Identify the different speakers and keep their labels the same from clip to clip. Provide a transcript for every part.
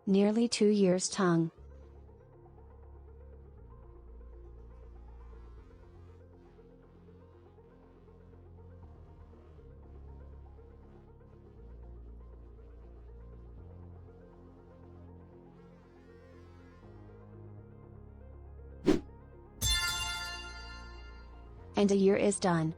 Speaker 1: Nearly 2 years tongue. And a year is done.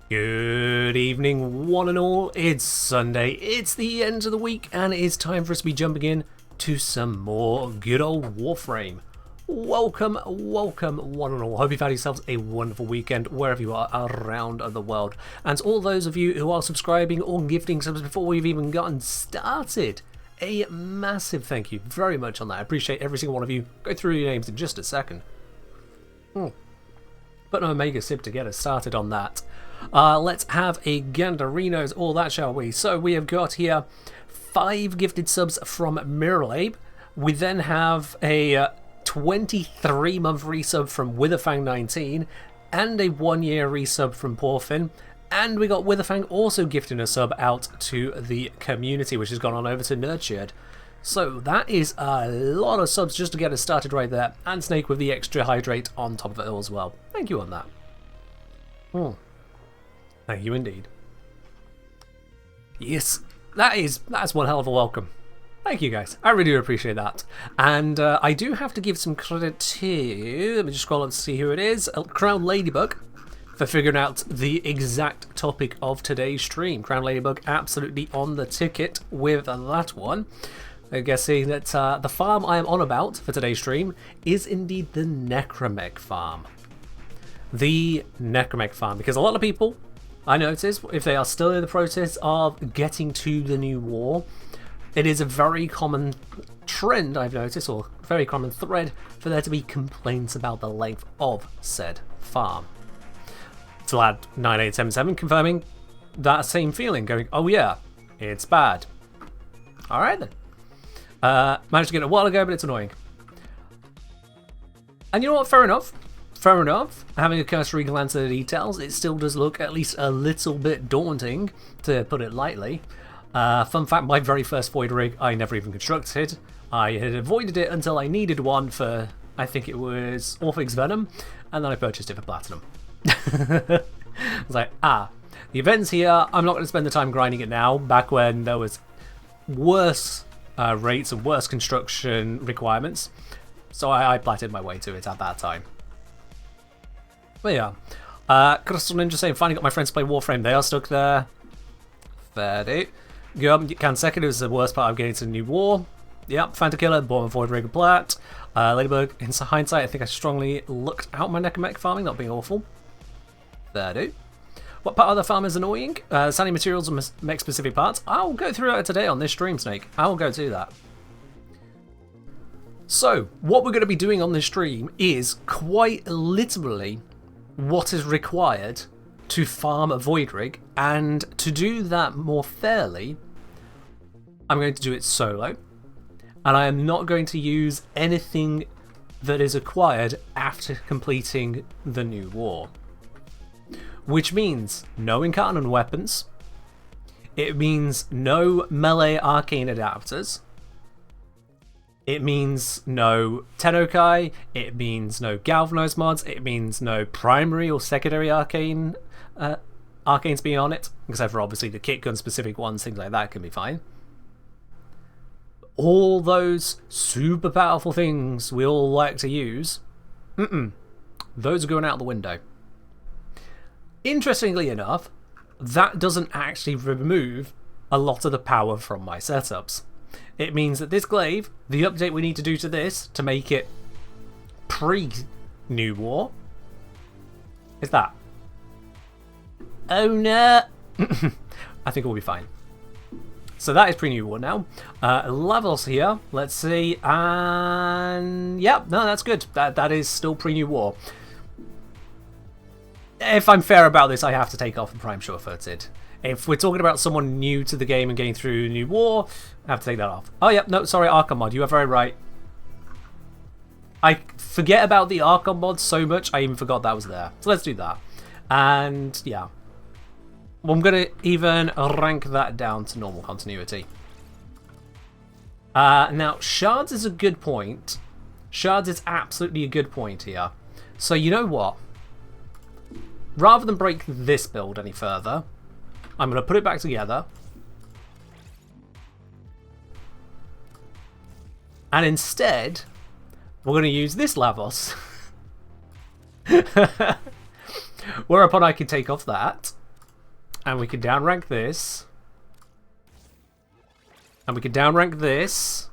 Speaker 2: Good evening, one and all. It's Sunday, it's the end of the week, and it's time for us to be jumping in to some more good old Warframe. Welcome, one and all. Hope you've had yourselves a wonderful weekend wherever you are around the world. And to all those of you who are subscribing or gifting subs before we've even gotten started, a massive thank you very much on that. I appreciate every single one of you. Go through your names in just a second. Put an Omega sip to get us started on that. Let's have a Gandarinos, all that, shall we? So we have got here 5 gifted subs from Miralabe. We then have a 23-month resub from Witherfang19 and a 1-year resub from Porfin. And we got Witherfang also gifting a sub out to the community, which has gone on over to Nurtured. So that is a lot of subs just to get us started right there. And Snake with the extra hydrate on top of it all as well. Thank you on that. Thank you indeed. Yes, that's one hell of a welcome. Thank you guys, I really do appreciate that. And I do have to give some credit to, let me just scroll up to see who it is, Crown Ladybug, for figuring out the exact topic of today's stream. Crown Ladybug absolutely on the ticket with that one. I guess seeing that the farm I am on about for today's stream is indeed the Necromech farm. The Necromech farm, because a lot of people, I notice, if they are still in the process of getting to the new war, it is a very common trend I've noticed, or very common thread, for there to be complaints about the length of said farm. Vlad 9877 confirming that same feeling, going, oh yeah, it's bad. Alright then. Managed to get it a while ago, but it's annoying. And you know what, fair enough. Fair enough, having a cursory glance at the details, it still does look at least a little bit daunting, to put it lightly. Fun fact, my very first Void rig I never even constructed. I had avoided it until I needed one for, I think it was Orphix Venom, and then I purchased it for Platinum. I was like, the event's here, I'm not going to spend the time grinding it now, back when there was worse rates and worse construction requirements. So I platted my way to it at that time. But yeah, Crystal Ninja saying, finally got my friends to play Warframe. They are stuck there. Fair do. Can second is the worst part of getting to the new war. Yep, Fanta Killer, bought my Void Rig and Plat. Ladybug, in hindsight, I think I strongly looked out my Necromech farming, not being awful. Fair do. What part of the farm is annoying? Sandy materials and mech specific parts. I'll go through it today on this stream, Snake. I'll go do that. So, what we're going to be doing on this stream is quite literally what is required to farm a Void Rig, and to do that more fairly, I'm going to do it solo, and I am not going to use anything that is acquired after completing the new war. Which means no Incarnate weapons, it means no melee arcane adapters, It means no Tennokai, it means no Galvanized mods, it means no primary or secondary arcanes being on it, except for obviously the kit gun specific ones, things like that can be fine. All those super powerful things we all like to use, those are going out the window. Interestingly enough, that doesn't actually remove a lot of the power from my setups. It means that this glaive, the update we need to do to this to make it pre-New War, is that. Oh no! I think we'll be fine. So that is pre-New War now. Levels here, let's see, and yeah, no, that's good. That is still pre-New War. If I'm fair about this, I have to take off the Prime Sure-Footed. If we're talking about someone new to the game and getting through New War, I have to take that off. Oh, yeah, no, sorry, Archon mod, you are very right. I forget about the Archon mod so much, I even forgot that was there. So let's do that. And, yeah. Well, I'm going to even rank that down to normal continuity. Now, shards is a good point. Shards is absolutely a good point here. So, you know what? Rather than break this build any further, I'm going to put it back together. And instead, we're going to use this Lavos. Whereupon I can take off that. And we can downrank this. And we can downrank this.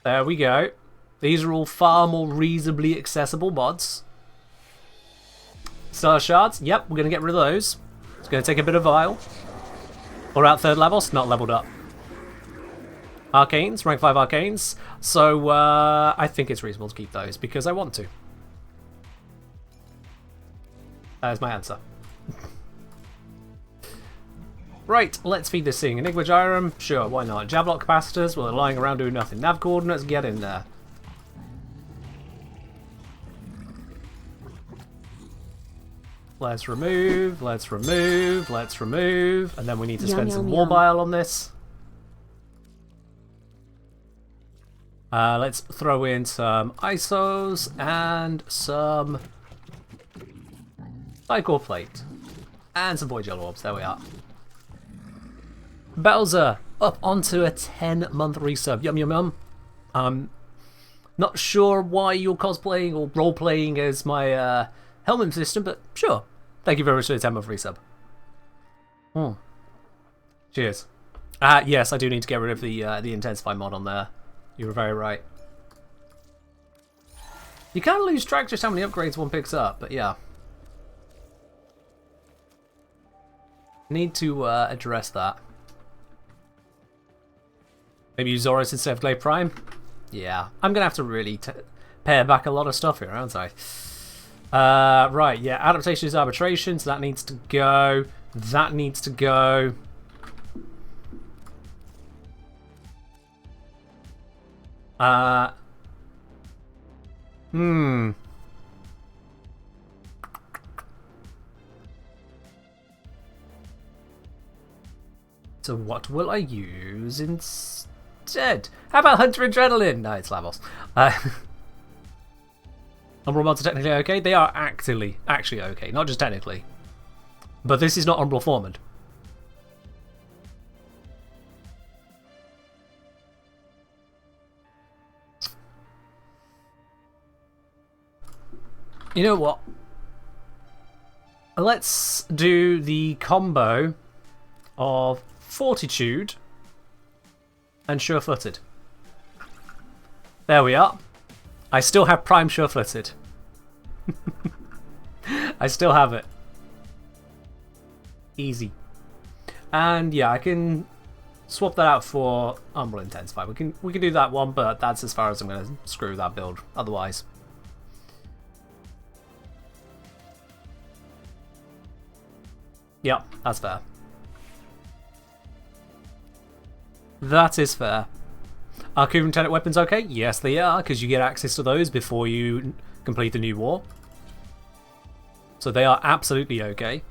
Speaker 2: There we go. These are all far more reasonably accessible mods. Star Shards, yep, we're going to get rid of those. It's going to take a bit of Vile. Or out third levels, not leveled up. Arcanes, rank 5 Arcanes. So I think it's reasonable to keep those because I want to. That is my answer. Right, let's feed this thing. Enigma Gyrum, sure, why not? Jablock capacitors, well, they're lying around doing nothing. Nav coordinates, get in there. Let's remove, let's remove, let's remove, and then we need to spend some more bile on this. Let's throw in some ISOs and some Cycle Plate. And some Void Yellow Orbs, there we are. Bowser, up onto a 10-month resub. Yum yum yum. Not sure why you're cosplaying or role-playing as my helmet system, but sure. Thank you very much for the 10-month resub. Cheers. Yes, I do need to get rid of the Intensify mod on there. You were very right. You kind of lose track just how many upgrades one picks up, but yeah. Need to address that. Maybe use Zoros instead of Glaive Prime? Yeah, I'm going to have to really pare back a lot of stuff here, aren't I? Right, yeah, adaptation is arbitration, so that needs to go. That needs to go. So what will I use instead? How about Hunter Adrenaline? No, it's Lavos. Umbral mods are technically okay. They are actually okay, not just technically. But this is not Umbral Foreman. You know what? Let's do the combo of Fortitude and Sure-Footed. There we are. I still have Prime Sure-Footed. I still have it. Easy. And yeah, I can swap that out for Umbral Intensify. We can do that one, but that's as far as I'm going to screw that build. Otherwise. Yep, that's fair. That is fair. Are Kuvan Tenet weapons okay? Yes, they are, because you get access to those before you complete the New War. So they are absolutely okay.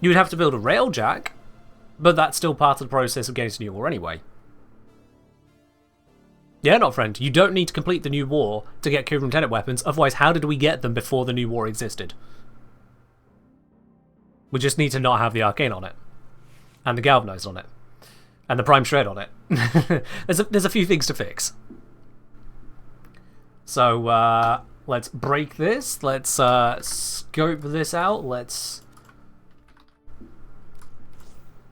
Speaker 2: You would have to build a railjack, but that's still part of the process of getting to New War anyway. Yeah, not friend. You don't need to complete the new war to get Cooper and Tenet weapons, otherwise how did we get them before the new war existed? We just need to not have the Arcane on it. And the Galvanized on it. And the Prime Shred on it. there's a few things to fix. So, let's break this. Let's scope this out. Let's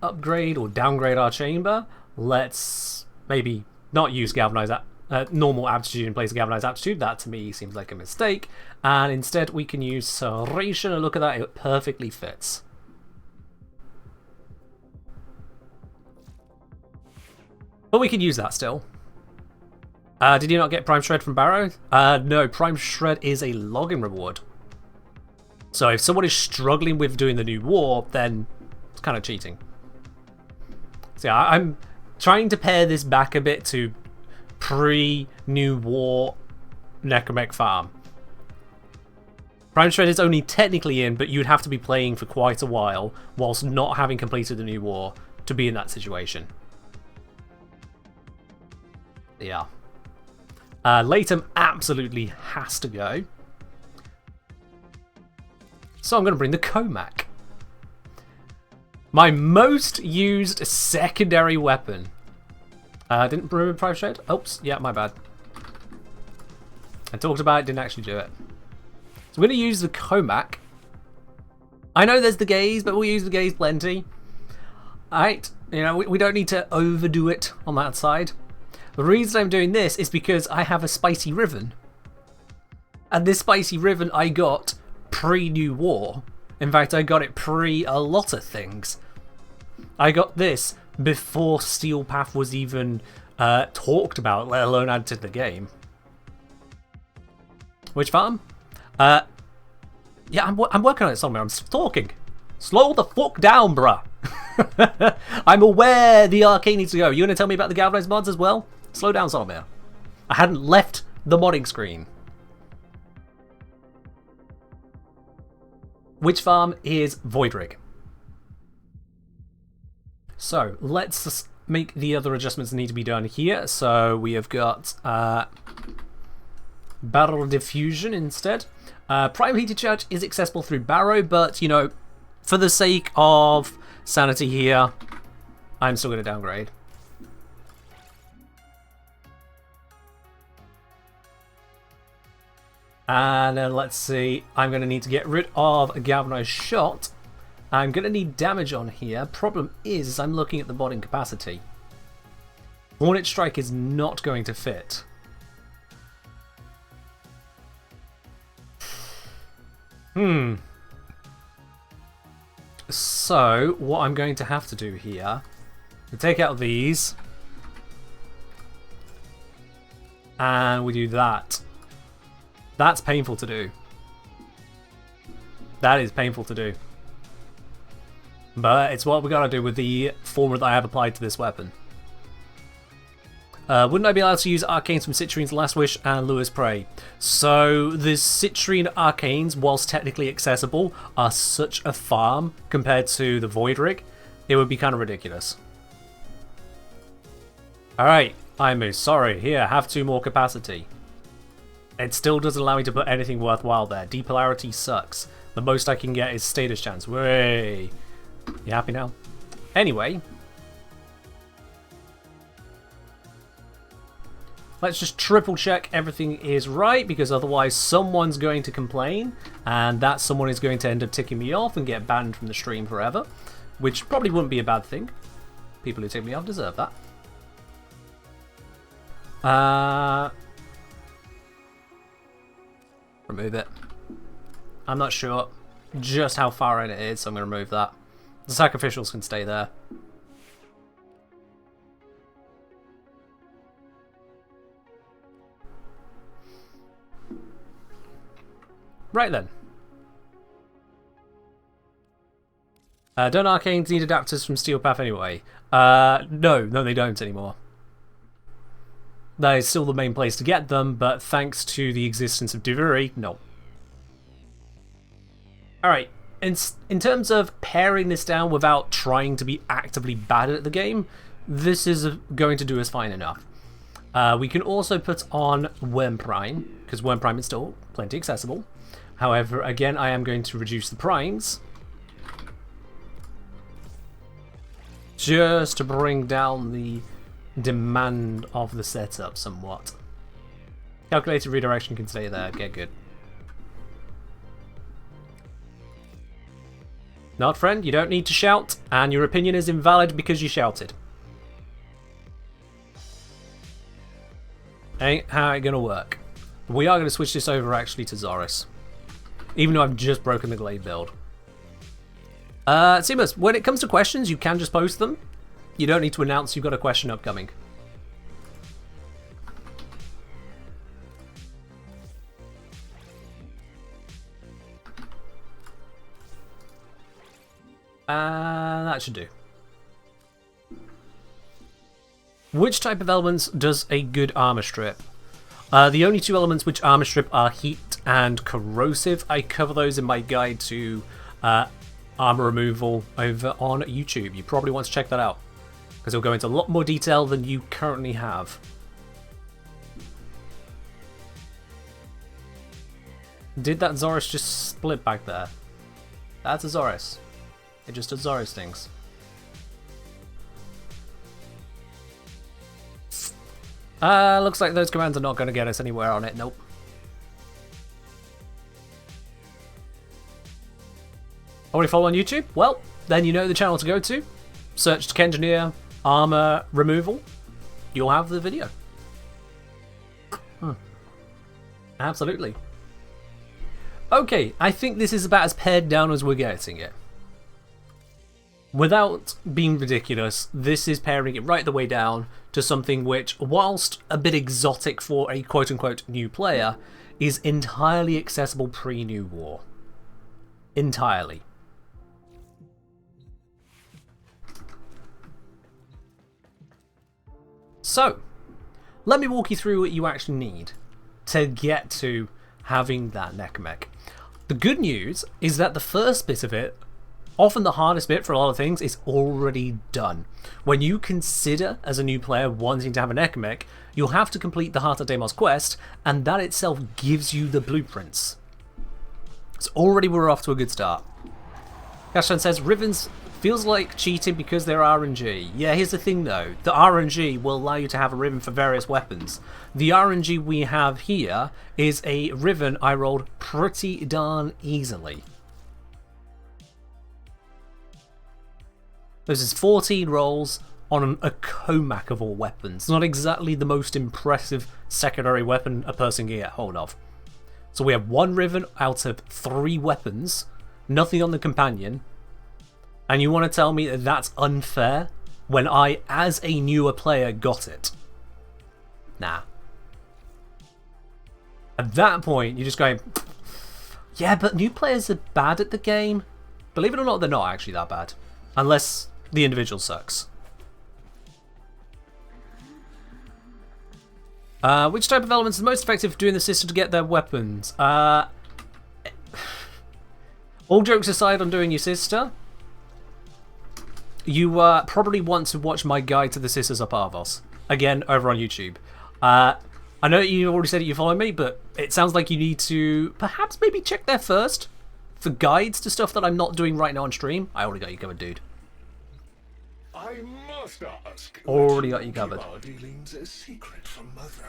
Speaker 2: upgrade or downgrade our chamber. Let's maybe not use galvanized normal aptitude in place of galvanized aptitude. That to me seems like a mistake. And instead we can use serration, and look at that, it perfectly fits. But we can use that still. Did you not get Prime Shred from Barrow? No, Prime Shred is a login reward. So if someone is struggling with doing the new war, then it's kind of cheating. So yeah, I'm trying to pare this back a bit to pre-new war Necromech farm. Prime Shred is only technically in, but you'd have to be playing for quite a while whilst not having completed the new war to be in that situation. Yeah. Latham absolutely has to go. So I'm going to bring the Comac. My most used secondary weapon. Didn't remember Prime Shred? Oops, yeah, my bad. I talked about it, didn't actually do it. So we're going to use the Comac. I know there's the Gaze, but we'll use the Gaze plenty. Alright, you know, we don't need to overdo it on that side. The reason I'm doing this is because I have a Spicy Riven. And this Spicy Riven I got pre-New War. In fact, I got it pre a lot of things. I got this before Steel Path was even talked about, let alone added to the game. Which farm? Yeah, I'm working on it somewhere. I'm talking. Slow the fuck down, bruh. I'm aware the Arcane needs to go. You gonna tell me about the Galvanized mods as well? Slow down, Solomir. I hadn't left the modding screen. Which farm is Voidrig? So let's make the other adjustments that need to be done here. So we have got Barrel Diffusion instead. Prime Heated Charge is accessible through Barrow, but you know, for the sake of sanity here, I'm still going to downgrade. And then let's see, I'm going to need to get rid of a Galvanized Shot. I'm going to need damage on here. Problem is, I'm looking at the modding capacity. Hornet Strike is not going to fit. So, what I'm going to have to do here, we take out these, and we do that. That's painful to do. That is painful to do. But it's what we gotta do with the formula that I have applied to this weapon. Wouldn't I be allowed to use Arcanes from Citrine's Last Wish and Lure's Prey? So the Citrine Arcanes, whilst technically accessible, are such a farm compared to the Voidrig, it would be kind of ridiculous. Alright, Imu, sorry, here, have 2 more capacity. It still doesn't allow me to put anything worthwhile there. Depolarity sucks. The most I can get is status chance. Way. You happy now? Anyway. Let's just triple check everything is right, because otherwise someone's going to complain, and that someone is going to end up ticking me off and get banned from the stream forever, which probably wouldn't be a bad thing. People who tick me off deserve that. Remove it. I'm not sure just how far in it is, so I'm going to remove that. The sacrificials can stay there. Right then. Don't Arcanes need adapters from Steel Path anyway? No, they don't anymore. That is still the main place to get them, but thanks to the existence of Diviri, no. Alright, in terms of paring this down without trying to be actively bad at the game, this is going to do us fine enough. We can also put on Warframe, because Warframe is still plenty accessible. However, again, I am going to reduce the primes just to bring down the demand of the setup somewhat. Calculated redirection can stay there, get good. Not friend, you don't need to shout, and your opinion is invalid because you shouted. Ain't how it gonna work. We are gonna switch this over actually to Zoris, even though I've just broken the Glade build. Seamus, when it comes to questions, you can just post them. You don't need to announce you've got a question upcoming. That should do. Which type of elements does a good armor strip? The only two elements which armor strip are heat and corrosive. I cover those in my guide to armor removal over on YouTube. You probably want to check that out, because it'll go into a lot more detail than you currently have. Did that Zoris just split back there? That's a Zoris. It just does Zoris things. Looks like those commands are not going to get us anywhere on it. Nope. Already follow on YouTube? Well, then you know the channel to go to. Search Kengineer Armor Removal. You'll have the video. Absolutely. Okay, I think this is about as pared down as we're getting it. Without being ridiculous, this is paring it right the way down to something which, whilst a bit exotic for a quote-unquote new player, is entirely accessible pre-New War. Entirely. So, let me walk you through what you actually need to get to having that neck mech. The good news is that the first bit of it, often the hardest bit for a lot of things, is already done. When you consider, as a new player, wanting to have an neck mech, you'll have to complete the Heart of Deimos quest, and that itself gives you the blueprints. So already we're off to a good start. Gashan says, Rivens feels like cheating because they're RNG. Yeah, here's the thing though. The RNG will allow you to have a Riven for various weapons. The RNG we have here is a Riven I rolled pretty darn easily. This is 14 rolls on a Comac of all weapons. Not exactly the most impressive secondary weapon a person can get hold of. So we have one Riven out of 3 weapons, nothing on the companion, and you want to tell me that that's unfair when I, as a newer player, got it? Nah. At that point, you're just going, yeah, but new players are bad at the game. Believe it or not, they're not actually that bad. Unless the individual sucks. Which type of elements is the most effective for doing the system to get their weapons? All jokes aside on doing your sister, you probably want to watch my guide to the Sisters of Parvos. Again, over on YouTube. I know you already said that you follow me, but it sounds like you need to perhaps maybe check there first for guides to stuff that I'm not doing right now on stream. I already got you covered, dude.
Speaker 3: I must ask.
Speaker 2: Already got you covered.
Speaker 3: A secret from Mother.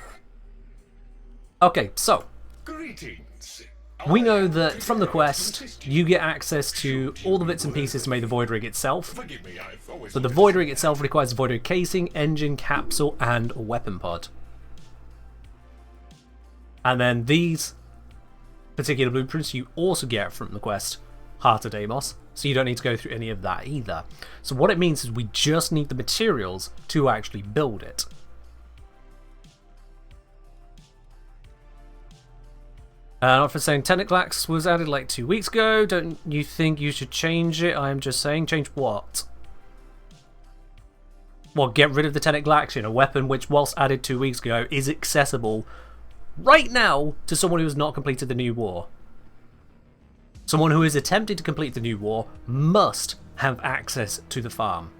Speaker 2: Okay, so
Speaker 3: Greetings.
Speaker 2: we know that from the quest you get access to all the bits and pieces to make the Void Rig itself.
Speaker 3: Forgive me, I've always
Speaker 2: But the Void Rig itself requires a Void Rig casing, engine, capsule, and a weapon pod. And then these particular blueprints you also get from the quest Heart of Deimos, so you don't need to go through any of that either. So what it means is we just need the materials to actually build it. Not for saying Tentaclax was added like 2 weeks ago. Don't you think you should change it? I'm just saying, change what? Well, get rid of the Tentaclax, a weapon which, whilst added 2 weeks ago, is accessible right now to someone who has not completed the New War. Someone who is attempting to complete the New War must have access to the farm,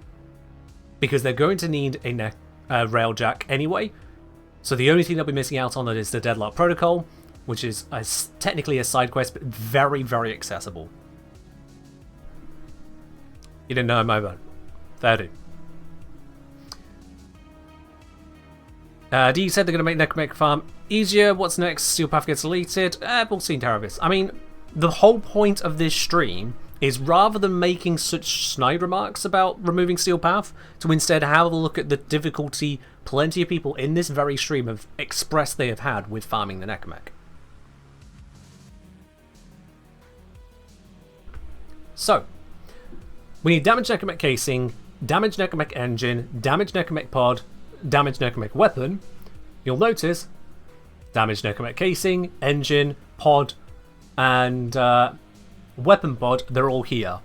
Speaker 2: because they're going to need a railjack anyway, So the only thing that we're missing out on is the Deadlock Protocol, which is technically a side quest, but very, very accessible. You didn't know my bad. Fair do. D said they're going to make Necromech Farm easier. What's next? Steel Path gets deleted. We'll see, Terrorist. I mean, the whole point of this stream is rather than making such snide remarks about removing Steel Path, to instead have a look at the difficulty plenty of people in this very stream have expressed they have had with farming the Necromech. So, we need damaged Necromech casing, damaged Necromech engine, damaged Necromech pod, damaged Necromech weapon. You'll notice damaged Necromech casing, engine, pod, and weapon pod, they're all here.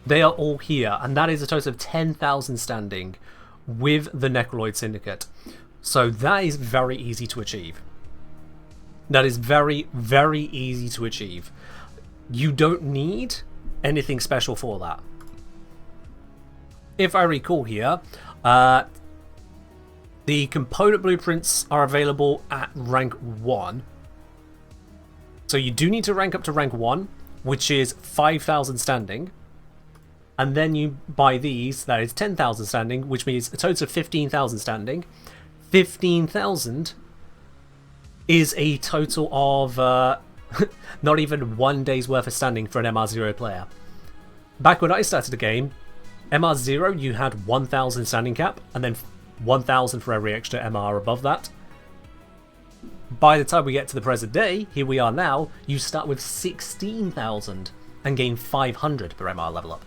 Speaker 2: They are all here, and that is a total of 10,000 standing with the Necroloid Syndicate. So that is very easy to achieve. That is very, very easy to achieve. You don't need anything special for that. If I recall here, the component blueprints are available at rank 1. So you do need to rank up to rank 1, which is 5,000 standing. And then you buy these, that is 10,000 standing, which means a total of 15,000 standing. 15,000 is a total of not even 1 day's worth of standing for an MR0 player. Back when I started the game, MR0 you had 1,000 standing cap, and then 1,000 for every extra MR above that. By the time we get to the present day, here we are now, you start with 16,000 and gain 500 per MR level up.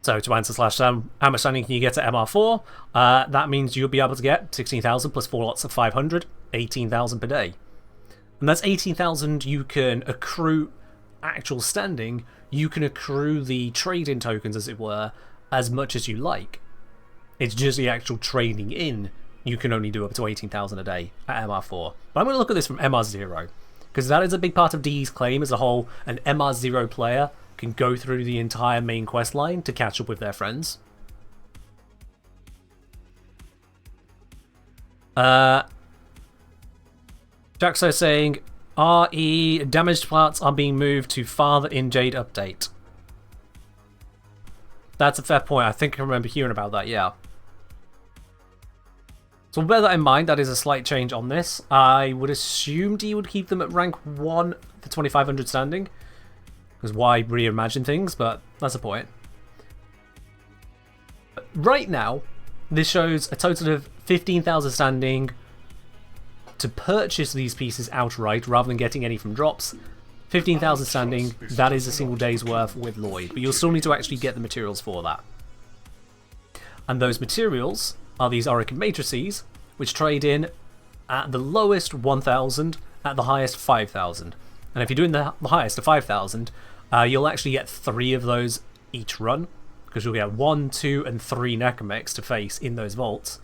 Speaker 2: So to answer slash how much standing can you get at MR4? That means you'll be able to get 16,000 plus 4 lots of 500, 18,000 per day. And that's 18,000 you can accrue actual standing, you can accrue the trade-in tokens, as it were, as much as you like. It's just the actual trading in you can only do up to 18,000 a day at MR4. But I'm going to look at this from MR0, because that is a big part of D's claim as a whole. An MR0 player can go through the entire main quest line to catch up with their friends. Jaxo saying, RE damaged parts are being moved to Father in Jade update. That's a fair point. I think I remember hearing about that, yeah. So bear that in mind, that is a slight change on this. I would assume D would keep them at rank 1 for 2,500 standing. Because why reimagine things, but that's a point. But right now, this shows a total of 15,000 standing to purchase these pieces outright rather than getting any from drops. 15,000 standing, that is a single day's worth with Lloyd, but you'll still need to actually get the materials for that. And those materials are these Auric matrices, which trade in at the lowest 1,000, at the highest 5,000. And if you're doing the highest of 5,000, you'll actually get 3 of those each run, because you'll get 1, 2, and 3 Necromechs to face in those vaults,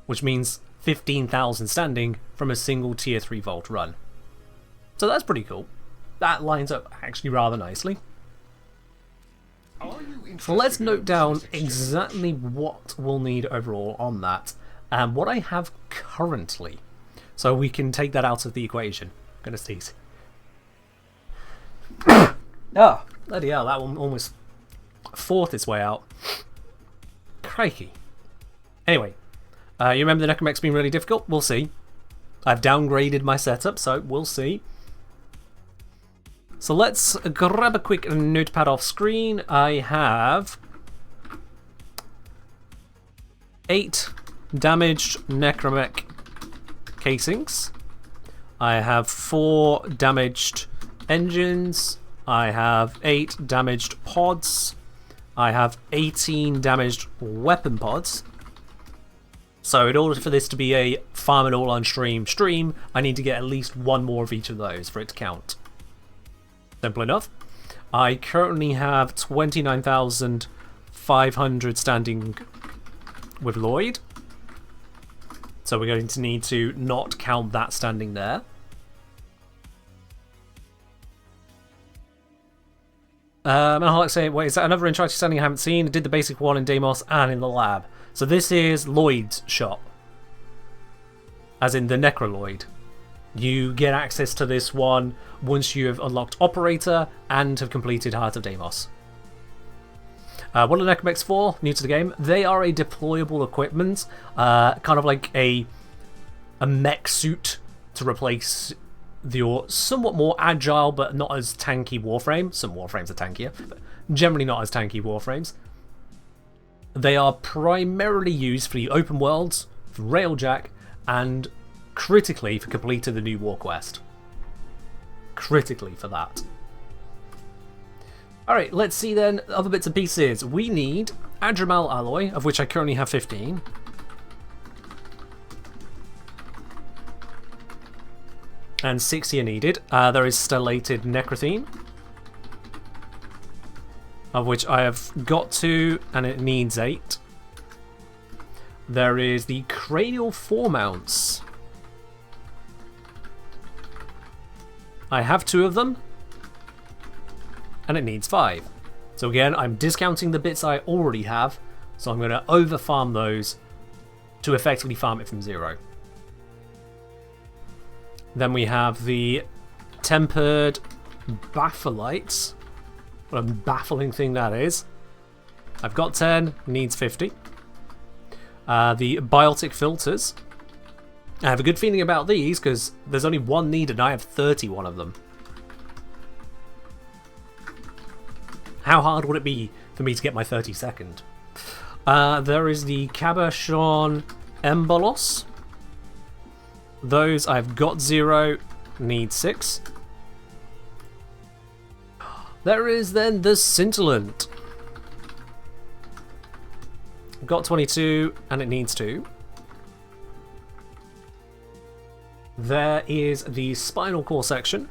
Speaker 2: which means 15,000 standing from a single tier 3 vault run. So that's pretty cool. That lines up actually rather nicely. So let's note down exactly what we'll need overall on that, and what I have currently, so we can take that out of the equation. I'm gonna sneeze. Ah, bloody hell, that one almost fought its way out. Crikey. Anyway, you remember the Necromech's been really difficult? We'll see. I've downgraded my setup, so we'll see. So let's grab a quick notepad off screen. I have 8 damaged Necromech casings. I have 4 damaged engines. I have 8 damaged pods. I have 18 damaged weapon pods. So in order for this to be a farm it all on stream, I need to get at least 1 more of each of those for it to count. Simple enough. I currently have 29,500 standing with Lloyd. So we're going to need to not count that standing there. And I like to say, wait, is that another interactive setting I haven't seen? I did the basic one in Deimos and in the lab. So this is Lloyd's shop. As in the Necroloid. You get access to this one once you have unlocked Operator and have completed Heart of Deimos. What are the Necromechs for? New to the game. They are a deployable equipment. Kind of like a mech suit to replace your somewhat more agile but not as tanky Warframe. Some Warframes are tankier, but generally not as tanky Warframes. They are primarily used for the open worlds, for Railjack, and critically for completing the new War Quest. Critically for that. Alright, let's see then other bits and pieces. We need Adramal alloy, of which I currently have 15. And 60 are needed. There is stellated necrothene, of which I have got 2, and it needs 8. There is the cranial foremounts. I have 2 of them, and it needs 5. So again, I'm discounting the bits I already have, so I'm going to over farm those to effectively farm it from 0. Then we have the tempered baffleites. What a baffling thing that is. I've got 10, needs 50. The biotic filters. I have a good feeling about these because there's only 1 needed and I have 31 of them. How hard would it be for me to get my 32nd? There is the Cabochon Embolos. Those I've got 0, need 6. There is then the Scintillant. Got 22 and it needs 2. There is the Spinal Core section.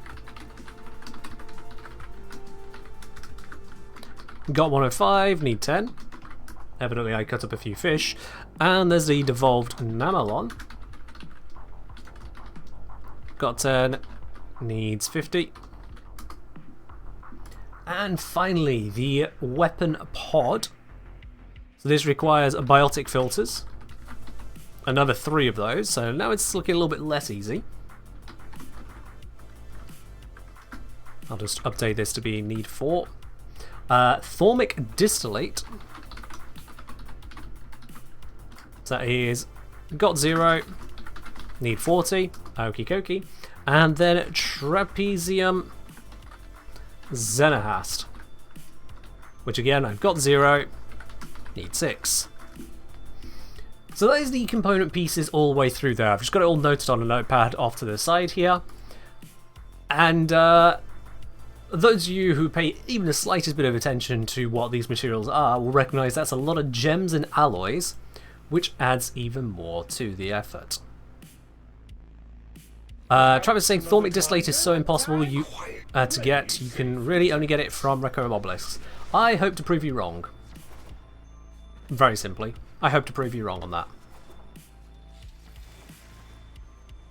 Speaker 2: Got 105, need 10. Evidently I cut up a few fish. And there's the Devolved Namalon. Got 10, needs 50. And finally, the Weapon Pod. So this requires biotic filters. Another 3 of those, so now it's looking a little bit less easy. I'll just update this to be need 4. Thormic Distillate. So that is got 0, need 40. Okie dokie. And then Trapezium Xenahast. Which again, I've got 0, need 6. So that is the component pieces all the way through there. I've just got it all noted on a notepad off to the side here. And those of you who pay even the slightest bit of attention to what these materials are will recognise that's a lot of gems and alloys, which adds even more to the effort. Travis saying Thormic Distillate is so impossible to get, you can really only get it from Requiem Obelisks. I hope to prove you wrong. Very simply. I hope to prove you wrong on that.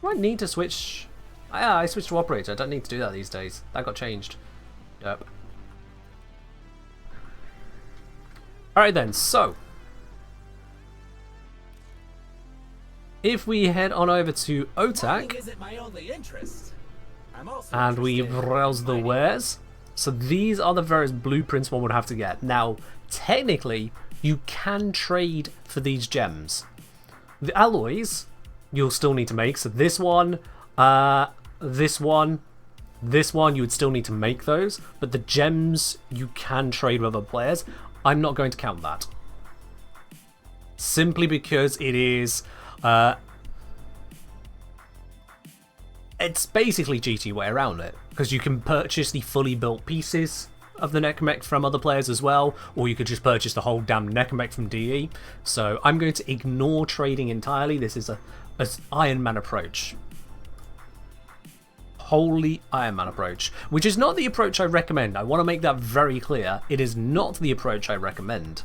Speaker 2: Do I need to switch? Yeah, I switched to Operator. I don't need to do that these days. That got changed. Yep. Alright then, so if we head on over to OTAC and we browse the wares, so these are the various blueprints one would have to get. Now, technically, you can trade for these gems. The alloys you'll still need to make, so this one, this one, you would still need to make those, but the gems you can trade with other players. I'm not going to count that. Simply because it is it's basically GT way around it, because you can purchase the fully built pieces of the Necromech from other players as well, or you could just purchase the whole damn Necromech from DE. So I'm going to ignore trading entirely. This is a Iron Man approach. Wholly Iron Man approach, which is not the approach I recommend. I want to make that very clear. It is not the approach I recommend.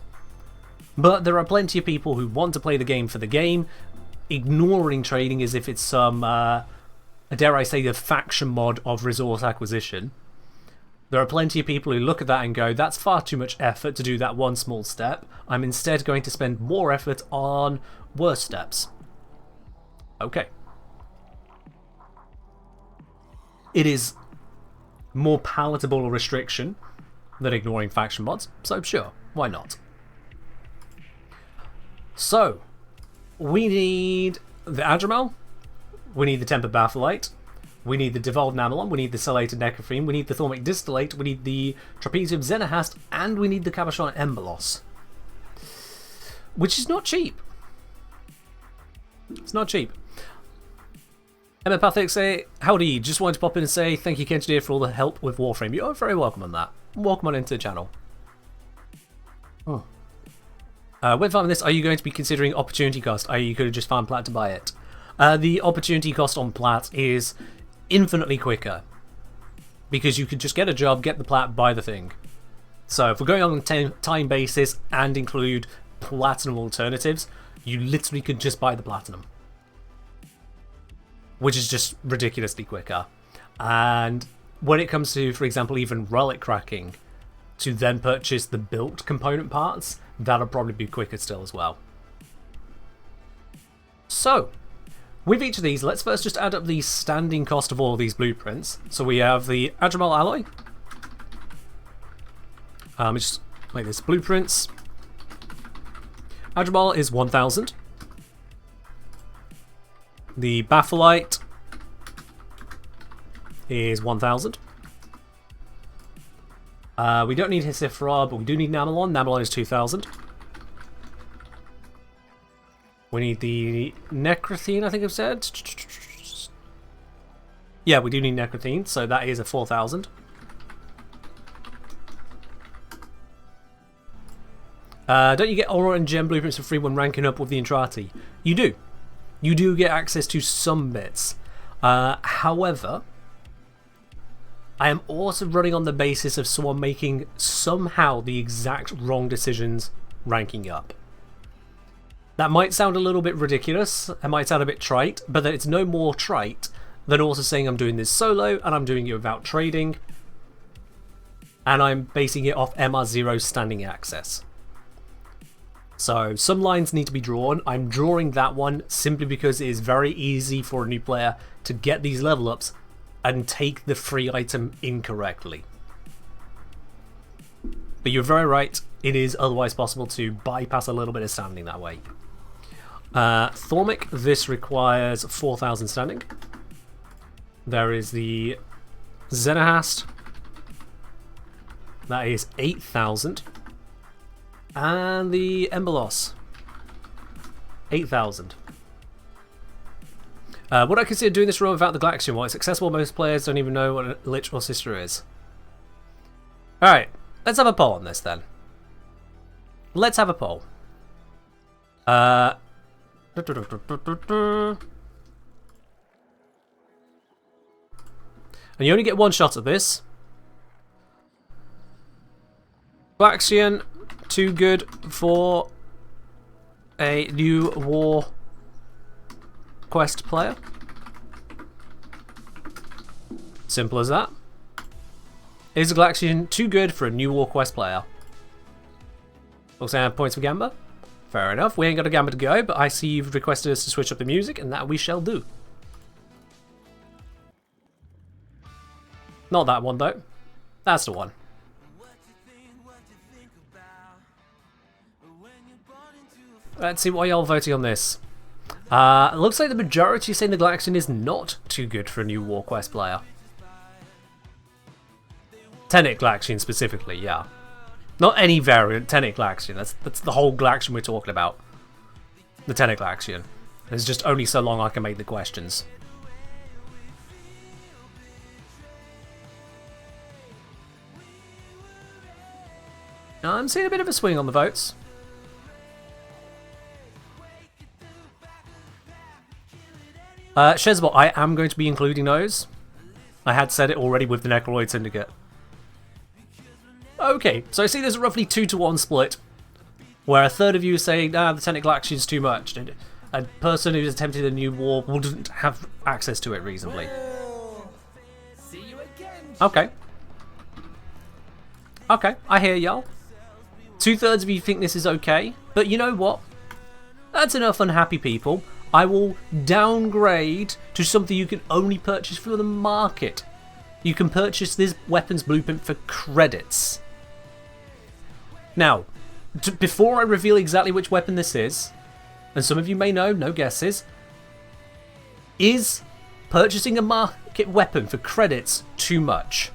Speaker 2: But there are plenty of people who want to play the game for the game, ignoring trading as if it's some, dare I say, the faction mod of resource acquisition. There are plenty of people who look at that and go, that's far too much effort to do that one small step. I'm instead going to spend more effort on worse steps. Okay. It is more palatable a restriction than ignoring faction mods, so sure, why not? So, we need the Adramel, we need the Tempered Batholite, we need the Devolved Namelon, we need the Cellated Necrophene, we need the Thormic Distillate, we need the Trapezium Xenahast, and we need the Cabochon Emberlos. Which is not cheap. It's not cheap. Empathic say, howdy, just wanted to pop in and say thank you Kenchideer for all the help with Warframe. You're very welcome on that. Welcome on into the channel. When farming this, are you going to be considering opportunity cost? You could have just farmed plat to buy it. The opportunity cost on plat is infinitely quicker. Because you could just get a job, get the plat, buy the thing. So if we're going on a time basis and include platinum alternatives, you literally could just buy the platinum. Which is just ridiculously quicker. And when it comes to, for example, even relic cracking, to then purchase the built component parts, that'll probably be quicker still as well. So, with each of these, let's first just add up the standing cost of all of these blueprints. So we have the Adramel alloy. Just make this blueprints. Adramel is 1,000. The Batholite is 1,000. We don't need Hissifra, but we do need Namelon. Namelon is 2,000. We need the Necrothene, I think I've said. Yeah, we do need Necrothene, so that is a 4,000. Don't you get Aura and Gem blueprints for free when ranking up with the Entrati? You do. You do get access to some bits. However, I am also running on the basis of someone making somehow the exact wrong decisions ranking up. That might sound a little bit ridiculous, it might sound a bit trite, but it's no more trite than also saying I'm doing this solo and I'm doing it without trading, and I'm basing it off MR0 standing access. So some lines need to be drawn. I'm drawing that one simply because it is very easy for a new player to get these level ups and take the free item incorrectly. But you're very right, it is otherwise possible to bypass a little bit of standing that way. Thormic, this requires 4,000 standing. There is the Xenahast, that is 8,000. And the Emberlos, 8,000. Would I consider doing this run without the Glaxion? While it's accessible, most players don't even know what a Lich or Sister is. Alright, let's have a poll on this then. Let's have a poll. And you only get one shot at this. Glaxion, too good for a new war quest player. Simple as that. Is Glaxion too good for a new war quest player? Looks like I have points for Gamba. Fair enough. We ain't got a Gamba to go, but I see you've requested us to switch up the music, and that we shall do. Not that one though. That's the one. Let's see why y'all voting on this. It looks like the majority saying the Glaxion is not too good for a new War Quest player. Tenet Glaxion specifically, yeah. Not any variant, Tenet Glaxion. That's the whole Glaxion we're talking about. The Tenet Glaxion. There's just only so long I can make the questions. I'm seeing a bit of a swing on the votes. Shezbot, I am going to be including those. I had said it already with the Necroloid Syndicate. Okay, so I see there's a roughly 2-to-1 split, where a third of you are saying, the Tenet Glaxion is too much. A person who's attempted a new war wouldn't have access to it reasonably.
Speaker 4: See you again.
Speaker 2: Okay. Okay, I hear y'all. 2/3 of you think this is okay, but you know what? That's enough unhappy people. I will downgrade to something you can only purchase from the market. You can purchase this weapons blueprint for credits. Now, before I reveal exactly which weapon this is, and some of you may know, no guesses, is purchasing a market weapon for credits too much?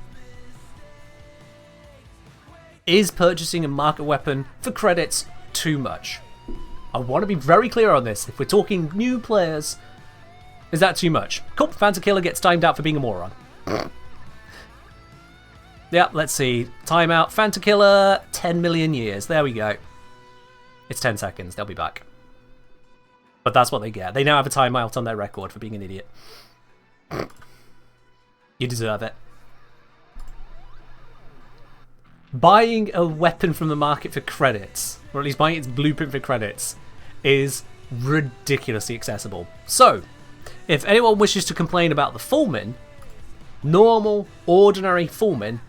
Speaker 2: Is purchasing a market weapon for credits too much? I want to be very clear on this. If we're talking new players, is that too much? Cool, Phantom Killer gets timed out for being a moron. Yeah, let's see. Timeout, Phantom Killer, 10 million years. There we go. It's 10 seconds, they'll be back. But that's what they get. They now have a timeout on their record for being an idiot. You deserve it. Buying a weapon from the market for credits, or at least buying its blueprint for credits, is ridiculously accessible. So, if anyone wishes to complain about the Fullman, normal, ordinary Fullman,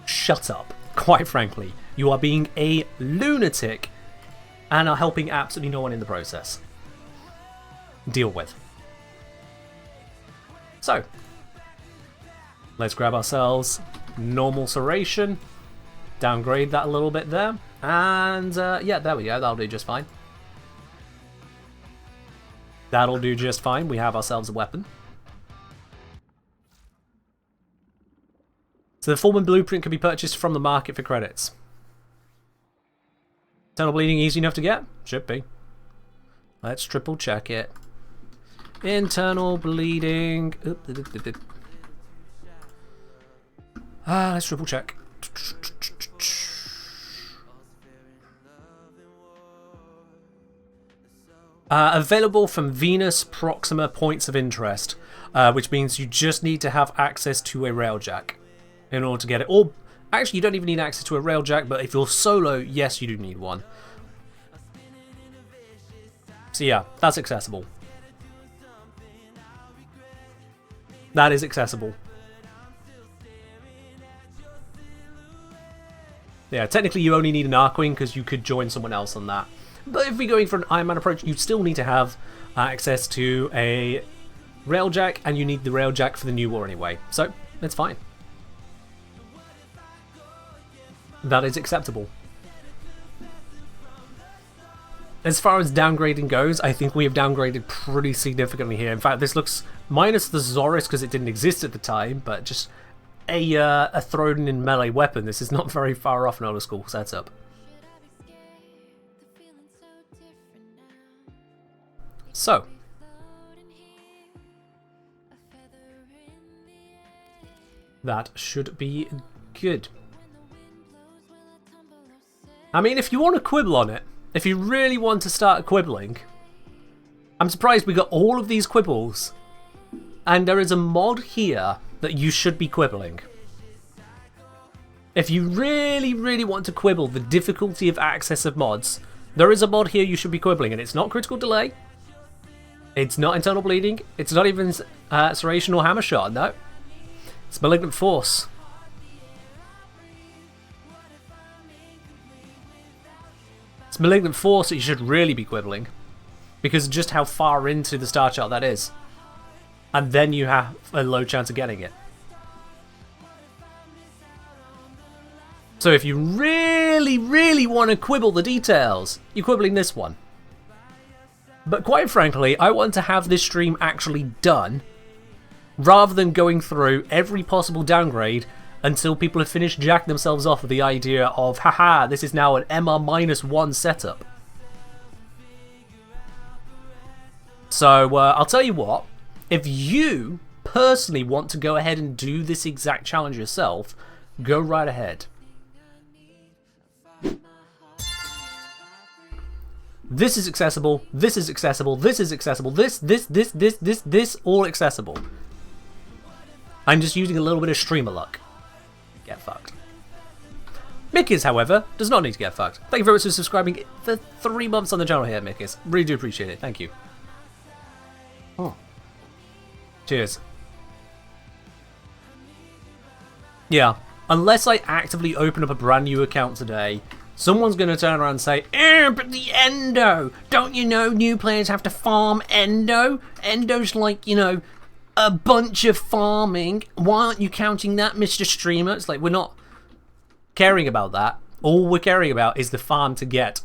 Speaker 2: shut up, quite frankly. You are being a lunatic and are helping absolutely no one in the process. Deal with. So, let's grab ourselves normal serration, downgrade that a little bit there, and yeah, there we go, that'll do just fine. That'll do just fine, we have ourselves a weapon. So the Fullman blueprint can be purchased from the market for credits. Internal bleeding easy enough to get? Should be. Let's triple check it. Internal bleeding. Let's triple check. Available from Venus Proxima points of interest, which means you just need to have access to a railjack in order to get it. Or actually, you don't even need access to a railjack, but if you're solo, yes, you do need one. So yeah, that's accessible. That is accessible. Yeah, technically you only need an Archwing because you could join someone else on that. But if we're going for an Iron Man approach, you still need to have access to a railjack, and you need the railjack for the new war anyway. So, it's fine. That is acceptable. As far as downgrading goes, I think we have downgraded pretty significantly here. In fact, this looks, minus the Zoris because it didn't exist at the time, but just a thrown-in melee weapon. This is not very far off an old school setup. So, that should be good. I mean, if you want to quibble on it, if you really want to start quibbling, I'm surprised we got all of these quibbles, and there is a mod here that you should be quibbling. If you really, really want to quibble the difficulty of access of mods, there is a mod here you should be quibbling, and it's not critical delay, it's not internal bleeding, it's not even serration or hammer shot, no. It's malignant force. It's malignant force that you should really be quibbling, because of just how far into the star chart that is. And then you have a low chance of getting it. So if you really, really want to quibble the details, you're quibbling this one. But quite frankly, I want to have this stream actually done, rather than going through every possible downgrade until people have finished jacking themselves off with the idea of, haha, this is now an MR-1 setup. So I'll tell you what, if you personally want to go ahead and do this exact challenge yourself, go right ahead. This is accessible, this is accessible, this is accessible, this, all accessible. I'm just using a little bit of streamer luck. Get fucked. Mickey's, however, does not need to get fucked. Thank you very much for subscribing for 3 months on the channel here, Mickey's. Really do appreciate it, thank you. Oh. Cheers. Yeah, Unless I actively open up a brand new account today, someone's going to turn around and say, but the endo! Don't you know new players have to farm endo? Endo's like, you know, a bunch of farming. Why aren't you counting that, Mr. Streamer? It's like, we're not caring about that. All we're caring about is the farm to get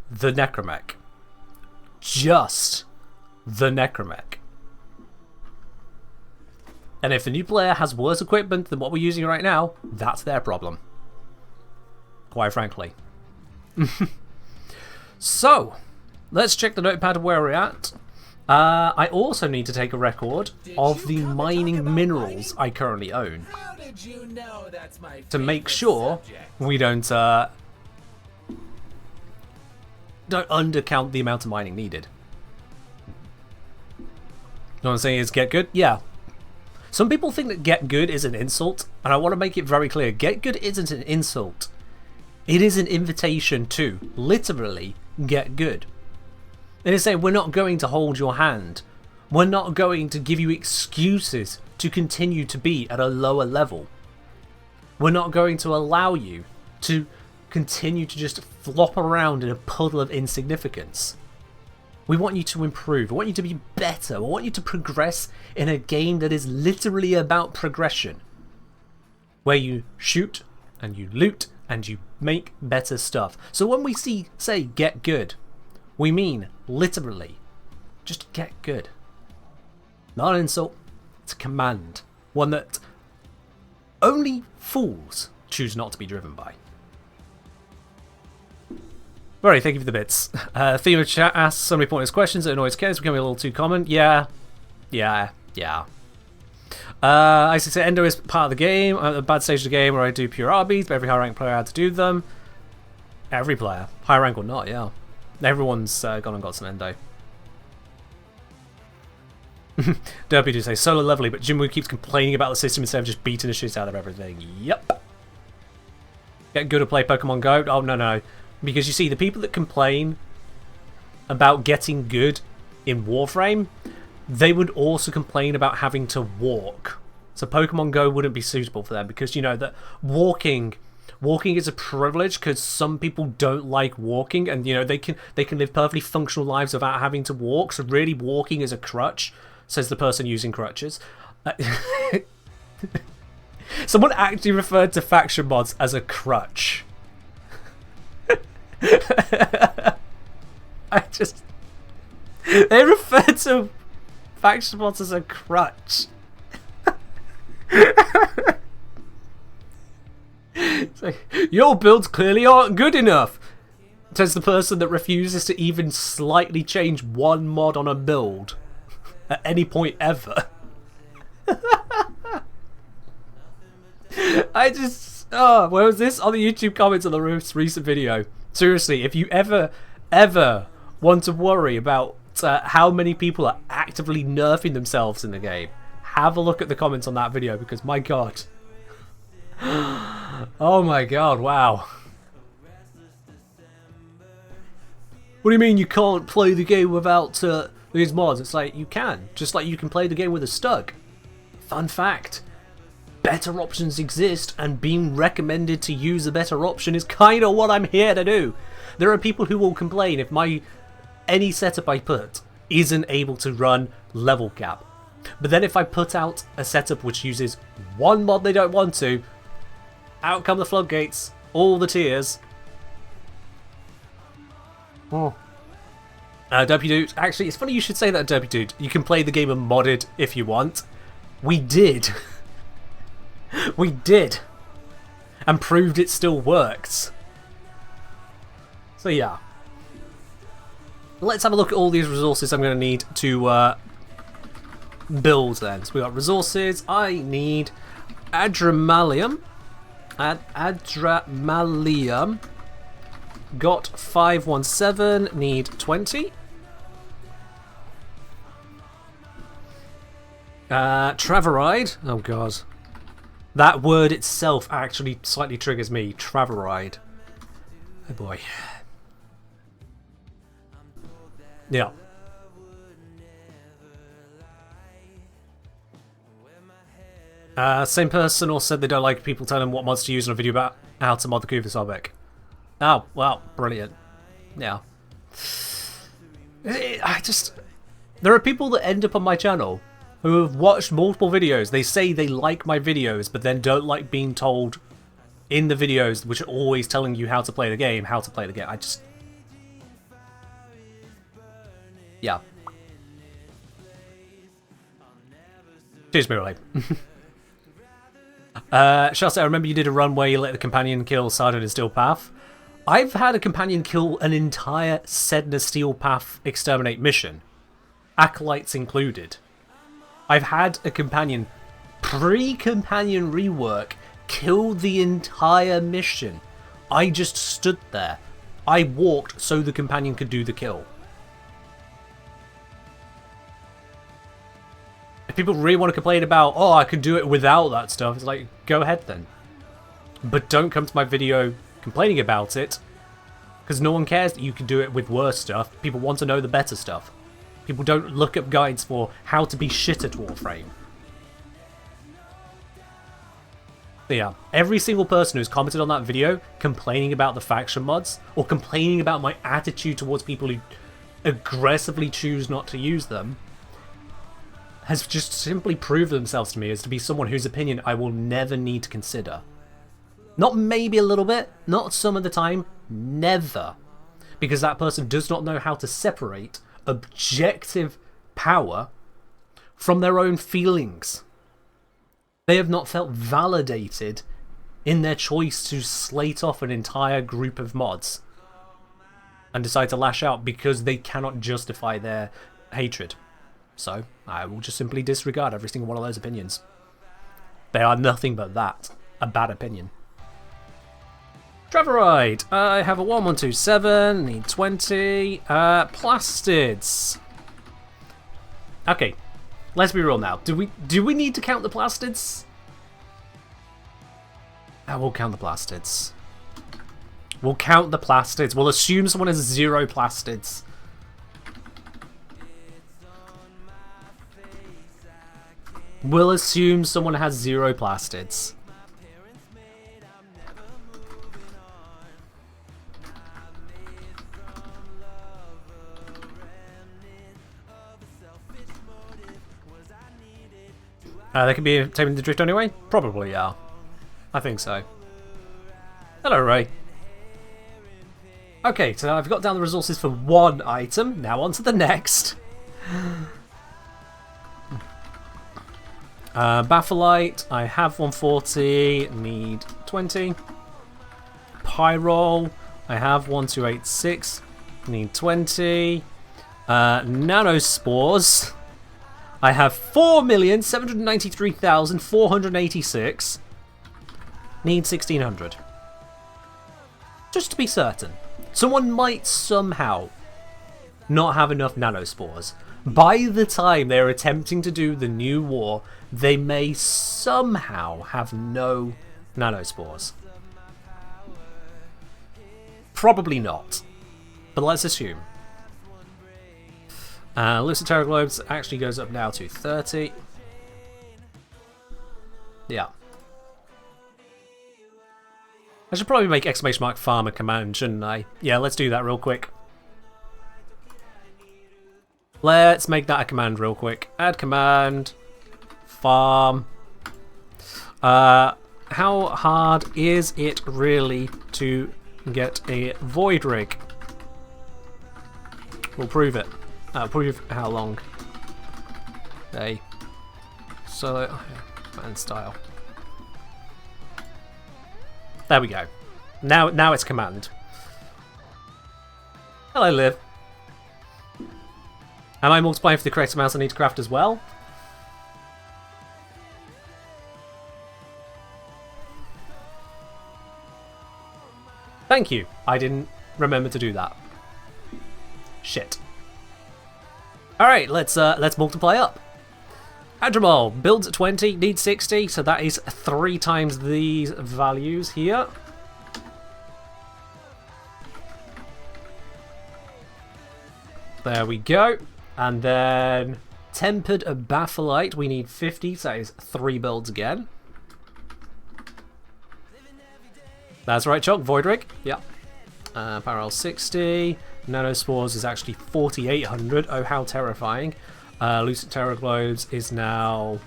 Speaker 2: the Necromech. Just the Necromech. And if the new player has worse equipment than what we're using right now, that's their problem. Quite frankly. So, let's check the notepad of where we're at. I also need to take a record of the mining minerals I currently own. To make sure we don't undercount the amount of mining needed. You know what I'm saying is get good? Yeah. Some people think that get good is an insult, and I want to make it very clear. Get good isn't an insult. It is an invitation to literally get good. It is saying we're not going to hold your hand. We're not going to give you excuses to continue to be at a lower level. We're not going to allow you to continue to just flop around in a puddle of insignificance. We want you to improve. We want you to be better. We want you to progress in a game that is literally about progression. Where you shoot and you loot and you make better stuff. So when we say get good, we mean literally just get good. Not an insult, it's a command. One that only fools choose not to be driven by. Right, thank you for the bits. Theme of chat asks so many pointless questions that annoys kids, becoming a little too common. Yeah. I say Endo is part of the game, a bad stage of the game where I do pure RBs, but every high rank player had to do them. Every player, high rank or not, yeah. Everyone's gone and got some Endo. Derpy do say solo lovely, but Jinwoo keeps complaining about the system instead of just beating the shit out of everything. Yep. Get good to play Pokemon Go? Oh no. Because you see, the people that complain about getting good in Warframe, they would also complain about having to walk. So Pokemon Go wouldn't be suitable for them because you know that walking is a privilege because some people don't like walking, and you know they can live perfectly functional lives without having to walk. So really, walking is a crutch, says the person using crutches. Someone actually referred to faction mods as a crutch. They referred to faction mods as a crutch. It's like, your builds clearly aren't good enough, says the person that refuses to even slightly change one mod on a build at any point ever. Where was this? On the YouTube comments on the most recent video. Seriously, if you ever want to worry about how many people are actively nerfing themselves in the game, have a look at the comments on that video, because my god. Oh my god, wow. What do you mean you can't play the game without these mods? It's like, you can. Just like you can play the game with a stug. Fun fact. Better options exist, and being recommended to use a better option is kind of what I'm here to do. There are people who will complain if any setup I put isn't able to run level cap. But then if I put out a setup which uses one mod they don't want to, out come the floodgates, all the tears. Derpy Dude, actually, it's funny you should say that, Derpy Dude. You can play the game modded if you want. We did. We did. And proved it still works. So yeah. Let's have a look at all these resources I'm going to need to build then. So we got resources. I need Adramalium. Adramalium. Got 517. Need 20. Traveride. Oh god. That word itself actually slightly triggers me. Traveride. Oh boy. Yeah. Same person also said they don't like people telling them what mods to use in a video about how to mod the Kuvus Obic. Oh, well, brilliant. Yeah. There are people that end up on my channel who have watched multiple videos. They say they like my videos, but then don't like being told in the videos, which are always telling you how to play the game, I just... Yeah. Cheers, Mirror. Shasta, I remember you did a run where you let the companion kill Sergeant in Steel Path. I've had a companion kill an entire Sedna Steel Path exterminate mission. Acolytes included. I've had a companion, pre-companion rework, kill the entire mission. I just stood there. I walked so the companion could do the kill. If people really want to complain about, oh, I could do it without that stuff, it's like, go ahead then. But don't come to my video complaining about it, because no one cares that you can do it with worse stuff. People want to know the better stuff. People don't look up guides for how to be shit at Warframe. But yeah, every single person who's commented on that video complaining about the faction mods, or complaining about my attitude towards people who aggressively choose not to use them, has just simply proved themselves to me as to be someone whose opinion I will never need to consider. Not maybe a little bit, not some of the time, never. Because that person does not know how to separate objective power from their own feelings. They have not felt validated in their choice to slate off an entire group of mods and decide to lash out because they cannot justify their hatred. So, I will just simply disregard every single one of those opinions. They are nothing but that, a bad opinion. Trevorite, I have a 1127, need 20, plastids. Okay, let's be real now. Do we need to count the plastids? I will count the plastids. We'll count the plastids. We'll assume someone has 0 plastids. We'll assume someone has 0 plastids. They can be taming the drift anyway? Probably, yeah. I think so. Hello, Ray. Okay, so I've got down the resources for one item. Now on to the next. Bapholite, I have 140, need 20. Pyrol, I have 1286, need 20. Nanospores, I have 4,793,486, need 1600. Just to be certain. Someone might somehow not have enough nanospores. By the time they're attempting to do the new war, they may somehow have no nanospores. Probably not, but let's assume. Lucid Terror Globes actually goes up now to 30. Yeah. I should probably make exclamation mark farm a command, shouldn't I? Yeah, let's do that real quick. Let's make that a command real quick. Add command. Farm. How hard is it really to get a void rig? We'll prove it. Prove how long. Okay. Solo and style. There we go. Now it's command. Hello, Liv. Am I multiplying for the correct amount I need to craft as well? Thank you. I didn't remember to do that. Shit. Alright, let's multiply up. Adramol, builds at 20, needs 60, so that is 3 times these values here. There we go. And then Tempered Batholite, we need 50, so that is 3 builds again. That's right, Chuck, Voidrig, yeah. Parallel 60, Nanospores is actually 4,800, oh how terrifying. Lucent Terror Globes is now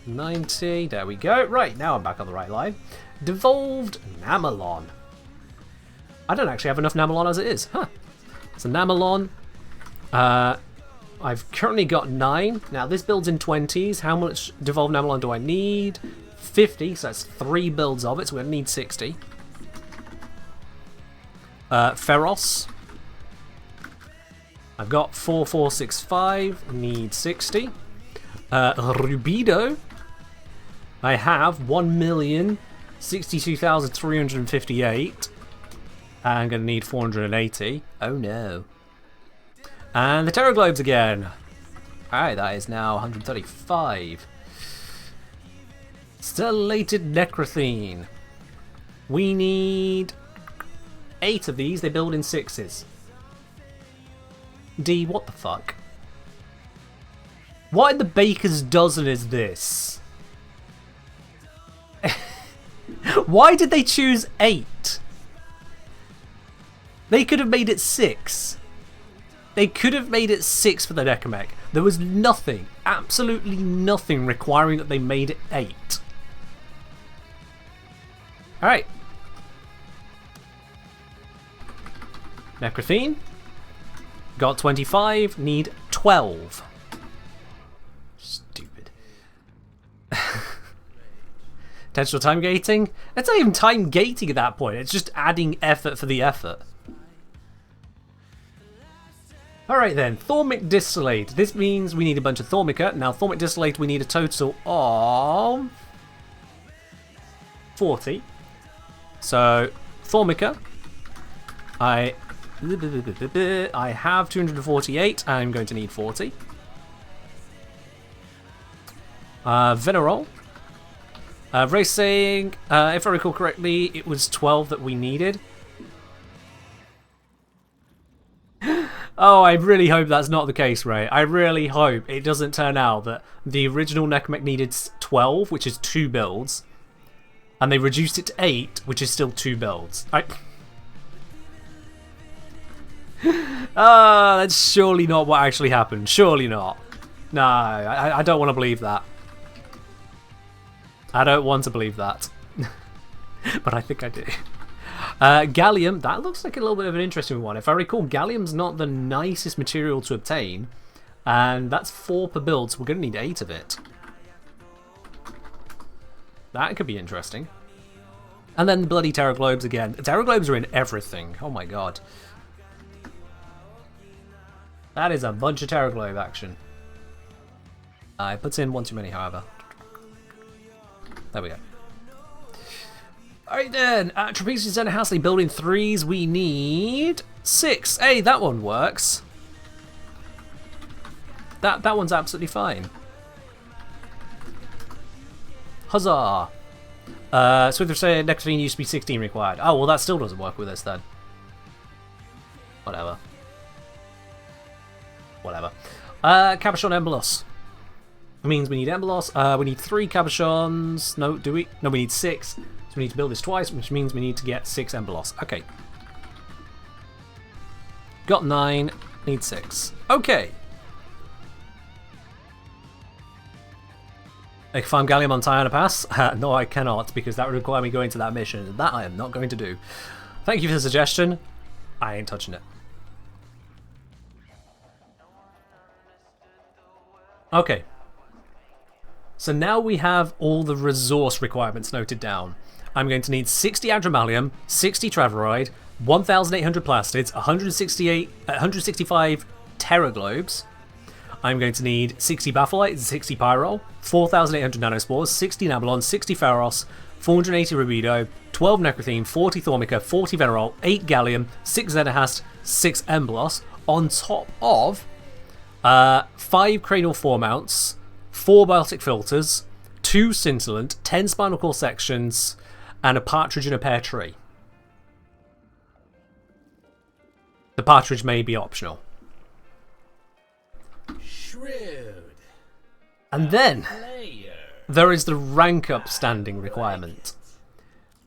Speaker 2: 90, there we go. Right, now I'm back on the right line. Devolved Namelon. I don't actually have enough Namelon as it is, huh. So Namelon, I've currently got 9. Now this builds in 20s. How much Devolved Namelon do I need? 50, so that's 3 builds of it, so we're going to need 60. Feros. I've got 4465, need 60. Rubido. I have 1,062,358. I'm going to need 480. Oh no. And the Terror Globes again. Alright, that is now 135. Stellated Necrothene. We need 8 of these. They build in 6s. D, what the fuck? What in the baker's dozen is this? Why did they choose 8? They could have made it 6. They could have made it 6 for the Necromech. There was nothing, absolutely nothing requiring that they made it 8. Alright. Necrothene. Got 25, need 12. Stupid. Potential time gating? It's not even time gating at that point, it's just adding effort for the effort. Alright then, Thormic Distillate. This means we need a bunch of Thormica. Now, Thormic Distillate, we need a total of 40. So, Thormica. I have 248. I'm going to need 40. Venerol. Racing. If I recall correctly, it was 12 that we needed. Oh, I really hope that's not the case, Ray. I really hope it doesn't turn out that the original Necromech needed 12, which is 2 builds, and they reduced it to 8, which is still 2 builds. That's surely not what actually happened. Surely not. No, I don't want to believe that. I don't want to believe that. But I think I do. Gallium, that looks like a little bit of an interesting one. If I recall, Gallium's not the nicest material to obtain, and that's 4 per build, so we're going to need 8 of it. That could be interesting. And then the bloody Terror Globes again. Terror Globes are in everything. Oh my god. That is a bunch of Terror Globe action. It puts in one too many, however. There we go. Alright then, Trapezius and Hasley building 3s, we need 6. Hey, that one works. That one's absolutely fine. Huzzah! Swither said Necrothene used to be 16 required. Oh, well that still doesn't work with us then. Whatever. Whatever. Cabochon Embolos. It means we need Embolos. We need 3 Cabochons. No, do we? No, we need 6. So we need to build this twice, which means we need to get 6 Embolos. Okay. Got 9, need 6. Okay. I can farm Gallium on Tiana Pass? No, I cannot, because that would require me going to that mission. That I am not going to do. Thank you for the suggestion. I ain't touching it. Okay. So now we have all the resource requirements noted down. I'm going to need 60 Adramalium, 60 Traveroid, 1,800 Plastids, 165 Terror Globes. I'm going to need 60 Batholite, 60 Pyrol, 4,800 Nanospores, 60 Nabalon, 60 Pharos, 480 Rubido, 12 Necrothene, 40 Thormica, 40 Venerol, 8 Gallium, 6 Xenahast, 6 Embolos, on top of 5 Cranial Foremounts, 4 Biotic Filters, 2 Scintillant, 10 Spinal Core Sections, and a Partridge in a Pear Tree. The Partridge may be optional.
Speaker 4: Shrewd.
Speaker 2: And then there is the rank up standing requirement.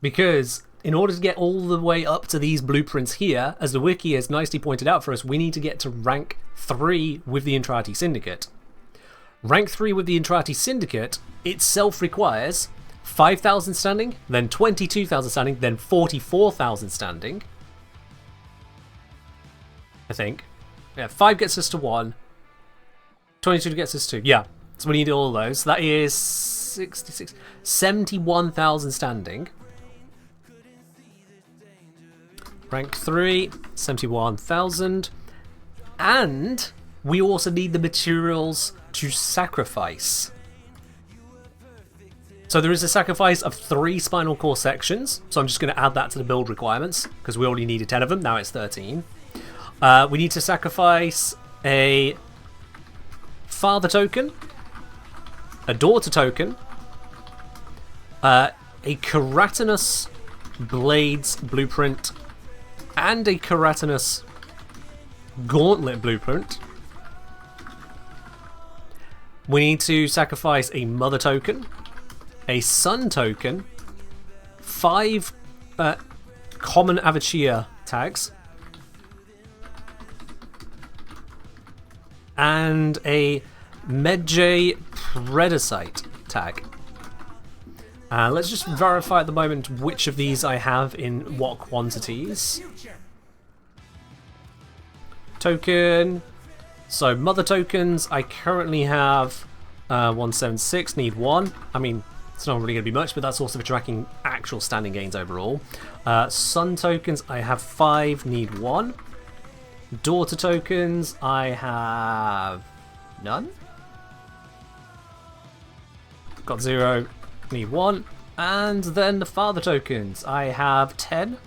Speaker 2: Because in order to get all the way up to these blueprints here, as the wiki has nicely pointed out for us, we need to get to rank 3 with the Entrati Syndicate. Rank 3 with the Entrati Syndicate itself requires 5,000 standing, then 22,000 standing, then 44,000 standing. I think. Yeah, 5 gets us to 1. 22 gets us to... Yeah, so we need all of those. So that is 66... 71,000 standing. Rank 3, 71,000. And we also need the materials to sacrifice. So there is a sacrifice of 3 spinal core sections. So I'm just going to add that to the build requirements, because we already needed 10 of them. Now it's 13. We need to sacrifice a father token, a daughter token, a keratinous blades blueprint, and a keratinous gauntlet blueprint. We need to sacrifice a mother token, a son token, 5 common Avachia tags, and a Medjay Predacite tag. Let's just verify at the moment which of these I have in what quantities. Token. So mother tokens, I currently have 176, need 1. I mean, it's not really going to be much, but that's also for tracking actual standing gains overall. Son tokens, I have 5, need 1. Daughter tokens, I have none. Got 0, need 1. And then the father tokens, I have 10.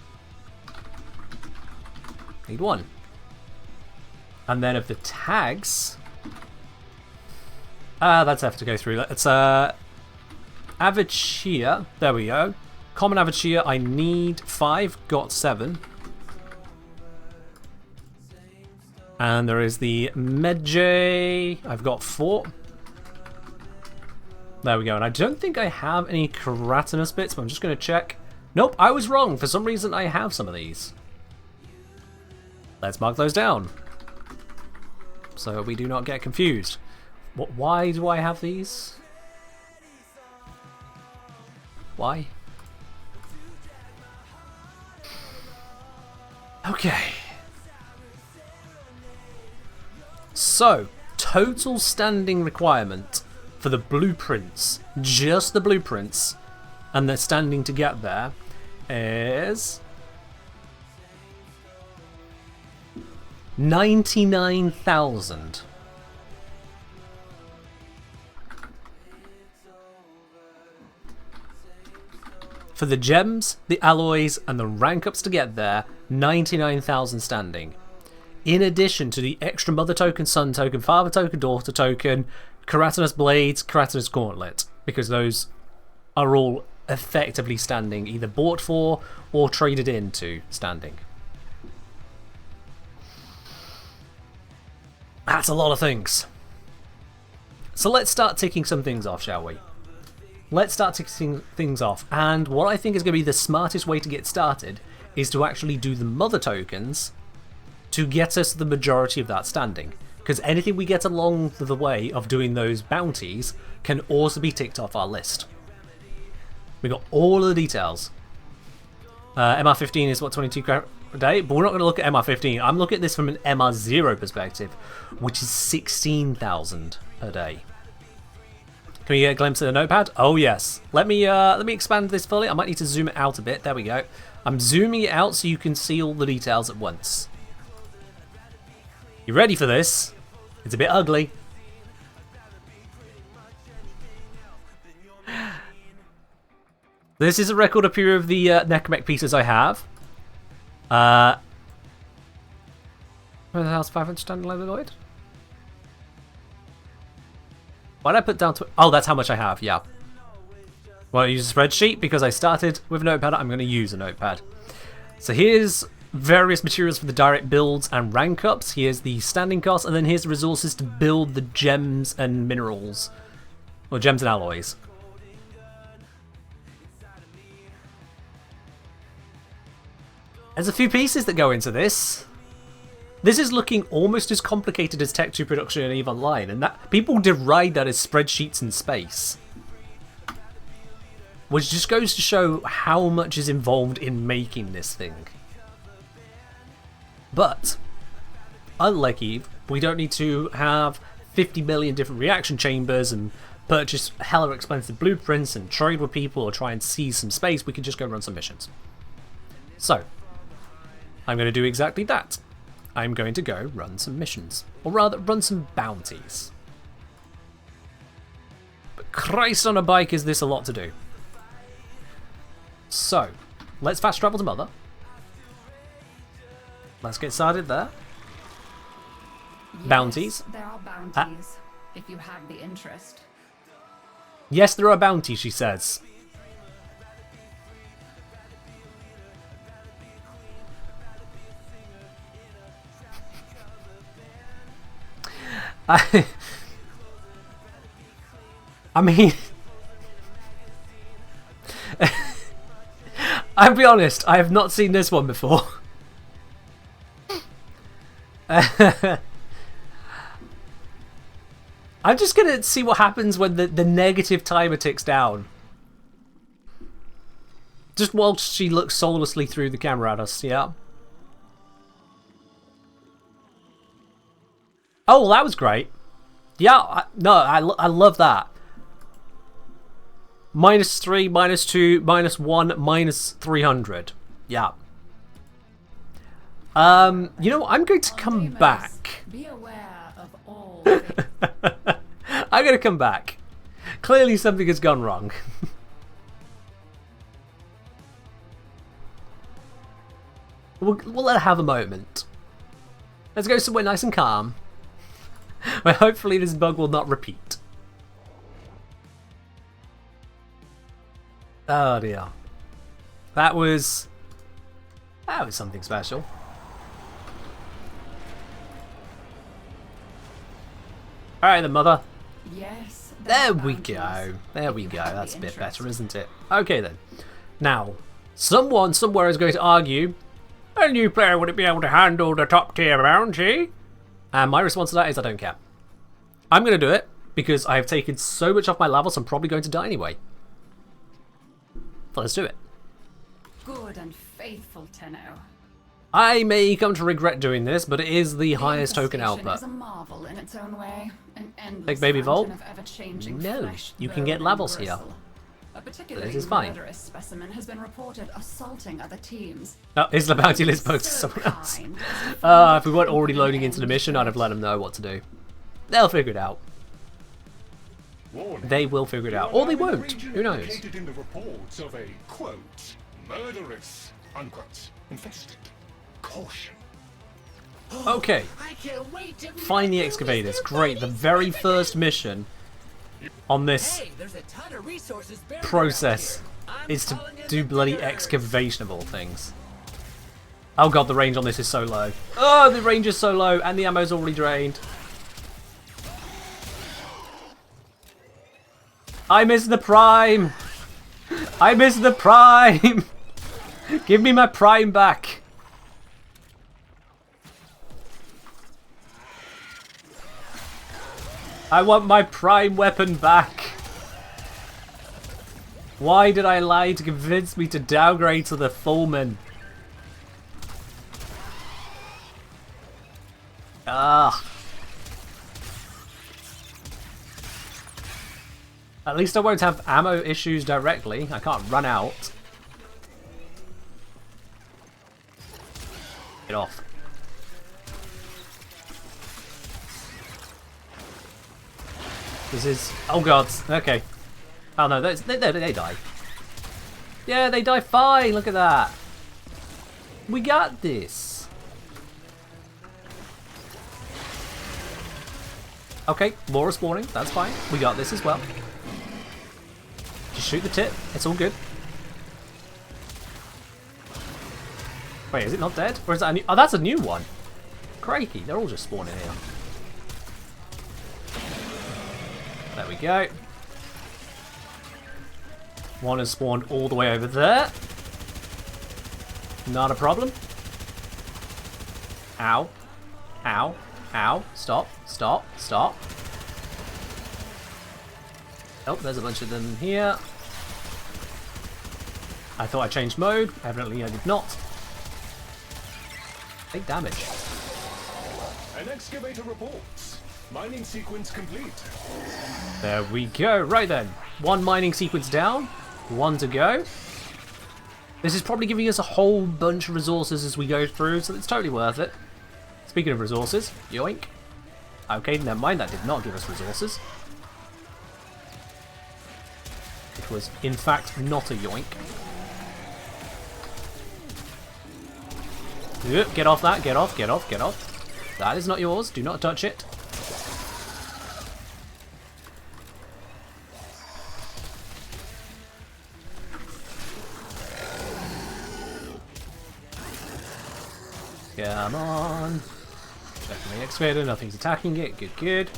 Speaker 2: Need 1. And then of the tags, that's have to go through. It's Avachia, there we go. Common Avachia, I need 5, got 7. And there is the Medjay, I've got 4. There we go, and I don't think I have any keratinous bits, but I'm just going to check. Nope, I was wrong. For some reason, I have some of these. Let's mark those down, so we do not get confused. Why do I have these? Why? Okay. So, total standing requirement for the blueprints, just the blueprints, and the standing to get there, is 99,000. For the gems, the alloys, and the rank ups to get there, 99,000 standing. In addition to the extra mother token, son token, father token, daughter token, keratinous blades, keratinous gauntlet, because those are all effectively standing, either bought for or traded into standing. That's a lot of things. So let's start ticking some things off, shall we? Let's start ticking things off, and what I think is going to be the smartest way to get started is to actually do the mother tokens to get us the majority of that standing. Because anything we get along the way of doing those bounties can also be ticked off our list. We got all of the details. MR15 is what, 22 a day? But we're not going to look at MR15. I'm looking at this from an MR0 perspective, which is 16,000 per day. Can we get a glimpse of the notepad? Oh yes. Let me expand this fully. I might need to zoom it out a bit. There we go. I'm zooming it out so you can see all the details at once. You ready for this? It's a bit ugly. This is a record up here of the Necromech pieces I have. Where the hell's 500 standing Leatherloid? Why did I put down to... Oh, that's how much I have, yeah. Well, I use a spreadsheet because I started with a notepad. I'm going to use a notepad. So here's various materials for the direct builds and rank ups. Here's the standing costs, and then here's the resources to build the gems and minerals Or gems and alloys. There's a few pieces that go into this. This is looking almost as complicated as Tech 2 production and EVE Online, and that people deride that as spreadsheets in space. Which just goes to show how much is involved in making this thing. But, unlike EVE, we don't need to have 50 million different reaction chambers and purchase hella expensive blueprints and trade with people or try and seize some space. We can just go run some missions. So, I'm going to do exactly that. I'm going to go run some missions. Or rather, run some bounties. But Christ on a bike, is this a lot to do. So, let's fast travel to Mother. Let's get started there.
Speaker 4: Yes,
Speaker 2: Bounties.
Speaker 4: There are bounties, if you have the interest.
Speaker 2: Yes, there are bounties, she says. I mean, I'll be honest, I have not seen this one before. I'm just gonna see what happens when the negative timer ticks down. Just whilst she looks soullessly through the camera at us, yeah. Oh, well, that was great. Yeah, I love that. -3, -2, -1, -300. Yeah. You know what? I'm going to come back.
Speaker 4: Be aware of all
Speaker 2: I'm going to come back. Clearly something has gone wrong. We'll let her have a moment. Let's go somewhere nice and calm. Where hopefully this bug will not repeat. Oh dear. That was something special. Alright then, Mother.
Speaker 4: Yes.
Speaker 2: There we go. There we go. That's a bit better, isn't it? Okay then. Now, someone somewhere is going to argue, a new player wouldn't be able to handle the top tier bounty. And my response to that is I don't care. I'm going to do it because I have taken so much off my levels I'm probably going to die anyway. So let's do it.
Speaker 4: Good and faithful Tenno.
Speaker 2: I may come to regret doing this, but it is the highest token
Speaker 4: Infestation
Speaker 2: output.
Speaker 4: is a marvel in its own way. An endless
Speaker 2: Big baby vault?
Speaker 4: fountain of ever-changing
Speaker 2: No,
Speaker 4: flesh,
Speaker 2: you can get
Speaker 4: bone,
Speaker 2: levels
Speaker 4: and
Speaker 2: here.
Speaker 4: gristle. A particularly
Speaker 2: This is fine.
Speaker 4: murderous specimen has been reported assaulting other teams.
Speaker 2: Oh, is the bounty list posted to
Speaker 4: So
Speaker 2: someone else?
Speaker 4: kind as to
Speaker 2: If we weren't already loading into the mission, I'd have let them know what to do. They'll figure it out.
Speaker 3: Warning.
Speaker 2: They will figure it out.
Speaker 3: You
Speaker 2: Or
Speaker 3: are
Speaker 2: they
Speaker 3: now in the
Speaker 2: won't.
Speaker 3: region
Speaker 2: Who knows?
Speaker 3: indicated in the reports of a, quote, murderous, unquote, infested. Caution.
Speaker 2: Okay,
Speaker 5: I can't wait to
Speaker 2: find the
Speaker 5: redo
Speaker 2: excavators.
Speaker 5: Mr.
Speaker 2: Great, the
Speaker 5: Bunny's
Speaker 2: very
Speaker 5: everything.
Speaker 2: first mission on this
Speaker 5: Hey, there's a ton of resources buried
Speaker 2: process
Speaker 5: around here. I'm
Speaker 2: is to
Speaker 5: calling in
Speaker 2: do
Speaker 5: the
Speaker 2: bloody
Speaker 5: diggers.
Speaker 2: excavation of all things. Oh god, the range on this is so low. Oh, the range is so low, and the ammo's already drained. I missed the prime! I missed the prime! Give me my prime back! I want my prime weapon back! Why did I lie to convince me to downgrade to the Fullman? Ah. At least I won't have ammo issues directly. I can't run out. Get off. This is... Oh god, okay. Oh no, they die. Yeah, they die fine, look at that. We got this. Okay, more are spawning, that's fine. We got this as well. Just shoot the tip, it's all good. Wait, is it not dead? Or is that a new... Oh, that's a new one. Crikey, they're all just spawning here. There we go. One has spawned all the way over there. Not a problem. Ow. Ow. Ow. Stop. Stop. Stop. Oh, there's a bunch of them here. I thought I changed mode. Evidently I did not. Take damage.
Speaker 3: An excavator reports. Mining sequence complete.
Speaker 2: There we go. Right then. One mining sequence down. One to go. This is probably giving us a whole bunch of resources as we go through, so it's totally worth it. Speaking of resources, yoink. Okay, never mind, that did not give us resources. It was, in fact, not a yoink. Yep, get off that, get off, get off, get off. That is not yours, do not touch it. Come on. Definitely excavator, nothing's attacking it. Good, good.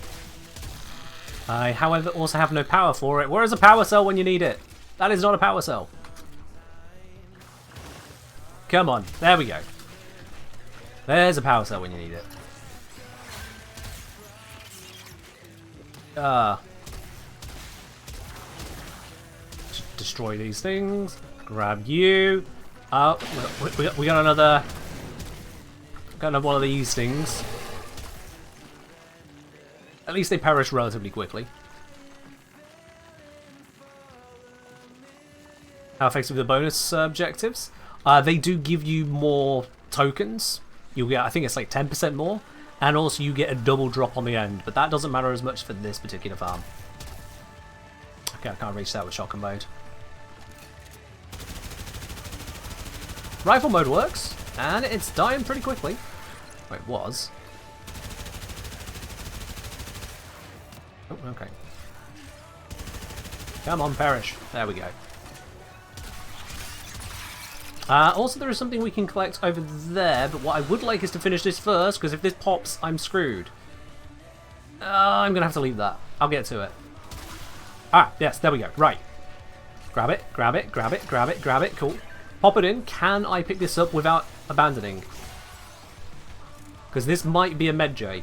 Speaker 2: I, however, also have no power for it. Where is a power cell when you need it? That is not a power cell. Come on. There we go. There's a power cell when you need it. Destroy these things. Grab you. Oh, we got another... Got another one of these things. At least they perish relatively quickly. How effective are the bonus objectives? They do give you more tokens. You'll get, I think it's like 10% more. And also you get a double drop on the end. But that doesn't matter as much for this particular farm. Okay, I can't reach that with shotgun mode. Rifle mode works. And it's dying pretty quickly. Well, it was. Oh, okay. Come on, perish. There we go. Also, there is something we can collect over there, but what I would like is to finish this first, because if this pops, I'm screwed. I'm going to have to leave that. I'll get to it. Ah, yes, there we go. Right. Grab it, grab it, grab it, grab it, grab it. Cool. Pop it in. Can I pick this up without abandoning? Because this might be a medjay.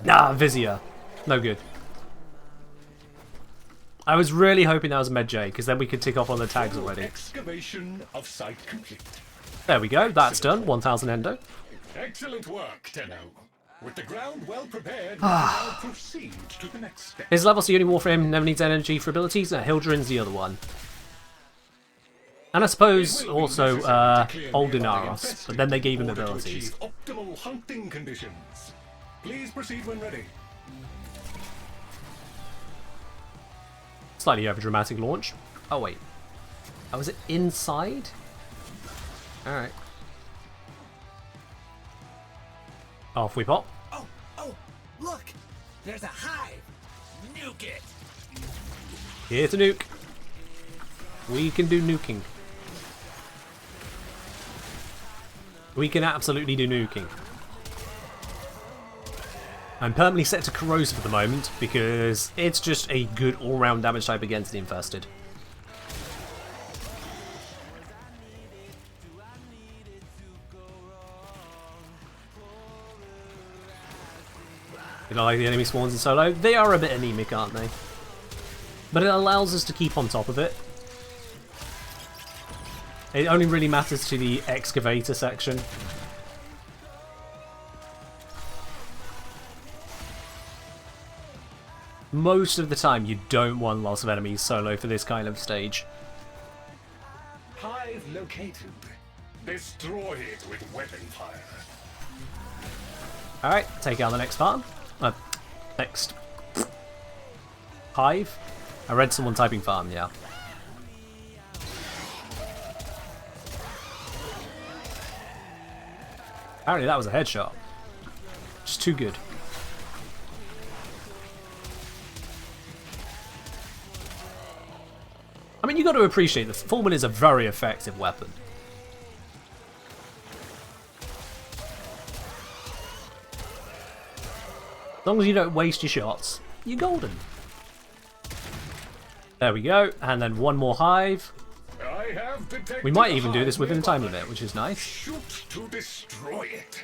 Speaker 2: Nah, Vizier. No good. I was really hoping that was a medjay, because then we could tick off on the tags already.
Speaker 3: Excavation of site complete.
Speaker 2: There we go. That's done. 1000 endo.
Speaker 3: Excellent work, Tenno. With the ground well prepared, we now proceed to the next step.
Speaker 2: His level's the only Warframe never needs energy for abilities, and Hildren's the other one. And I suppose also Old Inaros, but then they gave him abilities.
Speaker 3: Optimal hunting conditions. Please proceed when ready.
Speaker 2: Slightly overdramatic launch. Oh wait. Oh, was it inside? Alright. Off we pop.
Speaker 5: Oh, look! There's a hive! Nuke it!
Speaker 2: Here to nuke. We can do nuking. We can absolutely do nuking. I'm permanently set to corrosive at the moment because it's just a good all-round damage type against the infested. You know, like the enemy spawns in solo? They are a bit anemic, aren't they? But it allows us to keep on top of it. It only really matters to the excavator section. Most of the time you don't want lots of enemies solo for this kind of stage.
Speaker 3: Hive located. Destroy it with weapon fire.
Speaker 2: Alright, take out the next farm. Next hive. I read someone typing farm, yeah. Apparently that was a headshot. Just too good. I mean, you got to appreciate that Fulman is a very effective weapon. long as you don't waste your shots, you're golden. There we go, and then one more hive.
Speaker 3: I have detected
Speaker 2: We might
Speaker 3: a
Speaker 2: even do this
Speaker 3: hive
Speaker 2: within a time
Speaker 3: nearby.
Speaker 2: limit, which is nice.
Speaker 3: Shoot to destroy it.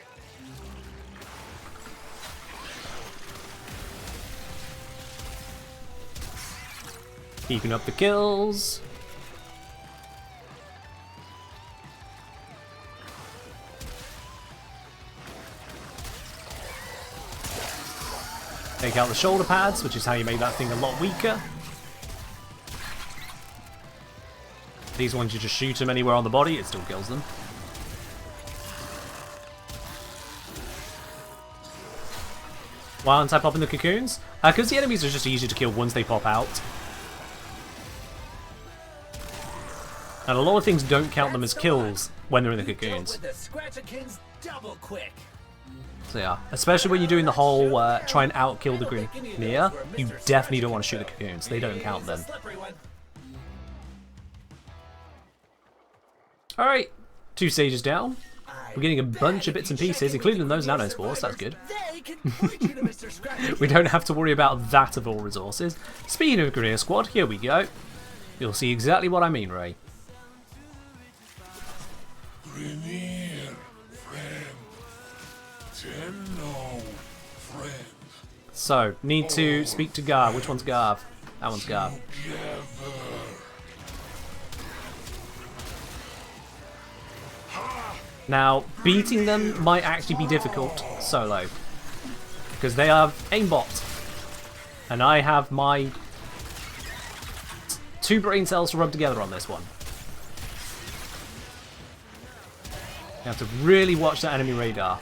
Speaker 2: Keeping up the kills. Take out the shoulder pads, which is how you make that thing a lot weaker. These ones, you just shoot them anywhere on the body, it still kills them. Why aren't I popping the cocoons? Because the enemies are just easier to kill once they pop out. And a lot of things don't count them as kills when they're in the cocoons.
Speaker 5: With the Scratchikins double quick.
Speaker 2: So yeah, especially when you're doing the whole try and outkill the Grineer, you definitely don't want to shoot the cocoons. They don't count then. Alright, 2 stages down. We're getting a bunch of bits and pieces, including those nanospores, that's good. We don't have to worry about that of all resources. Speaking of Grineer Squad, here we go. You'll see exactly what I mean, Ray.
Speaker 3: Grineer, friend. Hello, friend.
Speaker 2: So, need to speak to Garv. Which one's Garv? That one's Garv. Now, beating them might actually be difficult solo, because they have aimbot, and I have my 2 brain cells to rub together on this one. You have to really watch that enemy radar.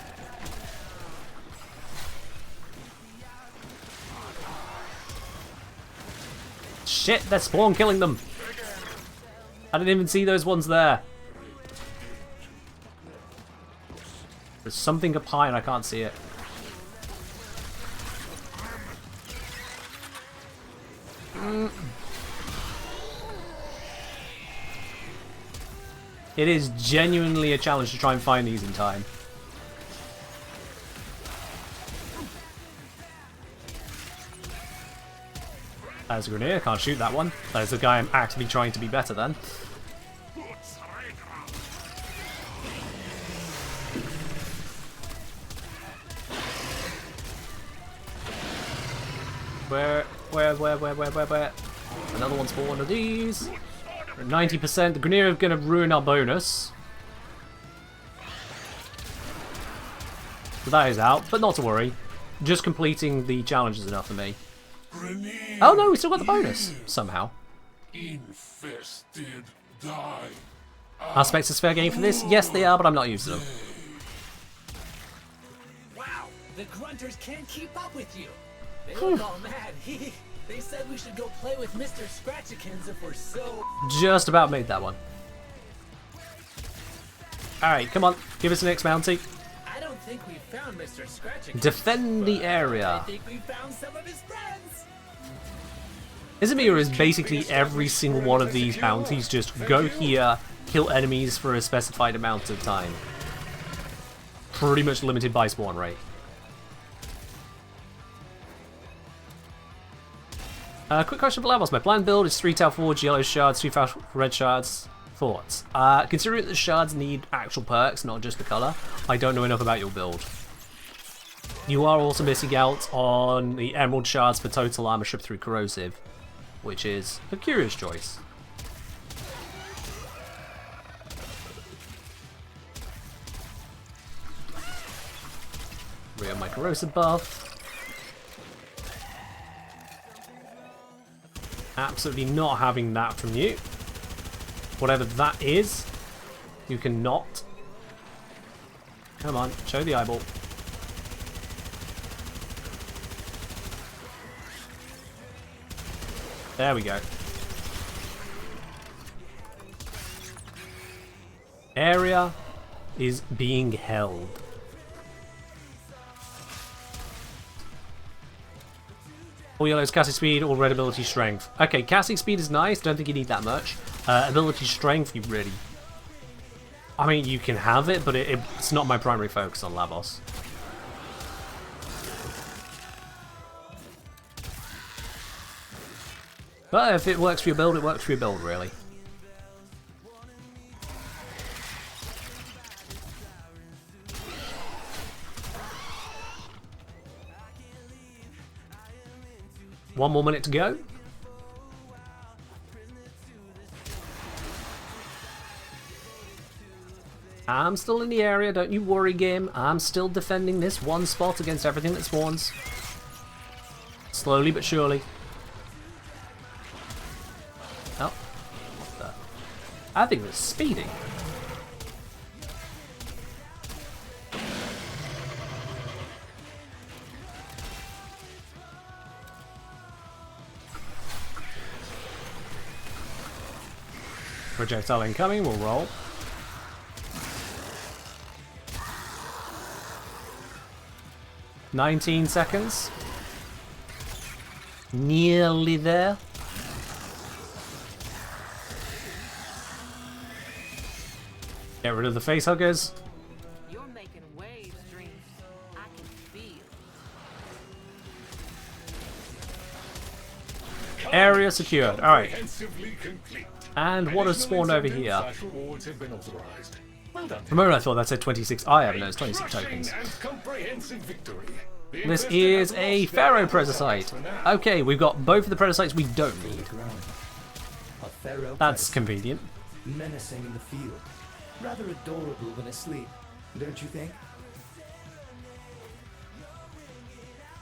Speaker 2: Shit, they're spawn killing them. I didn't even see those ones there. There's something up high and I can't see it. It is genuinely a challenge to try and find these in time. There's a Grineer, can't shoot that one. There's the guy I'm actively trying to be better than. Where? Another one spawned of these. 90%. The Grineer are going to ruin our bonus. So that is out, but not to worry. Just completing the challenge is enough for me.
Speaker 3: Grineer,
Speaker 2: Oh no, we still got the bonus, somehow.
Speaker 3: infested, die.
Speaker 2: Aspects is fair game for this? Yes, they are, but I'm not using them.
Speaker 5: Wow, the grunters can't keep up with you. They look all mad. They said we should go play with Mr. Scratchikins if we're so...
Speaker 2: Just about made that one. Alright, come on, give us an X Mountie.
Speaker 5: I don't think we found Mr. Scratchikins.
Speaker 2: Defend the area.
Speaker 5: I think we found some of his friends.
Speaker 2: Izmir is basically every single one of these bounties. Just go here, kill enemies for a specified amount of time. Pretty much limited by spawn rate. Quick question for Lavos. My planned build is 3 Tau Forge, yellow shards, 2 red shards. Thoughts? Considering that the shards need actual perks, not just the colour, I don't know enough about your build. You are also missing out on the emerald shards for total armor strip through corrosive, which is a curious choice. Real my corrosive buff. Absolutely not having that from you. Whatever that is, you cannot. Come on, show the eyeball. There we go. Area is being held. All yellows, casting speed, all red ability strength. Okay, casting speed is nice, don't think you need that much. Ability strength, you really... I mean, you can have it, but it's not my primary focus on Lavos. But if it works for your build, it works for your build, really. One more minute to go. I'm still in the area, don't you worry, game. I'm still defending this one spot against everything that spawns. Slowly but surely. Oh. What the? I think it's speeding. Projectile incoming, we'll roll. "19 seconds. Nearly there. Get rid of the face huggers.
Speaker 6: You're making waves, Dreams. I can feel.
Speaker 2: Area secured. Alright.
Speaker 3: Comprehensively complete.
Speaker 2: And what has spawned over here?
Speaker 3: Rewards have been authorized. Well done.
Speaker 2: For a moment I thought that said 26 I, but no, it's 26
Speaker 3: Crushing
Speaker 2: tokens.
Speaker 3: and comprehensive victory. The
Speaker 2: This
Speaker 3: investor
Speaker 2: is
Speaker 3: has
Speaker 2: a
Speaker 3: lost
Speaker 2: Pharaoh
Speaker 3: their
Speaker 2: Prototype.
Speaker 3: for now.
Speaker 2: Okay, we've got both of the Prototypes we don't need.
Speaker 7: A Pharaoh
Speaker 2: That's
Speaker 7: Prototype,
Speaker 2: convenient.
Speaker 7: menacing in the field. Rather adorable when asleep, don't you think?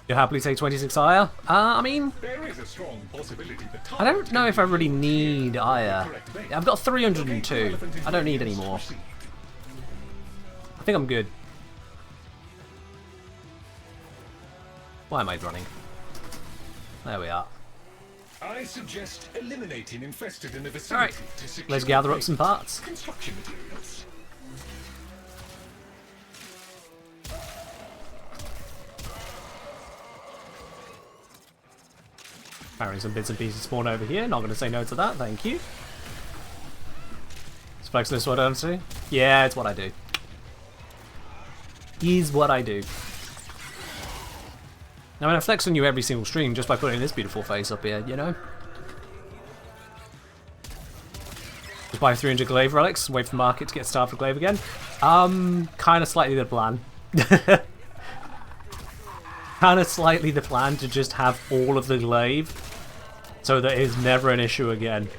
Speaker 2: You happily take 26 Ire? I mean,
Speaker 3: There is a strong possibility the
Speaker 2: I don't
Speaker 3: target
Speaker 2: know if I
Speaker 3: can be
Speaker 2: really
Speaker 3: brought
Speaker 2: need
Speaker 3: to
Speaker 2: Ire.
Speaker 3: correct bait.
Speaker 2: I've got
Speaker 3: Locate
Speaker 2: 302.
Speaker 3: relevant
Speaker 2: I don't need any
Speaker 3: ingredients,
Speaker 2: more.
Speaker 3: proceed.
Speaker 2: I think I'm good. Why am I running? There we are.
Speaker 3: I suggest eliminating infested in the vicinity
Speaker 2: Alright,
Speaker 3: to secure
Speaker 2: let's gather up
Speaker 3: bait.
Speaker 2: some parts.
Speaker 3: Construction materials.
Speaker 2: Carrying some bits and pieces spawn over here. Not going to say no to that, thank you. Is Flex this what I do? Yeah, it's what I do. Is what I do. I mean, I flex on you every single stream just by putting this beautiful face up here, you know? Just buy 300 glaive relics, wait for the market to get starved for glaive again. Kind of slightly the plan. Kind of slightly the plan to just have all of the glaive so that it's never an issue again.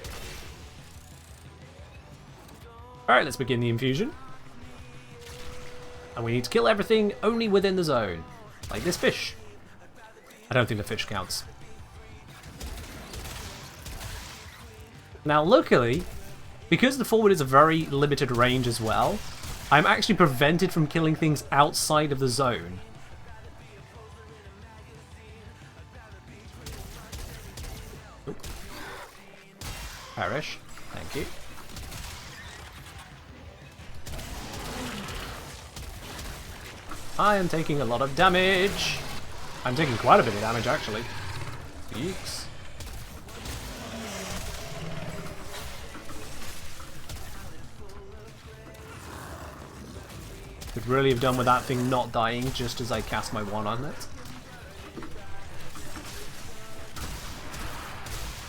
Speaker 2: Alright, let's begin the infusion. And we need to kill everything only within the zone. Like this fish. I don't think the fish counts. Now luckily, because the forward is a very limited range as well, I'm actually prevented from killing things outside of the zone. Oop. Perish. Thank you. I am taking a lot of damage. I'm taking quite a bit of damage, actually. Yeeks. Could really have done with that thing not dying just as I cast my one on it.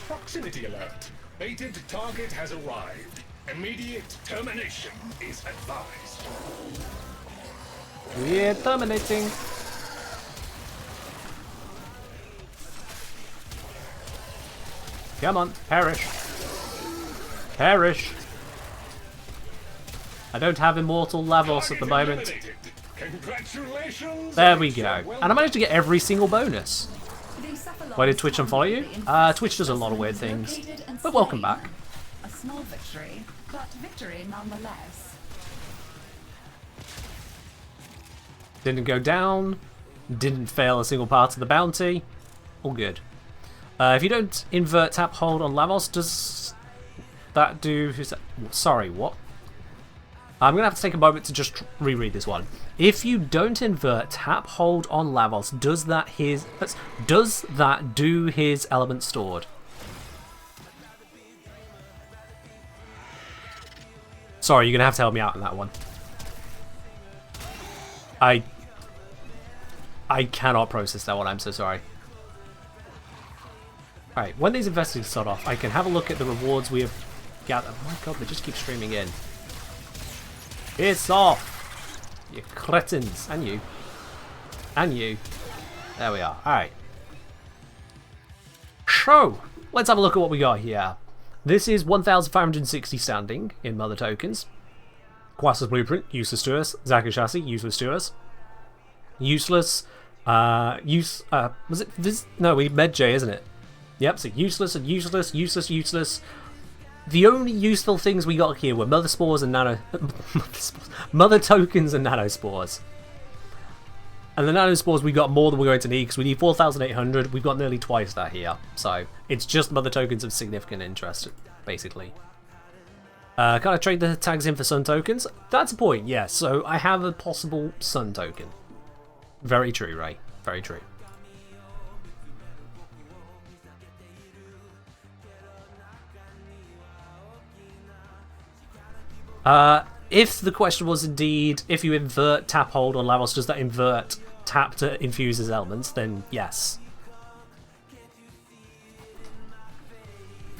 Speaker 3: Proximity alert. Baited target has arrived. Immediate termination is advised.
Speaker 2: We're terminating. Come on, perish. Perish. I don't have immortal Lavos at the moment.
Speaker 3: Eliminated. Congratulations.
Speaker 2: There we go.
Speaker 3: Extra well
Speaker 2: And I managed to get every single bonus.
Speaker 4: The cephalopods
Speaker 2: Why did Twitch unfollow you?
Speaker 4: infested
Speaker 2: Twitch does a lot of weird
Speaker 4: specimens
Speaker 2: things.
Speaker 4: located and
Speaker 2: But welcome
Speaker 4: slain.
Speaker 2: back.
Speaker 4: A small victory, but victory nonetheless.
Speaker 2: Didn't go down. Didn't fail a single part of the bounty. All good. If you don't invert tap hold on Lavos, does that do... Who's that? Sorry, what? I'm going to have to take a moment to just reread this one. If you don't invert tap hold on Lavos, does that do his element stored? Sorry, you're going to have to help me out on that one. I cannot process that one, I'm so sorry. Alright, when these investigators start off, I can have a look at the rewards we have gathered. Oh my god, they just keep streaming in. Piss off! You cretins. And you. And you. There we are. Alright. So, let's have a look at what we got here. This is 1,560 standing in Mother Tokens. Quas's Blueprint, useless to us. Zaka Chassis, useless to us. Useless. Was it? No, we Med J, isn't it? Yep, so useless and useless, useless, useless. The only useful things we got here were Mother Spores and Nano... Mother Tokens and Nanospores. And the Nanospores we got more than we're going to need because we need 4,800. We've got nearly twice that here. So it's just Mother Tokens of significant interest, basically. Can I trade the tags in for Sun Tokens? That's a point, yes. So I have a possible Sun Token. Very true, Ray. Very true. If the question was indeed, if you invert tap hold on Lavos, does that invert tap to infuse his elements, then yes.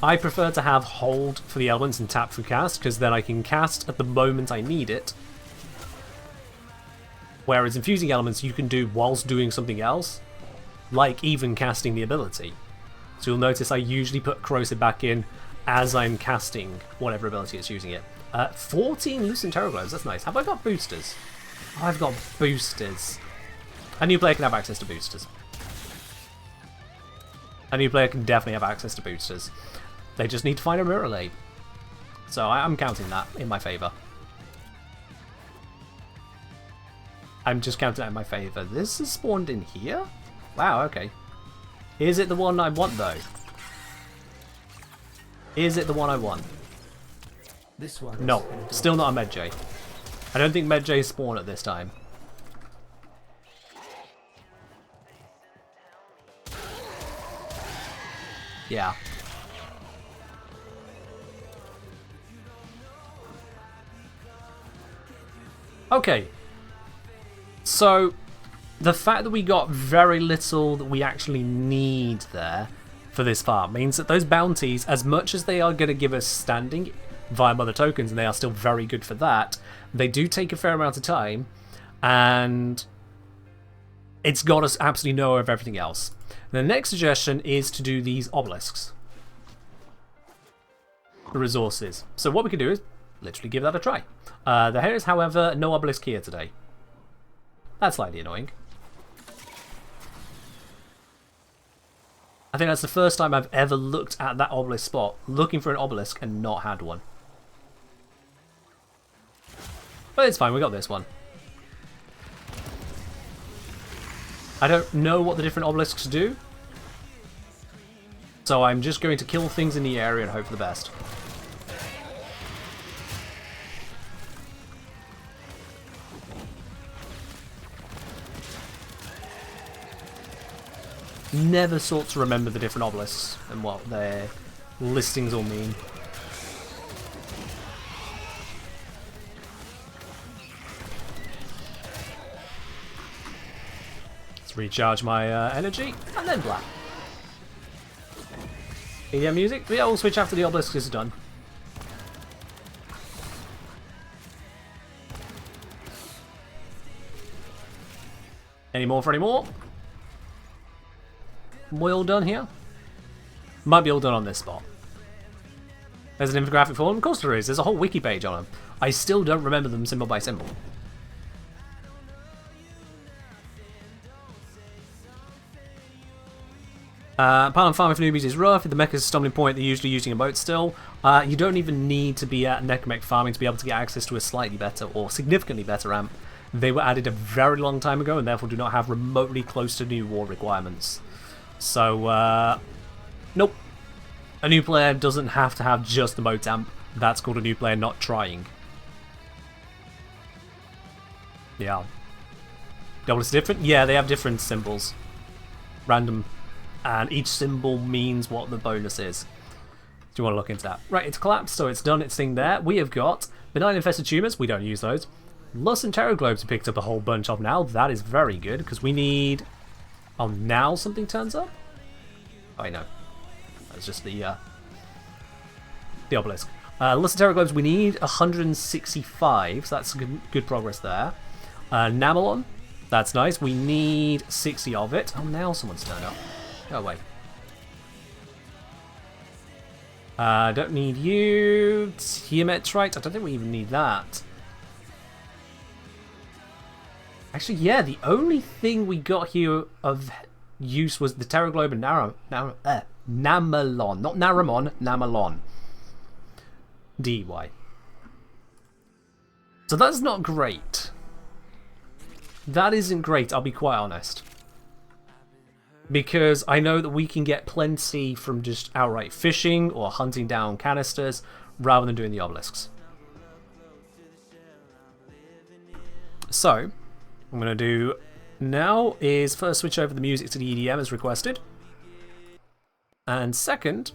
Speaker 2: I prefer to have hold for the elements and tap for cast, because then I can cast at the moment I need it. Whereas infusing elements you can do whilst doing something else, like even casting the ability. So you'll notice I usually put Corrosive back in as I'm casting whatever ability it's using it. 14 Lucent Terrorglobes, that's nice. Have I got boosters? Oh, I've got boosters. A new player can have access to boosters. A new player can definitely have access to boosters. They just need to find a mirror lane. So I'm counting that in my favour. I'm just counting that in my favour. This is spawned in here? Wow, okay. Is it the one I want though? Is it the one I want?
Speaker 7: This one.
Speaker 2: No, still not a Med J. I don't think Med J spawn at this time. Yeah. Okay. So, the fact that we got very little that we actually need there for this farm means that those bounties, as much as they are going to give us standing via Mother Tokens, and they are still very good for that, they do take a fair amount of time, and it's got us absolutely nowhere of everything else. The next suggestion is to do these obelisks. The resources. So what we can do is literally give that a try. There is, however, no obelisk here today. That's slightly annoying. I think that's the first time I've ever looked at that obelisk spot, looking for an obelisk and not had one. But it's fine, we got this one. I don't know what the different obelisks do, so I'm just going to kill things in the area and hope for the best. Never sought to remember the different obelisks and what their listings all mean. Let's recharge my energy and then black. EDM music? Yeah, we'll switch after the obelisk is done. Any more for any more? We all done here? Might be all done on this spot. There's an infographic for them? Of course there is. There's a whole wiki page on them. I still don't remember them symbol by symbol. Pylon farming for newbies is rough. If the mech is a stumbling point, they're usually using a boat still. You don't even need to be at Necromech farming to be able to get access to a slightly better or significantly better ramp. They were added a very long time ago and therefore do not have remotely close to new war requirements. So, nope. A new player doesn't have to have just the boat amp. That's called a new player not trying. Yeah. Double is different? Yeah, they have different symbols. Random. And each symbol means what the bonus is. Do you want to look into that? Right, it's collapsed, so it's done its thing there. We have got benign infested tumours. We don't use those. Lust and Terror Globes we picked up a whole bunch of now. That is very good, because we need... Oh, now something turns up? I know. That's just the obelisk. List of Terror Globes, we need 165, so that's good progress there. Namelon, that's nice. We need 60 of it. Oh, now someone's turned up. Go away. Don't need you. Geometrite, I don't think we even need that. Actually, yeah, the only thing we got here of use was the Terror Globe and Namelon. Not Naramon, Namelon. DY. So that's not great. That isn't great, I'll be quite honest. Because I know that we can get plenty from just outright fishing or hunting down canisters rather than doing the obelisks. So, I'm going to do now is first switch over the music to the EDM as requested. And second,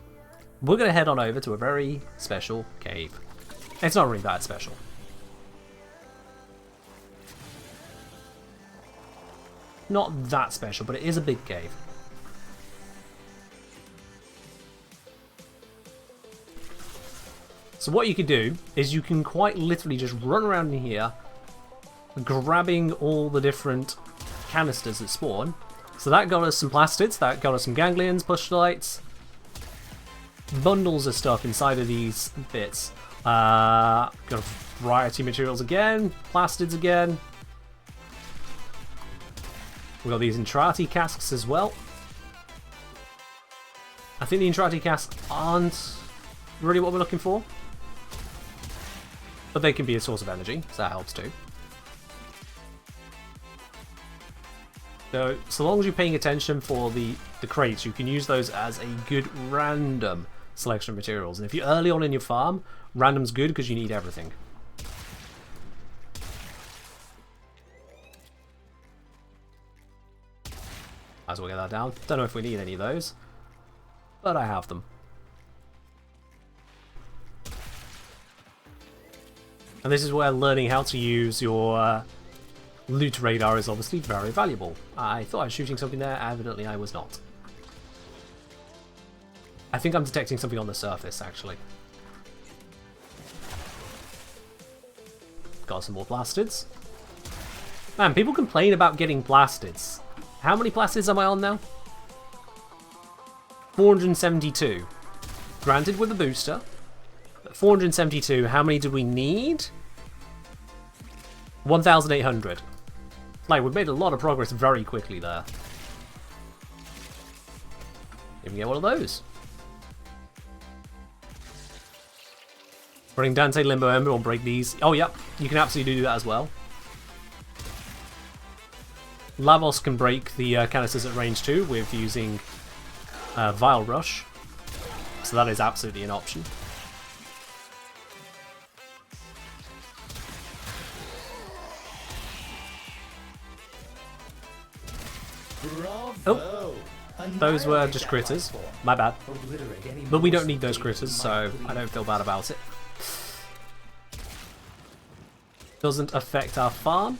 Speaker 2: we're going to head on over to a very special cave. It's not really that special. Not that special, but it is a big cave. So what you can do is you can quite literally just run around in here grabbing all the different canisters that spawn. So that got us some plastids, that got us some ganglions, pushlights, bundles of stuff inside of these bits. Got a variety of materials again, plastids again. We've got these Entrati casks as well. I think the Entrati casks aren't really what we're looking for, but they can be a source of energy, so that helps too. So long as you're paying attention for the crates, you can use those as a good random selection of materials. And if you're early on in your farm, random's good because you need everything. Might as well get that down. Don't know if we need any of those, but I have them. And this is where learning how to use your loot radar is obviously very valuable. I thought I was shooting something there, evidently I was not. I think I'm detecting something on the surface, actually. Got some more plastids. Man, people complain about getting plastids. How many plastids am I on now? 472. Granted with a booster. But 472, how many do we need? 1,800. Like, we've made a lot of progress very quickly there. Can we get one of those? Bring Dante Limbo Ember or break these. Oh, yep, you can absolutely do that as well. Lavos can break the canisters at range 2 with using Vile Rush. So that is absolutely an option. Oh, those were just critters. My bad. But we don't need those critters, so I don't feel bad about it. Doesn't affect our farm,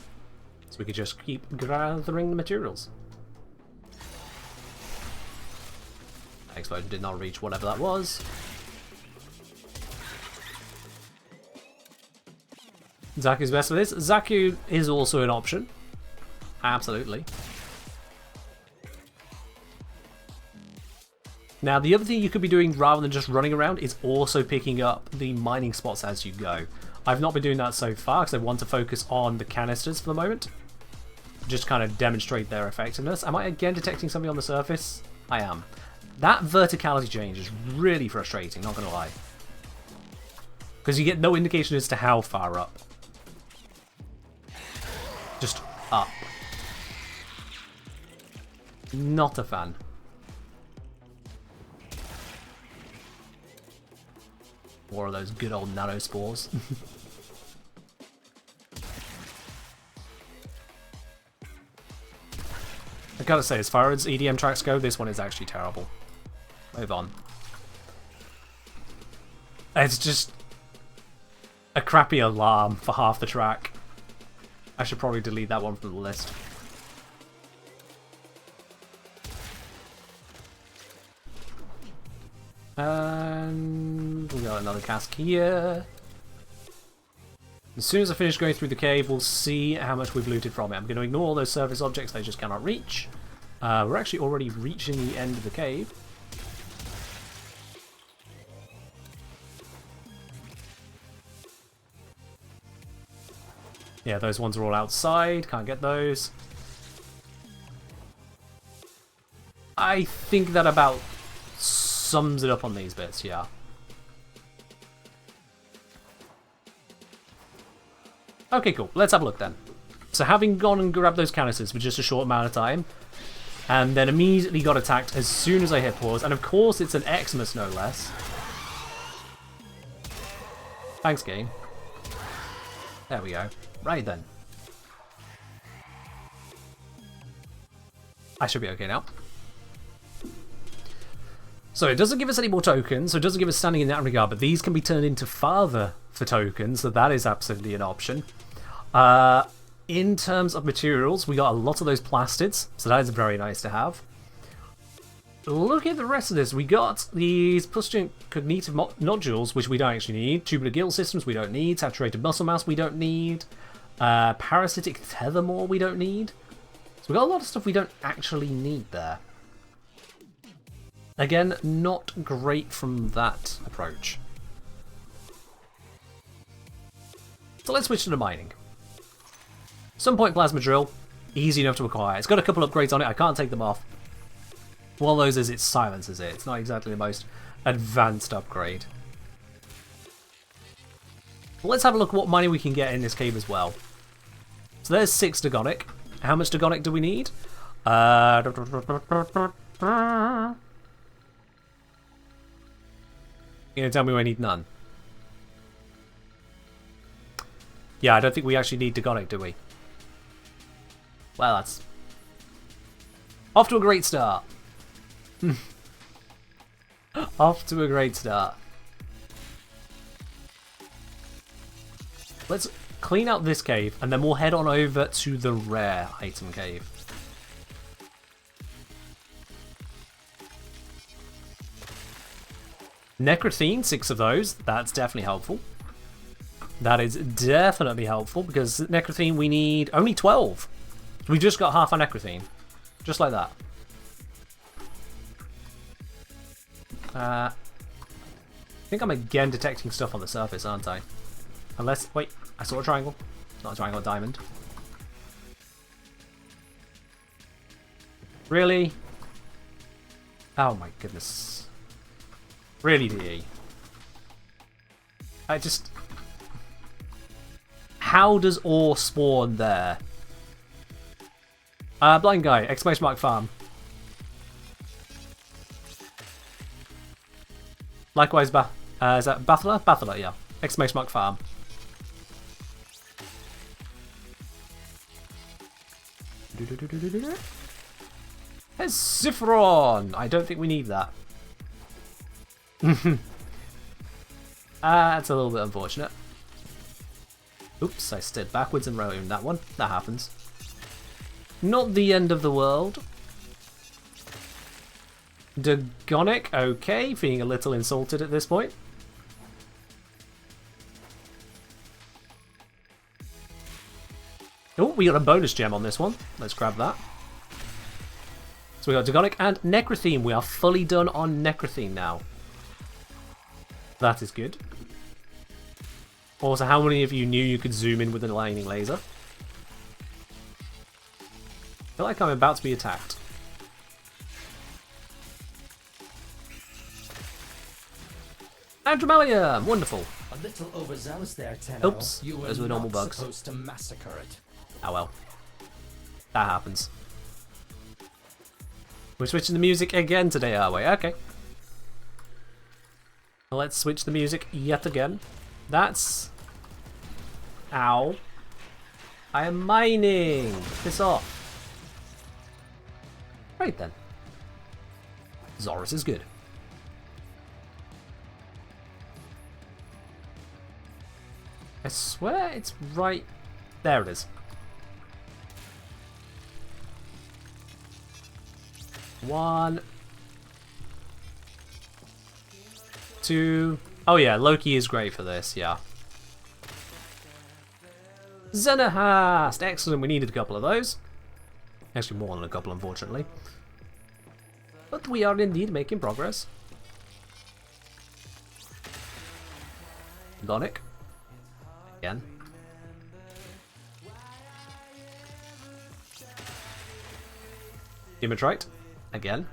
Speaker 2: so we could just keep gathering the materials. Explosion did not reach whatever that was. Zaku's best for this. Zaku is also an option. Absolutely. Now, the other thing you could be doing rather than just running around is also picking up the mining spots as you go. I've not been doing that so far because I want to focus on the canisters for the moment. Just kind of demonstrate their effectiveness. Am I again detecting something on the surface? I am. That verticality change is really frustrating, not going to lie. Because you get no indication as to how far up. Just up. Not a fan. More of those good old nanospores. I gotta say, as far as EDM tracks go, this one is actually terrible. Move on. It's just a crappy alarm for half the track. I should probably delete that one from the list. And we got another cask here. As soon as I finish going through the cave, we'll see how much we've looted from it. I'm going to ignore all those surface objects they just cannot reach. We're actually already reaching the end of the cave. Yeah, those ones are all outside. Can't get those. I think that about sums it up on these bits, yeah. Okay, cool. Let's have a look then. So having gone and grabbed those canisters for just a short amount of time, and then immediately got attacked as soon as I hit pause, and of course it's an Xmas no less. Thanks, game. There we go. Right then. I should be okay now. So it doesn't give us any more tokens, so it doesn't give us standing in that regard, but these can be turned into father for tokens, so that is absolutely an option. In terms of materials, we got a lot of those plastids, so that is very nice to have. Look at the rest of this. We got these plus-2 cognitive nodules, which we don't actually need. Tubular gill systems we don't need. Saturated muscle mass we don't need. Parasitic tethermore we don't need. So we got a lot of stuff we don't actually need there. Again, not great from that approach. So let's switch to the mining. Some point plasma drill, easy enough to acquire. It's got a couple upgrades on it, I can't take them off. One of those is it silences it. It's not exactly the most advanced upgrade. But let's have a look at what mining we can get in this cave as well. So there's 6 Dagonic. How much Dagonic do we need? You're gonna tell me I need none? Yeah, I don't think we actually need Dagonic, do we? Well, that's off to a great start. Off to a great start. Let's clean out this cave, and then we'll head on over to the rare item cave. Necrothene, 6 of those. That's definitely helpful. That is definitely helpful, because Necrothene we need only 12. We just got half our Necrothene. Just like that. I think I'm again detecting stuff on the surface, aren't I? Unless, wait, I saw a triangle. It's not a triangle, a diamond. Really? Oh my goodness. Really, DE? I just... How does ore spawn there? Blind guy, exclamation mark farm. Likewise, is that Bathler? Bathler, yeah. Exclamation mark farm. Hesiphron! I don't think we need that. That's a little bit unfortunate. Oops, I steered backwards and ruined that one. That happens. Not the end of the world. Dagonic, okay, feeling a little insulted at this point. Oh, we got a bonus gem on this one. Let's grab that. So we got Dagonic and Necrothene. We are fully done on Necrothene now. That is good. Also, how many of you knew you could zoom in with a lightning laser? I feel like I'm about to be attacked. Andromalium! Wonderful.
Speaker 7: A little overzealous there, Tenno.
Speaker 2: Oops,
Speaker 7: You were
Speaker 2: those were normal
Speaker 7: not
Speaker 2: bugs.
Speaker 7: supposed to massacre it.
Speaker 2: Oh well. That happens. We're switching the music again today, are we? Okay. Let's switch the music yet again. That's... Ow. I am mining! Piss off. Right then. Zorus is good. I swear it's right... There it is. to... Oh yeah, Loki is great for this, yeah. Xenahast! Excellent, we needed a couple of those. Actually more than a couple, unfortunately. But we are indeed making progress. Gonic. Again. Demetrite. Again.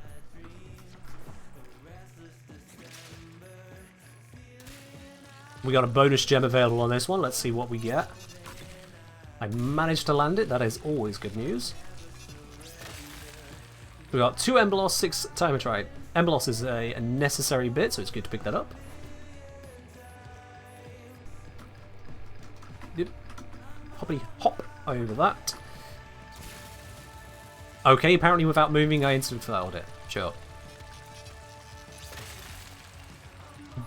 Speaker 2: We got a bonus gem available on this one. Let's see what we get. I managed to land it. That is always good news. We got 2 Embolos, 6 Timetrite. Embolos is a necessary bit, so it's good to pick that up. Yep. Hoppity hop over that. Okay, apparently without moving I instantly failed it. Sure.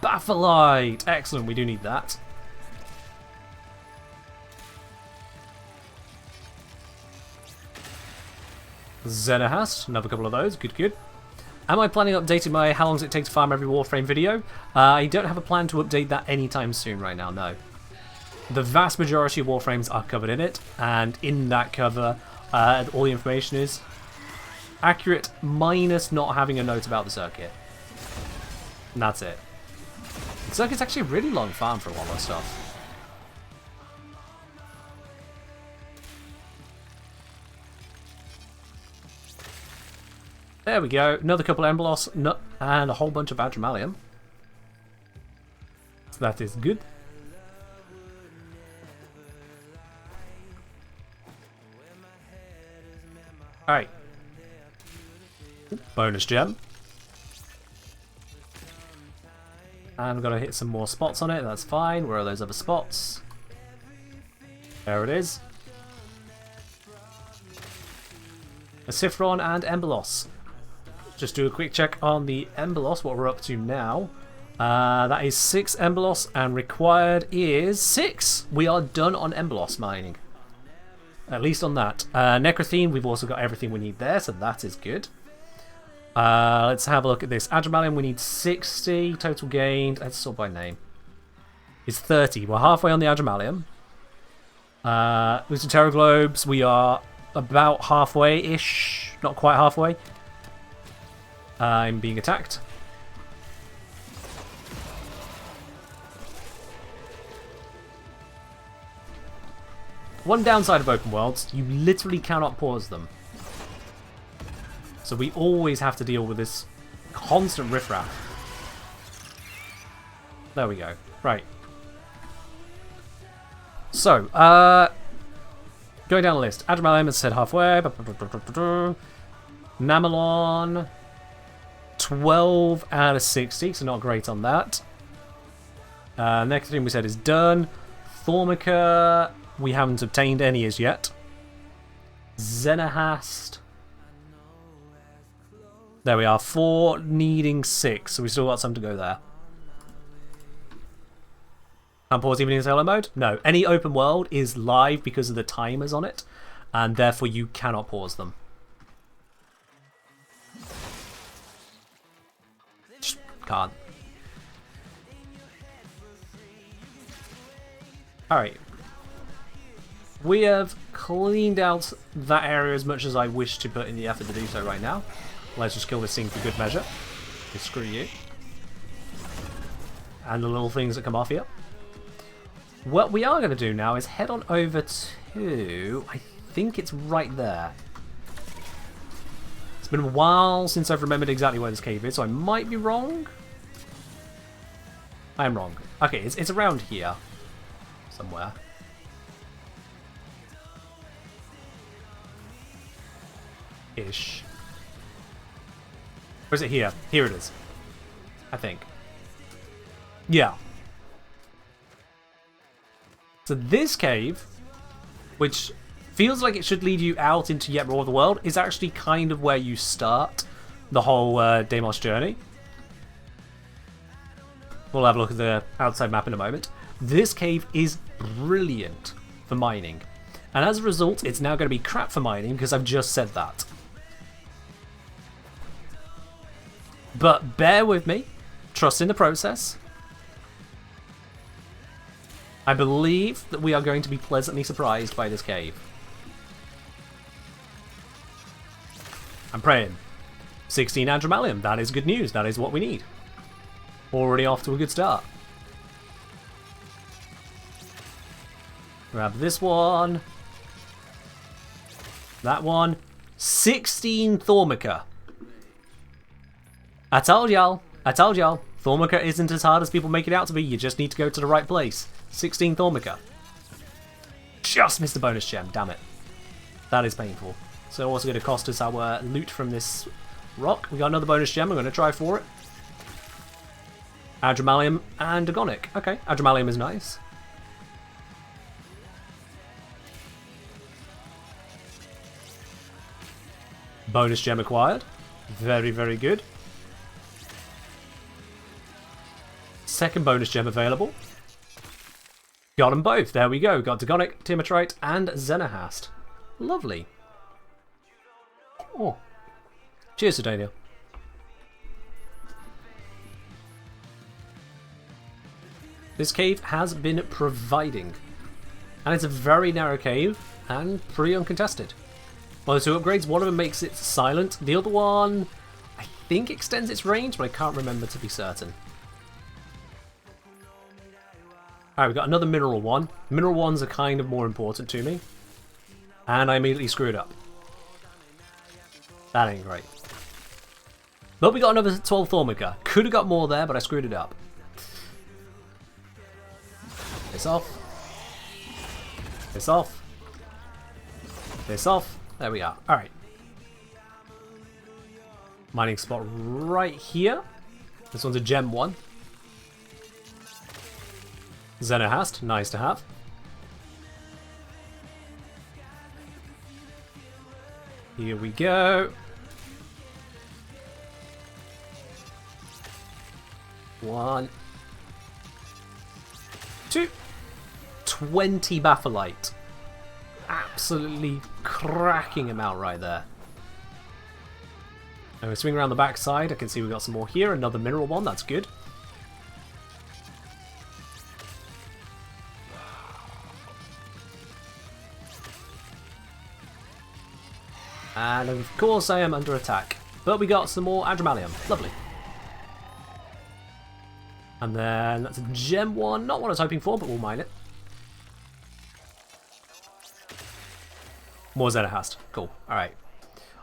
Speaker 2: Baffleite! Excellent, we do need that. Xenahast, another couple of those, good, good. Am I planning on updating my how long does it take to farm every Warframe video? I don't have a plan to update that anytime soon right now, no. The vast majority of Warframes are covered in it, and in that cover, all the information is accurate, minus not having a note about the circuit. And that's it. The circuit's actually a really long farm for a lot of stuff. There we go. Another couple of Embolos and a whole bunch of Adramalium. So that is good. Alright. Bonus gem. And we've got to hit some more spots on it. That's fine. Where are those other spots? There it is. A Sifron and Embolos. Just do a quick check on the Embolos, what we're up to now. That is 6 Embolos, and required is 6! We are done on Embolos mining. At least on that. Necrothene, we've also got everything we need there, so that is good. Let's have a look at this. Adramalium, we need 60. Total gained, let's sort by name. It's 30. We're halfway on the Adramalium. With the Terror Globes, we are about halfway-ish. Not quite halfway. I'm being attacked. One downside of open worlds, you literally cannot pause them. So we always have to deal with this constant riffraff. There we go. Right. So, going down the list. Adramalium, as I said, halfway. Namelon, 12 out of 60, so not great on that. Next thing we said is done. Thormica, we haven't obtained any as yet. Xenahast. There we are, 4 needing 6, so we still got some to go there. And pause even in solo mode? No, any open world is live because of the timers on it, and therefore you cannot pause them. Just can't. Alright. We have cleaned out that area as much as I wish to put in the effort to do so right now. Let's just kill this thing for good measure. Just screw you. And the little things that come off here. What we are going to do now is head on over to... I think it's right there. It's been a while since I've remembered exactly where this cave is, so I might be wrong. I am wrong. Okay, it's around here. Somewhere. Ish. Or is it here? Here it is. I think. Yeah. So this cave, which feels like it should lead you out into yet more of the world, is actually kind of where you start the whole Deimos journey. We'll have a look at the outside map in a moment. This cave is brilliant for mining. And as a result, it's now going to be crap for mining because I've just said that. But bear with me. Trust in the process. I believe that we are going to be pleasantly surprised by this cave. I'm praying. 16 Andromalium, that is good news, that is what we need. Already off to a good start. Grab this one. That one. 16 Thormica. I told y'all. Thormica isn't as hard as people make it out to be, you just need to go to the right place. 16 Thormica. Just missed the bonus gem, damn it. That is painful. So also going to cost us our loot from this rock. We got another bonus gem, I'm going to try for it. Adramalium and Agonic. Okay, Adramalium is nice. Bonus gem acquired. Very, very good. Second bonus gem available. Got them both. There we go. Got Dagonic, Timotrite, and Xenahast. Lovely. Oh. Cheers, Sedalia. This cave has been providing. And it's a very narrow cave and pretty uncontested. Well, there's two upgrades. One of them makes it silent. The other one, I think, extends its range, but I can't remember to be certain. Alright, we've got another mineral one. Mineral ones are kind of more important to me. And I immediately screwed up. That ain't great. But we got another 12 Thormica. Could have got more there, but I screwed it up. This off. This off. This off. There we are. Alright. Mining spot right here. This one's a gem one. Xenahast, nice to have. Here we go. One. Two. 20 Bapholite. Absolutely cracking amount right there. And we swing around the back side. I can see we've got some more here. Another mineral one, that's good. And of course I am under attack. But we got some more Adramalium. Lovely. And then that's a gem one. Not what I was hoping for, but we'll mine it. More Xenahast. Cool. Alright.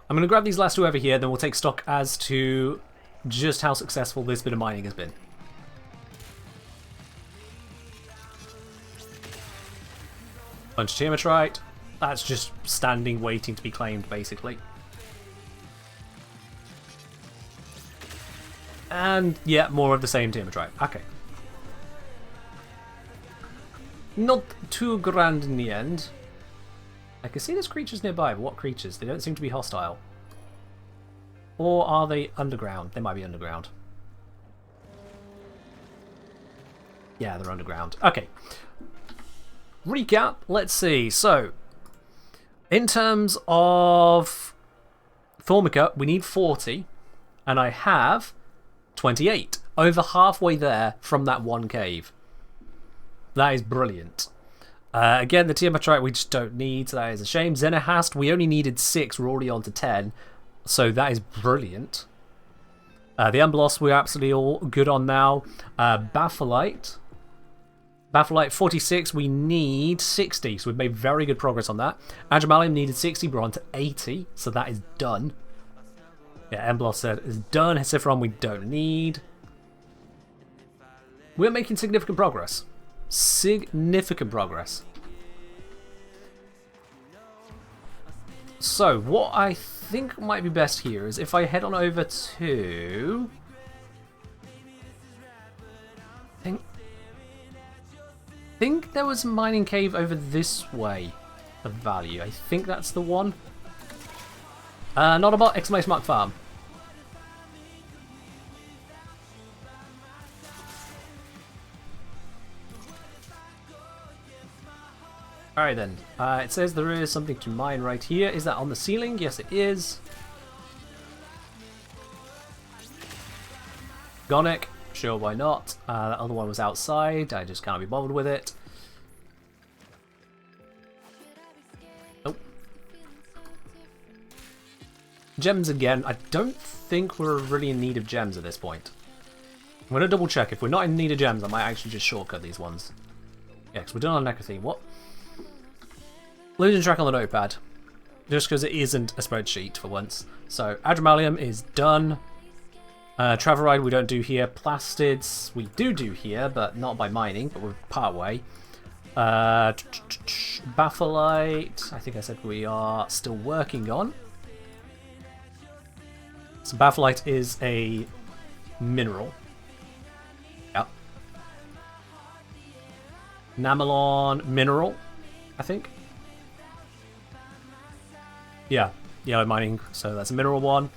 Speaker 2: I'm going to grab these last two over here, then we'll take stock as to just how successful this bit of mining has been. Bunch of Timotrite. That's just standing, waiting to be claimed, basically. And, yeah, more of the same Timotrite. Okay. Not too grand in the end. I can see there's creatures nearby, but what creatures? They don't seem to be hostile. Or are they underground? They might be underground. Yeah, they're underground. Okay. Recap, let's see. So, in terms of Thormica, we need 40, and I have 28. Over halfway there from that one cave. That is brilliant. Again, the Timotrite we just don't need, so that is a shame. Xenahast, we only needed 6, we're already on to 10, so that is brilliant. The Emblos we're absolutely all good on now. Bapholite 46, we need 60, so we've made very good progress on that. Adramalium needed 60, we're on to 80, so that is done. Yeah, Emblos said is done. Hesiferon we don't need. We're making significant progress. Significant progress. So, what I think might be best here is if I head on over to... I think there was a mining cave over this way of value. I think that's the one. Not about exclamation mark farm. Alright then, it says there is something to mine right here. Is that on the ceiling? Yes it is. Gonic, Sure, why not? That other one was outside. I just can't be bothered with it. Nope. Gems again. I don't think we're really in need of gems at this point. I'm going to double check. If we're not in need of gems, I might actually just shortcut these ones. Yeah, because we're done on Necrotheme. What? Losing track on the notepad. Just because it isn't a spreadsheet for once. So, Adramalium is done. Traveride we don't do here. Plastids we do here, but not by mining, but we're part way. Bapholite, I think I said we are still working on. So Bapholite is a mineral. Yep. Namelon mineral, I think. Yeah, yellow mining, so that's a mineral one.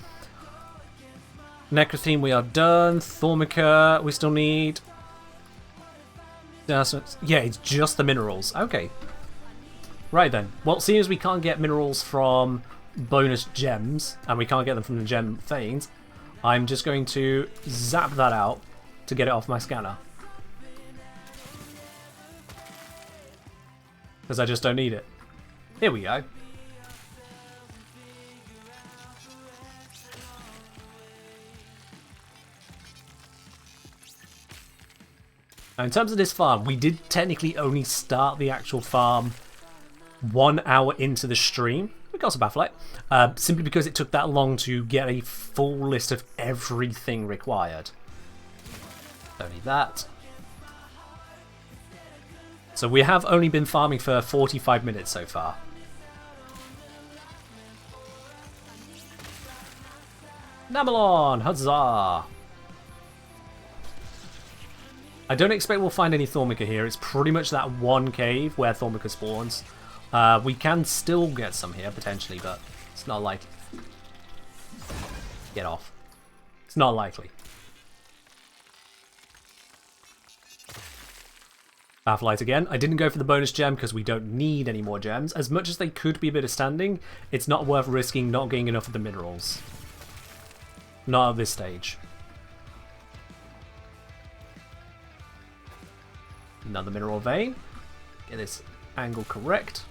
Speaker 2: Necrotheme we are done. Thormica we still need. Yeah, it's just the minerals. Okay. Right then. Well, seeing as we can't get minerals from bonus gems, and we can't get them from the gem things, I'm just going to zap that out to get it off my scanner. Because I just don't need it. Here we go. Now, in terms of this farm, we did technically only start the actual farm 1 hour into the stream. We got some Bapholite. Simply because it took that long to get a full list of everything required. Don't need that. So we have only been farming for 45 minutes so far. Namelon! Huzzah! I don't expect we'll find any Thormica here. It's pretty much that one cave where Thormica spawns. We can still get some here, potentially, but it's not likely. Get off. It's not likely. Bapholite again. I didn't go for the bonus gem because we don't need any more gems. As much as they could be a bit of standing, it's not worth risking not getting enough of the minerals. Not at this stage. Another mineral vein. Get this angle correct.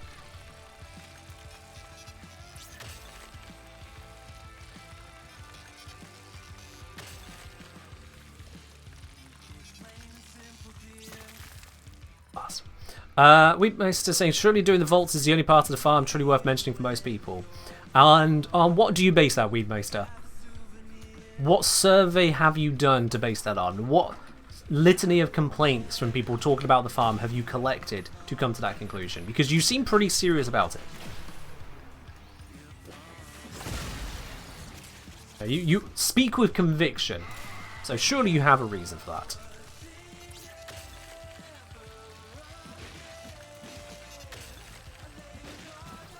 Speaker 2: Wheatmaster saying, surely doing the vaults is the only part of the farm truly worth mentioning for most people. And on what do you base that, Weedmaster? What survey have you done to base that on? What litany of complaints from people talking about the farm have you collected to come to that conclusion? Because you seem pretty serious about it. You speak with conviction, so surely you have a reason for that.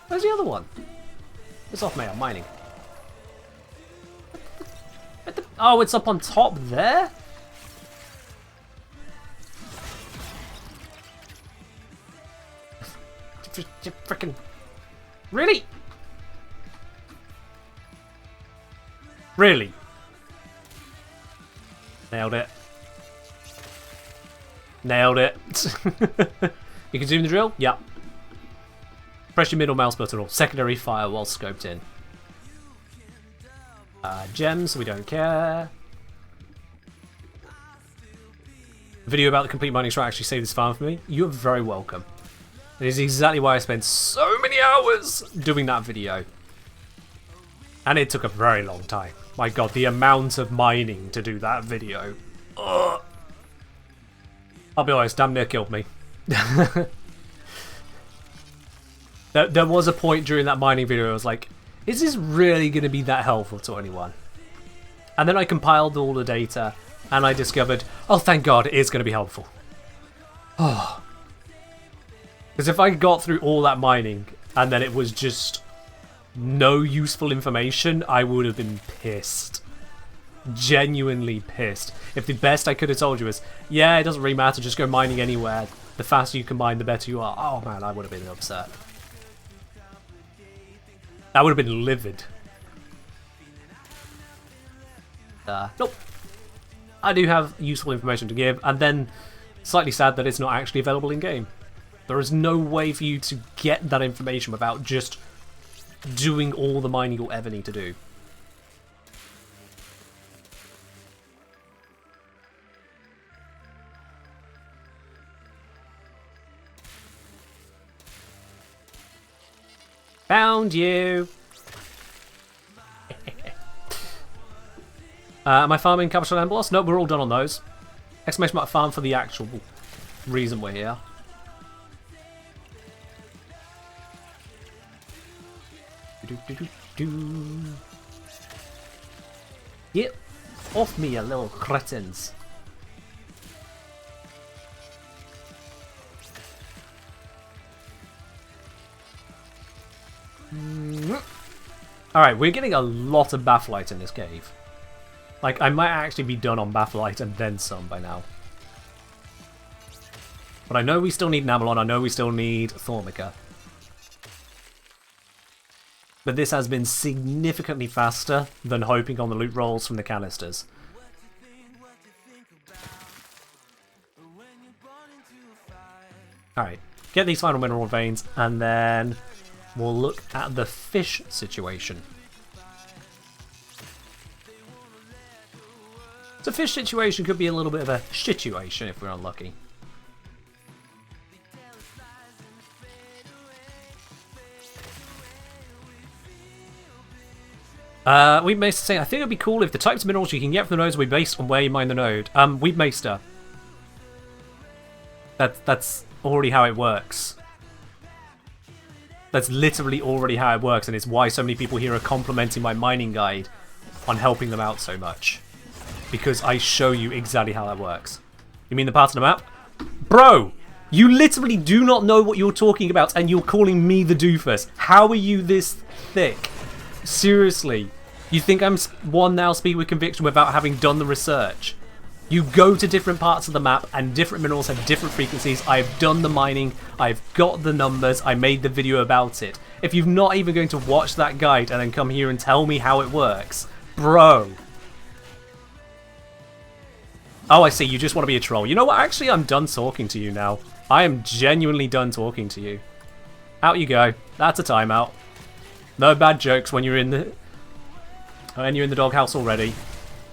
Speaker 2: Where's the other one? It's off, mate. I'm mining. Oh, it's up on top there? Frickin'. Really? Really? Nailed it. Nailed it. You can zoom the drill? Yep. Press your middle mouse button or secondary fire while scoped in. Gems, we don't care. The video about the complete mining strat actually saved this farm for me. You're very welcome. It is exactly why I spent so many hours doing that video. And it took a very long time. My god, the amount of mining to do that video. Ugh. I'll be honest, damn near killed me. There was a point during that mining video where I was like, is this really going to be that helpful to anyone? And then I compiled all the data and I discovered, oh thank god, it is going to be helpful. Oh. Because if I got through all that mining and then it was just no useful information, I would have been pissed. Genuinely pissed. If the best I could have told you was, yeah, it doesn't really matter, just go mining anywhere. The faster you can mine, the better you are. Oh man, I would have been upset. I would have been livid. Nope. I do have useful information to give, and then slightly sad that it's not actually available in game. There is no way for you to get that information without just doing all the mining you'll ever need to do. Found you! Am I farming capital and loss? No, we're all done on those. Exclamation mark farm for the actual reason we're here. Get off me, you little cretins. Alright, we're getting a lot of Bathlight in this cave. Like, I might actually be done on Bathlight and then some by now. But I know we still need Namelon, I know we still need Thormica. But this has been significantly faster than hoping on the loot rolls from the canisters. Alright, get these final mineral veins, and then we'll look at the fish situation. The fish situation could be a little bit of a situation if we're unlucky. Weedmaster saying, I think it'd be cool if the types of minerals you can get from the nodes will be based on where you mine the node. Weedmaster. That's already how it works. That's literally already how it works, and it's why so many people here are complimenting my mining guide on helping them out so much. Because I show you exactly how that works. You mean the part of the map? Bro! You literally do not know what you're talking about, and you're calling me the doofus. How are you this thick? Seriously. You think I'm one now speak with conviction without having done the research? You go to different parts of the map, and different minerals have different frequencies. I've done the mining. I've got the numbers. I made the video about it. If you're not even going to watch that guide and then come here and tell me how it works, bro. Oh, I see. You just want to be a troll. You know what? Actually, I'm done talking to you now. I am genuinely done talking to you. Out you go. That's a timeout. No bad jokes when you're in the doghouse already.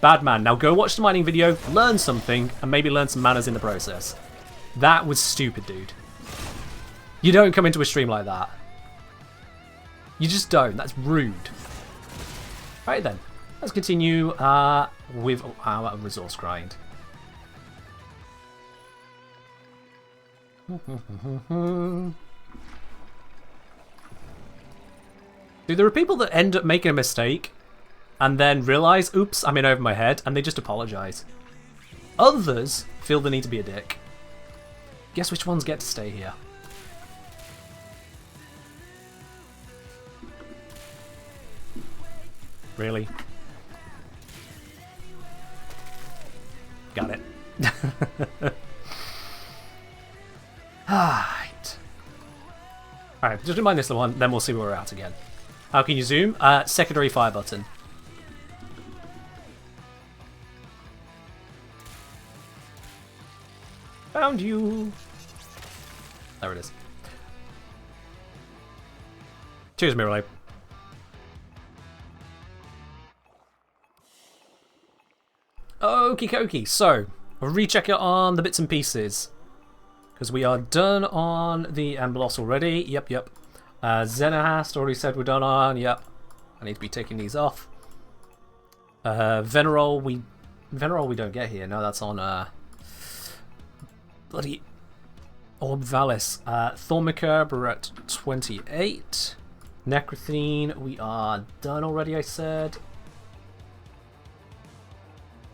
Speaker 2: Bad man. Now go watch the mining video, learn something, and maybe learn some manners in the process. That was stupid, dude. You don't come into a stream like that. You just don't. That's rude. Right then. Let's continue with our resource grind. Dude, there are people that end up making a mistake and then realise, oops, I'm in over my head, and they just apologise. Others feel the need to be a dick. Guess which ones get to stay here? Really? Got it. Alright. Alright, just remind this one, then we'll see where we're at again. How can you zoom? Secondary fire button. Found you! There it is. Cheers, Mirror. Okie dokie, so we'll recheck it on the bits and pieces. Because we are done on the Amblos already. Yep. Xenahast already said we're done on. Yep. I need to be taking these off. Venerol we don't get here. No, that's on bloody Orb Valis. Thormica, we're at 28. Necrothene, we are done already, I said.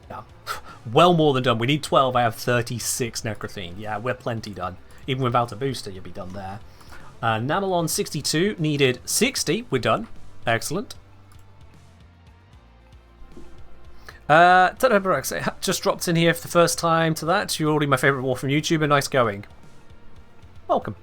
Speaker 2: Yeah. Well more than done. We need 12. I have 36 Necrothene. Yeah, we're plenty done. Even without a booster, you'll be done there. Namelon 62 needed 60. We're done. Excellent. Tedbrex just dropped in here for the first time to that. You're already my favourite Warframe YouTuber. Nice going. Welcome.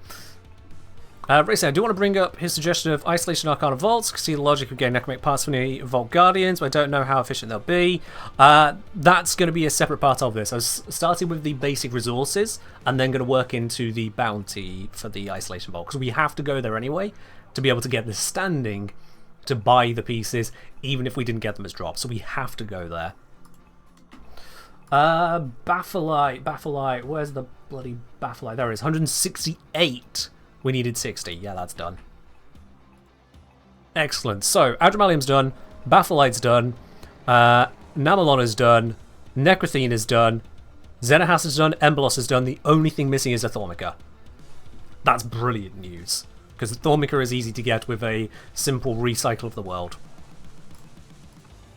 Speaker 2: Racing, I do want to bring up his suggestion of Isolation Arcana Vaults. See the logic of getting economic parts from the Vault Guardians, but I don't know how efficient they'll be. That's going to be a separate part of this. I was starting with the basic resources, and then going to work into the bounty for the Isolation Vault, because we have to go there anyway to be able to get the standing to buy the pieces, even if we didn't get them as drops. So we have to go there. Baffleite, where's the bloody Baffleite? There it is, 168. We needed 60. Yeah, that's done. Excellent. So, Adramalium's done. Baffleite's done. Namalon is done. Necrothene is done. Xenahas is done. Embolos is done. The only thing missing is a Thormica. That's brilliant news. Because Thormica is easy to get with a simple recycle of the world.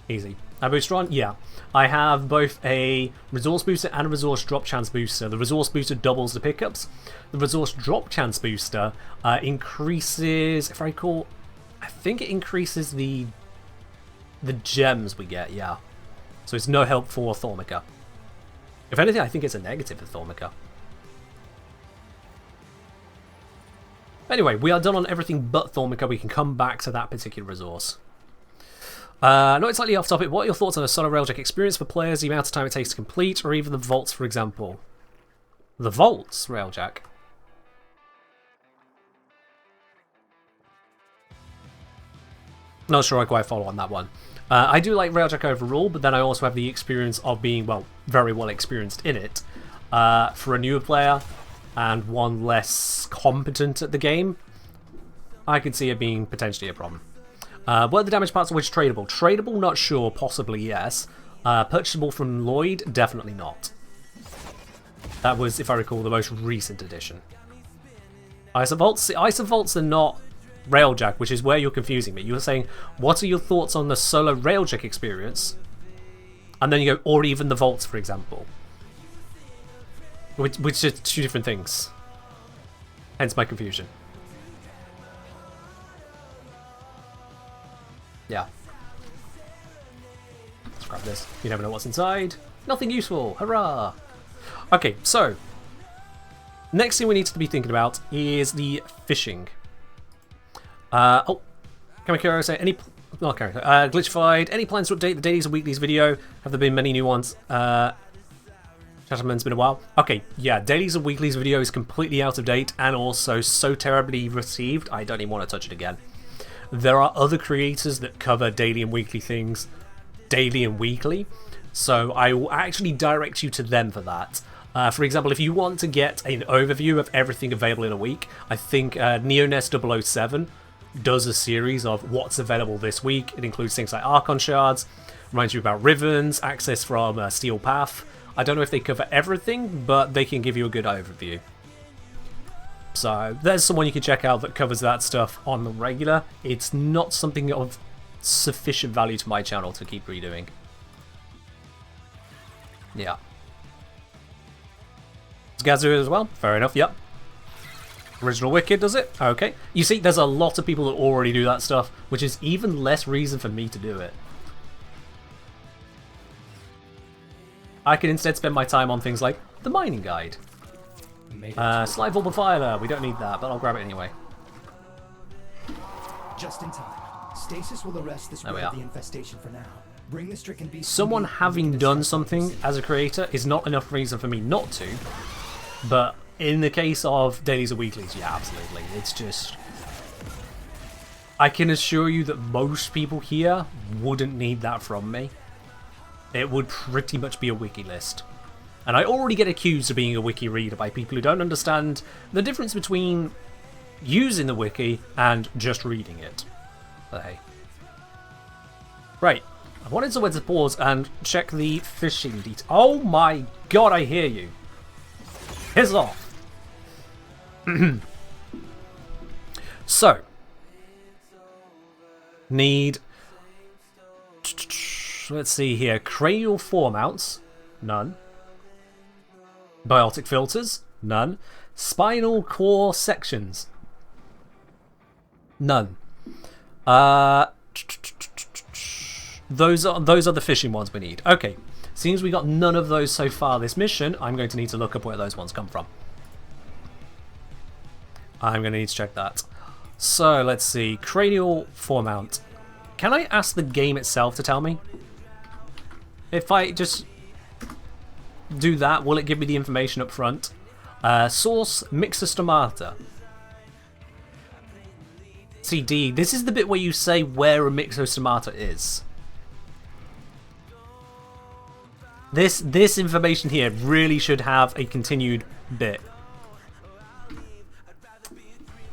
Speaker 2: Easy. Abustron? Yeah. I have both a resource booster and a resource drop chance booster. The resource booster doubles the pickups. The resource drop chance booster increases, if I recall, I think it increases the gems we get, yeah. So it's no help for Thormica. If anything, I think it's a negative for Thormica. Anyway, we are done on everything but Thormica. We can come back to that particular resource. Not slightly off topic, what are your thoughts on a solo railjack experience for players, the amount of time it takes to complete, or even the vaults, for example? The vaults, railjack? Not sure I quite follow on that one. I do like railjack overall, but then I also have the experience of being, well, very well experienced in it. For a newer player, and one less competent at the game, I could see it being potentially a problem. What are the damage parts of which tradable? Tradable, not sure. Possibly, yes. Purchasable from Lloyd? Definitely not. That was, if I recall, the most recent edition. Isovolts? Isovolts are not railjack, which is where you're confusing me. You're saying, what are your thoughts on the solo railjack experience? And then you go, or even the vaults, for example. Which are two different things. Hence my confusion. Yeah. Let's grab this. You never know what's inside. Nothing useful. Hurrah! Okay, so next thing we need to be thinking about is the fishing. Kamikuro say any glitchified. Any plans to update the dailies and weeklies video? Have there been many new ones? Gentlemen's been a while. Okay, yeah, dailies and weeklies video is completely out of date and also so terribly received. I don't even want to touch it again. There are other creators that cover daily and weekly things, daily and weekly, so I will actually direct you to them for that. For example, if you want to get an overview of everything available in a week, I think NeoNest007 does a series of what's available this week. It includes things like Archon Shards, reminds you about Ribbons, access from Steel Path. I don't know if they cover everything, but they can give you a good overview. So there's someone you can check out that covers that stuff on the regular. It's not something of sufficient value to my channel to keep redoing. Yeah. Does Gazu as well? Fair enough, yep. Original Wicked does it? Okay. You see, there's a lot of people that already do that stuff, which is even less reason for me to do it. I can instead spend my time on things like the mining guide. Slight Vulpin Fire, we don't need that, but I'll grab it anyway.
Speaker 7: Just in time. Stasis will arrest the spread of the infestation for now. Bring the stricken beast.
Speaker 2: Someone having done something as a creator is not enough reason for me not to, but in the case of dailies and weeklies, yeah, absolutely. It's just, I can assure you that most people here wouldn't need that from me. It would pretty much be a wiki list. And I already get accused of being a wiki reader by people who don't understand the difference between using the wiki and just reading it. But hey. Right. I wanted to pause and check the fishing detail. Oh my god, I hear you. Piss off. So. Need... Let's see here. Cranial foremounts. None. Biotic filters. None. Spinal core sections. None. Those are the fishing ones we need. Okay. Seems we got none of those so far this mission. I'm going to need to look up where those ones come from. I'm going to need to check that. So, let's see. Cranial foremount. Can I ask the game itself to tell me? If I just do that, will it give me the information up front? Source, mixer stomata. CD, this is the bit where you say where a mixer stomata is. This information here really should have a continued bit.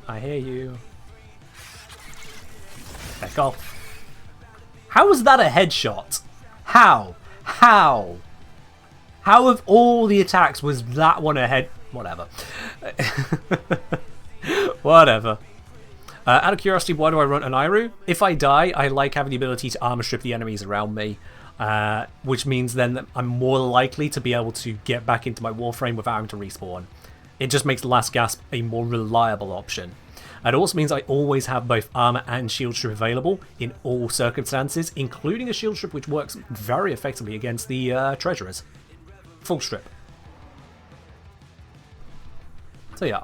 Speaker 2: I hear you. Back off. How was that a headshot? How? How? How of all the attacks was that one a head? Whatever. Whatever. Out of curiosity, why do I run an Iru? If I die, I like having the ability to armor strip the enemies around me. Which means then that I'm more likely to be able to get back into my Warframe without having to respawn. It just makes the last gasp a more reliable option. It also means I always have both armor and shield strip available in all circumstances, including a shield strip which works very effectively against the treasurers. Full strip. So yeah.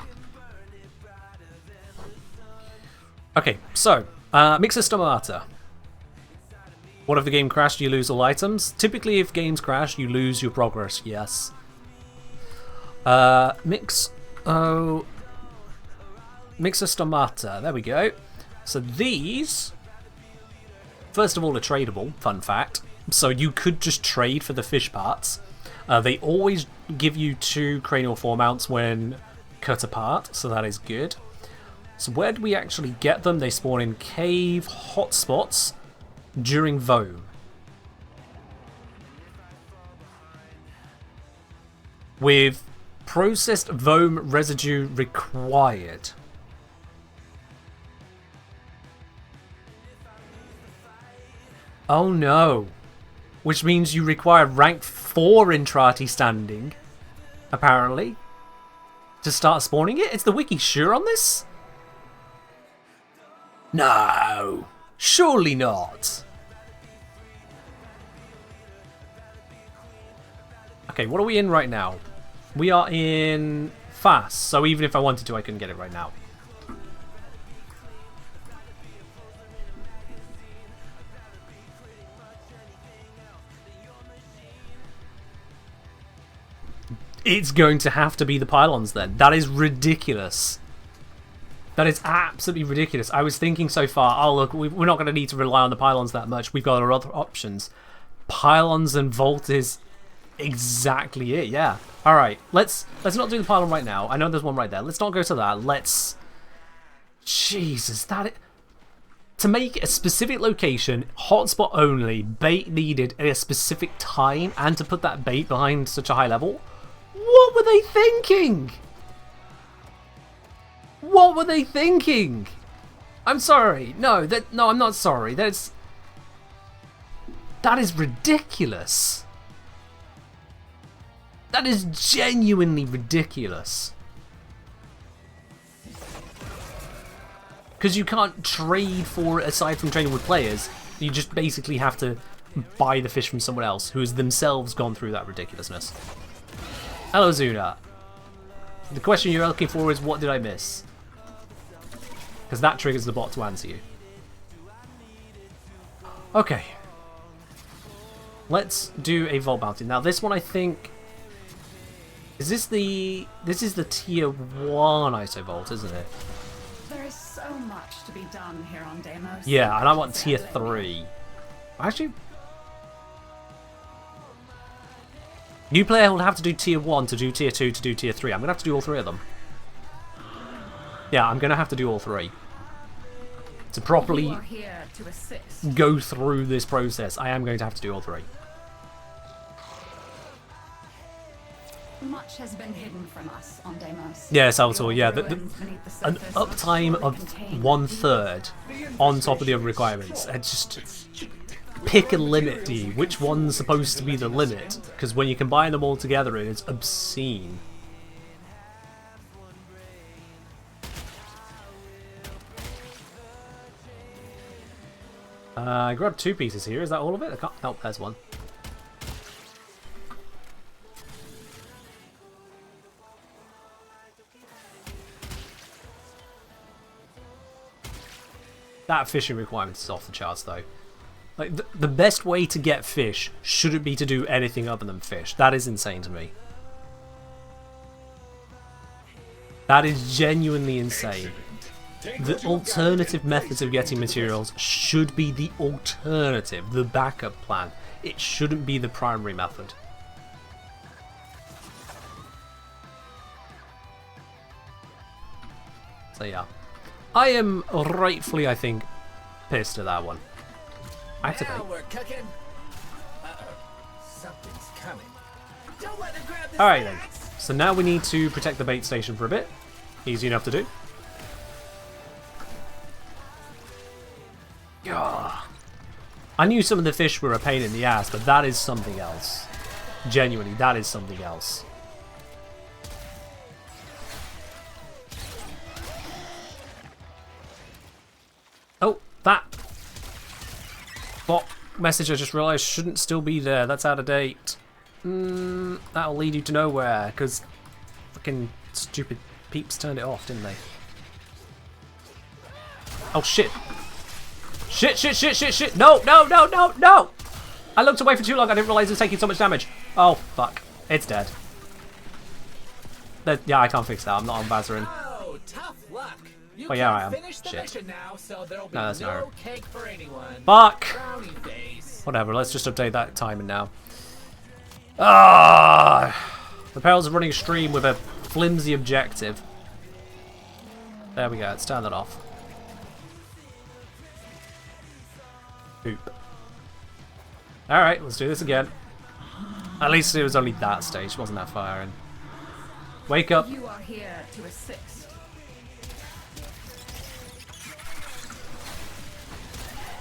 Speaker 2: Okay, so, Mixer Stomata. What if the game crashed, you lose all items? Typically, if games crash, you lose your progress, yes. Mixer Stomata, there we go. So these, first of all, are tradable, fun fact. So you could just trade for the fish parts. They always give you 2 cranial foremounts when cut apart, so that is good. So where do we actually get them? They spawn in cave hotspots during Voam. With processed Voam residue required. Oh no. Which means you require rank 4 Intrati standing, apparently, to start spawning it? Is the wiki sure on this? No! Surely not! Okay, what are we in right now? We are in fast, so even if I wanted to, I couldn't get it right now. It's going to have to be the pylons then. That is ridiculous. That is absolutely ridiculous. I was thinking so far, oh look, we're not going to need to rely on the pylons that much. We've got our other options. Pylons and vault is exactly it, yeah. Alright, let's not do the pylon right now. I know there's one right there. Let's not go to that. Let's... Jesus, to make a specific location, hotspot only, bait needed at a specific time, and to put that bait behind such a high level... What were they thinking? What were they thinking? I'm sorry. No, I'm not sorry. That is ridiculous. That is genuinely ridiculous. Because you can't trade for it aside from trading with players. You just basically have to buy the fish from someone else who has themselves gone through that ridiculousness. Hello, Zuna. The question you're looking for is, what did I miss? Because that triggers the bot to answer you. Okay. Let's do a Vault Bounty. Now, this one I think... Is this the... This is the tier 1 ISO Vault, isn't it?
Speaker 4: There is so much to be done here on Deimos.
Speaker 2: Yeah, and I want tier 3. Actually... New player will have to do tier 1 to do tier 2 to do tier 3. I'm going to have to do all 3 of them. Yeah, I'm going to have to do all 3. To properly go through this process, I am going to have to do all 3.
Speaker 4: Much has been hidden from us on Deimos.
Speaker 2: Yeah, Salvatore, yeah. An uptime of 1/3 on top of the other requirements. It's just... Pick a limit, D. Which one's supposed to be the limit? Because when you combine them all together, it is obscene. I grabbed 2 pieces here. Is that all of it? I can't... Oh, there's one. That fishing requirement is off the charts, though. Like, the best way to get fish shouldn't be to do anything other than fish. That is insane to me. That is genuinely insane. The alternative methods of getting materials should be the alternative, the backup plan. It shouldn't be the primary method. So yeah. I am rightfully, I think, pissed at that one. Activate.
Speaker 5: Now we're cooking. Something's coming. Don't let him grab this
Speaker 2: Alright then.
Speaker 5: axe.
Speaker 2: So now we need to protect the bait station for a bit. Easy enough to do. Gah. I knew some of the fish were a pain in the ass, but that is something else. Genuinely, that is something else. Oh, that bot message I just realised shouldn't still be there. That's out of date. That'll lead you to nowhere, because fucking stupid peeps turned it off, didn't they? Oh shit. Shit, shit, shit, shit, shit. No, no, no, no, no! I looked away for too long. I didn't realise it was taking so much damage. Oh, fuck. It's dead. Yeah, I can't fix that. I'm not on Vazarin.
Speaker 5: Oh, tough luck. You
Speaker 2: Oh, yeah,
Speaker 5: can't
Speaker 2: I am.
Speaker 5: finish the
Speaker 2: Shit.
Speaker 5: mission now, so there'll be
Speaker 2: No, that's not
Speaker 5: no
Speaker 2: her.
Speaker 5: cake for anyone.
Speaker 2: Fuck!
Speaker 5: Brownie face.
Speaker 2: Whatever, let's just update that timing now. Ah! The perils of running a stream with a flimsy objective. There we go, let's turn that off. Poop. Alright, let's do this again. At least it was only that stage, wasn't that far in. Wake up.
Speaker 4: You are here to assist.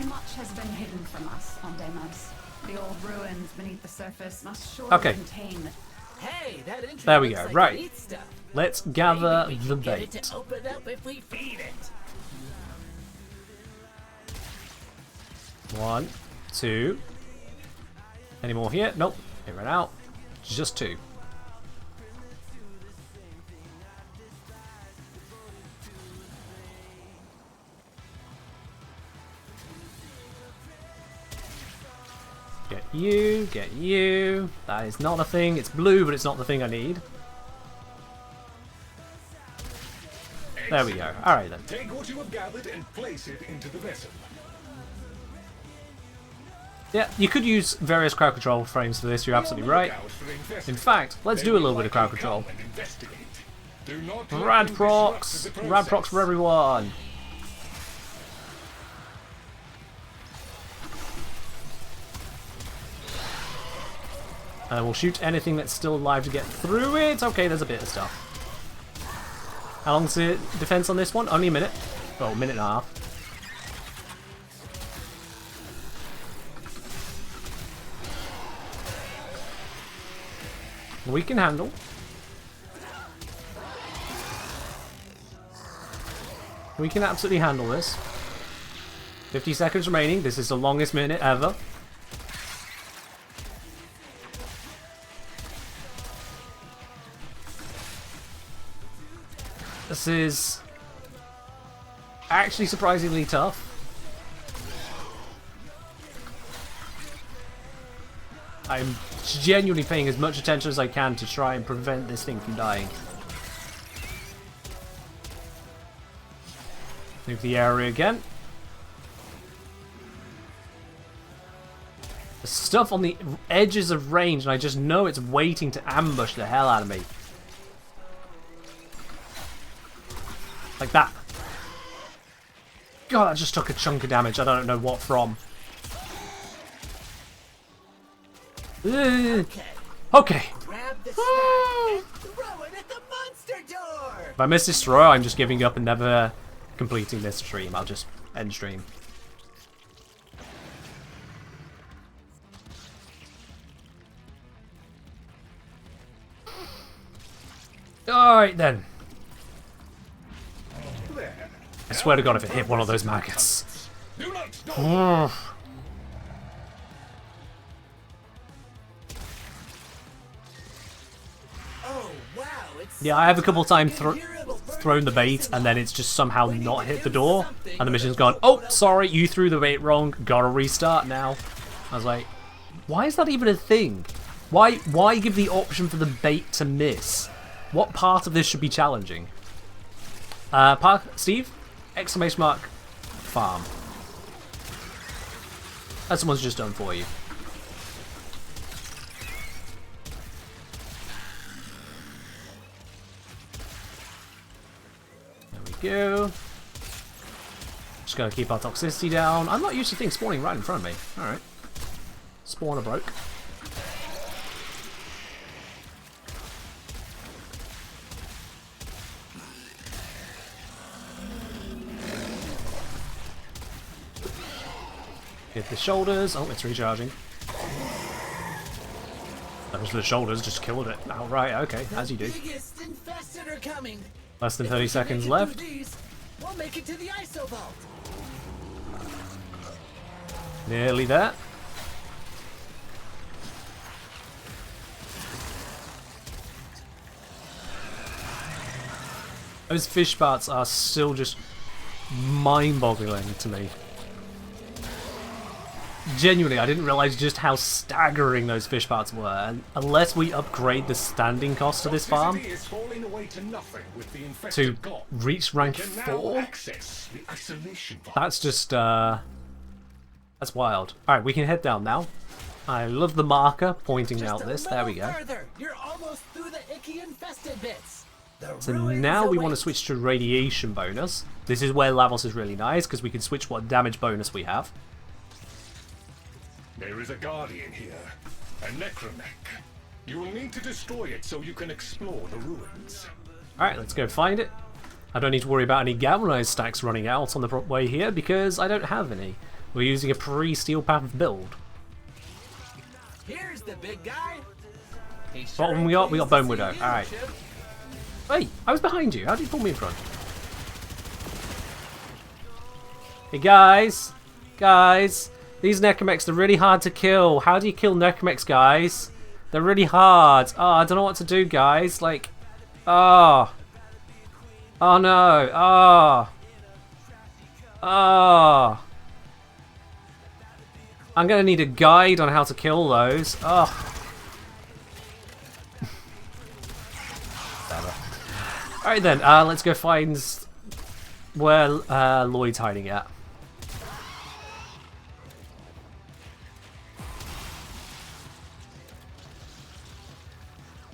Speaker 4: Much has been hidden from us on Deimos. The old ruins beneath the surface must surely
Speaker 2: Okay.
Speaker 4: contain.
Speaker 5: Hey, that intro
Speaker 2: There we
Speaker 5: looks
Speaker 2: go,
Speaker 5: like
Speaker 2: right.
Speaker 5: it eats stuff.
Speaker 2: Let's gather
Speaker 5: Maybe we
Speaker 2: the
Speaker 5: can get it
Speaker 2: bait.
Speaker 5: to open up if we feed it.
Speaker 2: 1, 2. Any more here? Nope. It ran out. Just 2. Get you, get you. That is not a thing. It's blue, but it's not the thing I need. There we go. Alright then.
Speaker 3: Take what you have gathered and place it into the vessel.
Speaker 2: Yeah, you could use various crowd control frames for this, you're absolutely right. In fact, let's do a little bit of crowd control. Rad procs! Rad procs for everyone! And we'll shoot anything that's still alive to get through it. Okay, there's a bit of stuff. How long's the defense on this one? Only a minute. Oh, a minute and a half. We can handle. We can absolutely handle this. 50 seconds remaining. This is the longest minute ever. This is actually surprisingly tough. I'm genuinely paying as much attention as I can to try and prevent this thing from dying. Move the area again. There's stuff on the edges of range and I just know it's waiting to ambush the hell out of me. Like that. God, that just took a chunk of damage. I don't know what from. Okay.
Speaker 5: Grab the snack and throw it at the monster door.
Speaker 2: If I miss this throw, I'm just giving up and never completing this stream. I'll just end stream. Alright then. I swear to God if it hit one of those maggots.
Speaker 3: Do not stop.
Speaker 5: Oh wow, it's
Speaker 2: Yeah, I have a couple times thrown the bait and then it's just somehow not hit the door, and the mission's gone, oh, sorry, you threw the bait wrong, gotta restart now. I was like, why is that even a thing? Why give the option for the bait to miss? What part of this should be challenging? Steve? Exclamation mark. Farm. That someone's just done for you. There we go. Just gotta keep our toxicity down. I'm not used to things spawning right in front of me. Alright. Spawner broke. Hit the shoulders. Oh, it's recharging. Those the shoulders just killed it. Outright, okay, as you do. Less than 30 seconds left.
Speaker 5: We'll make it to the ISO vault.
Speaker 2: Nearly there. Those fish parts are still just mind-boggling to me. Genuinely, I didn't realize just how staggering those fish parts were, and unless we upgrade the standing cost of this farm to reach rank 4, that's just, that's wild. Alright, we can head down now. I love the marker pointing out this. There we go.
Speaker 5: You're almost through the icky infested bits.
Speaker 2: So now we want to switch to radiation bonus. This is where Lavos is really nice, because we can switch what damage bonus we have.
Speaker 3: There is a guardian here, a necromech. You will need to destroy it so you can explore the ruins.
Speaker 2: Alright, let's go find it. I don't need to worry about any galvanized stacks running out on the way here because I don't have any. We're using a pre-steel path build.
Speaker 5: Here's the big guy.
Speaker 2: What one we got? We got Bone Widow. Alright. Hey, I was behind you. How did you pull me in front? Hey guys! Guys! These necromechs are really hard to kill. How do you kill necromechs, guys? They're really hard. Oh, I don't know what to do, guys. Like, oh. Oh no. Oh. Oh. I'm gonna need a guide on how to kill those. Oh. Alright then, let's go find where Lloyd's hiding at.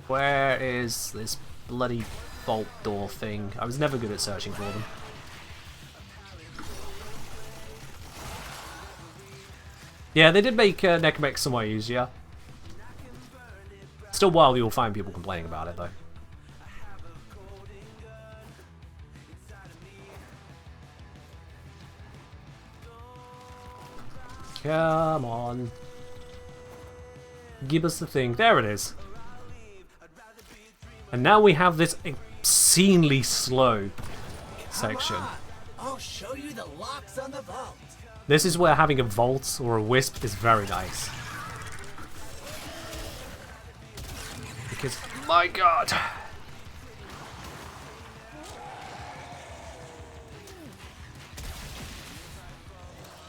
Speaker 2: Where is this bloody vault door thing? I was never good at searching for them. Yeah, they did make necromech somewhat easier. Still wild you'll find people complaining about it though. Come on. Give us the thing. There it is. And now we have this obscenely slow section.
Speaker 5: I'll show you the locks on the vault.
Speaker 2: This is where having a vault or a wisp is very nice. Because, my god!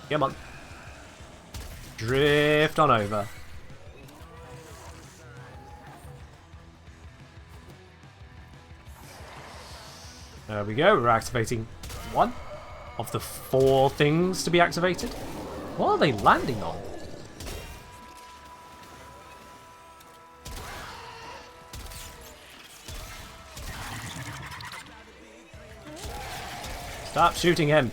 Speaker 2: Come on. Drift on over. There we go, we're activating one of the 4 things to be activated. What are they landing on? Stop shooting him.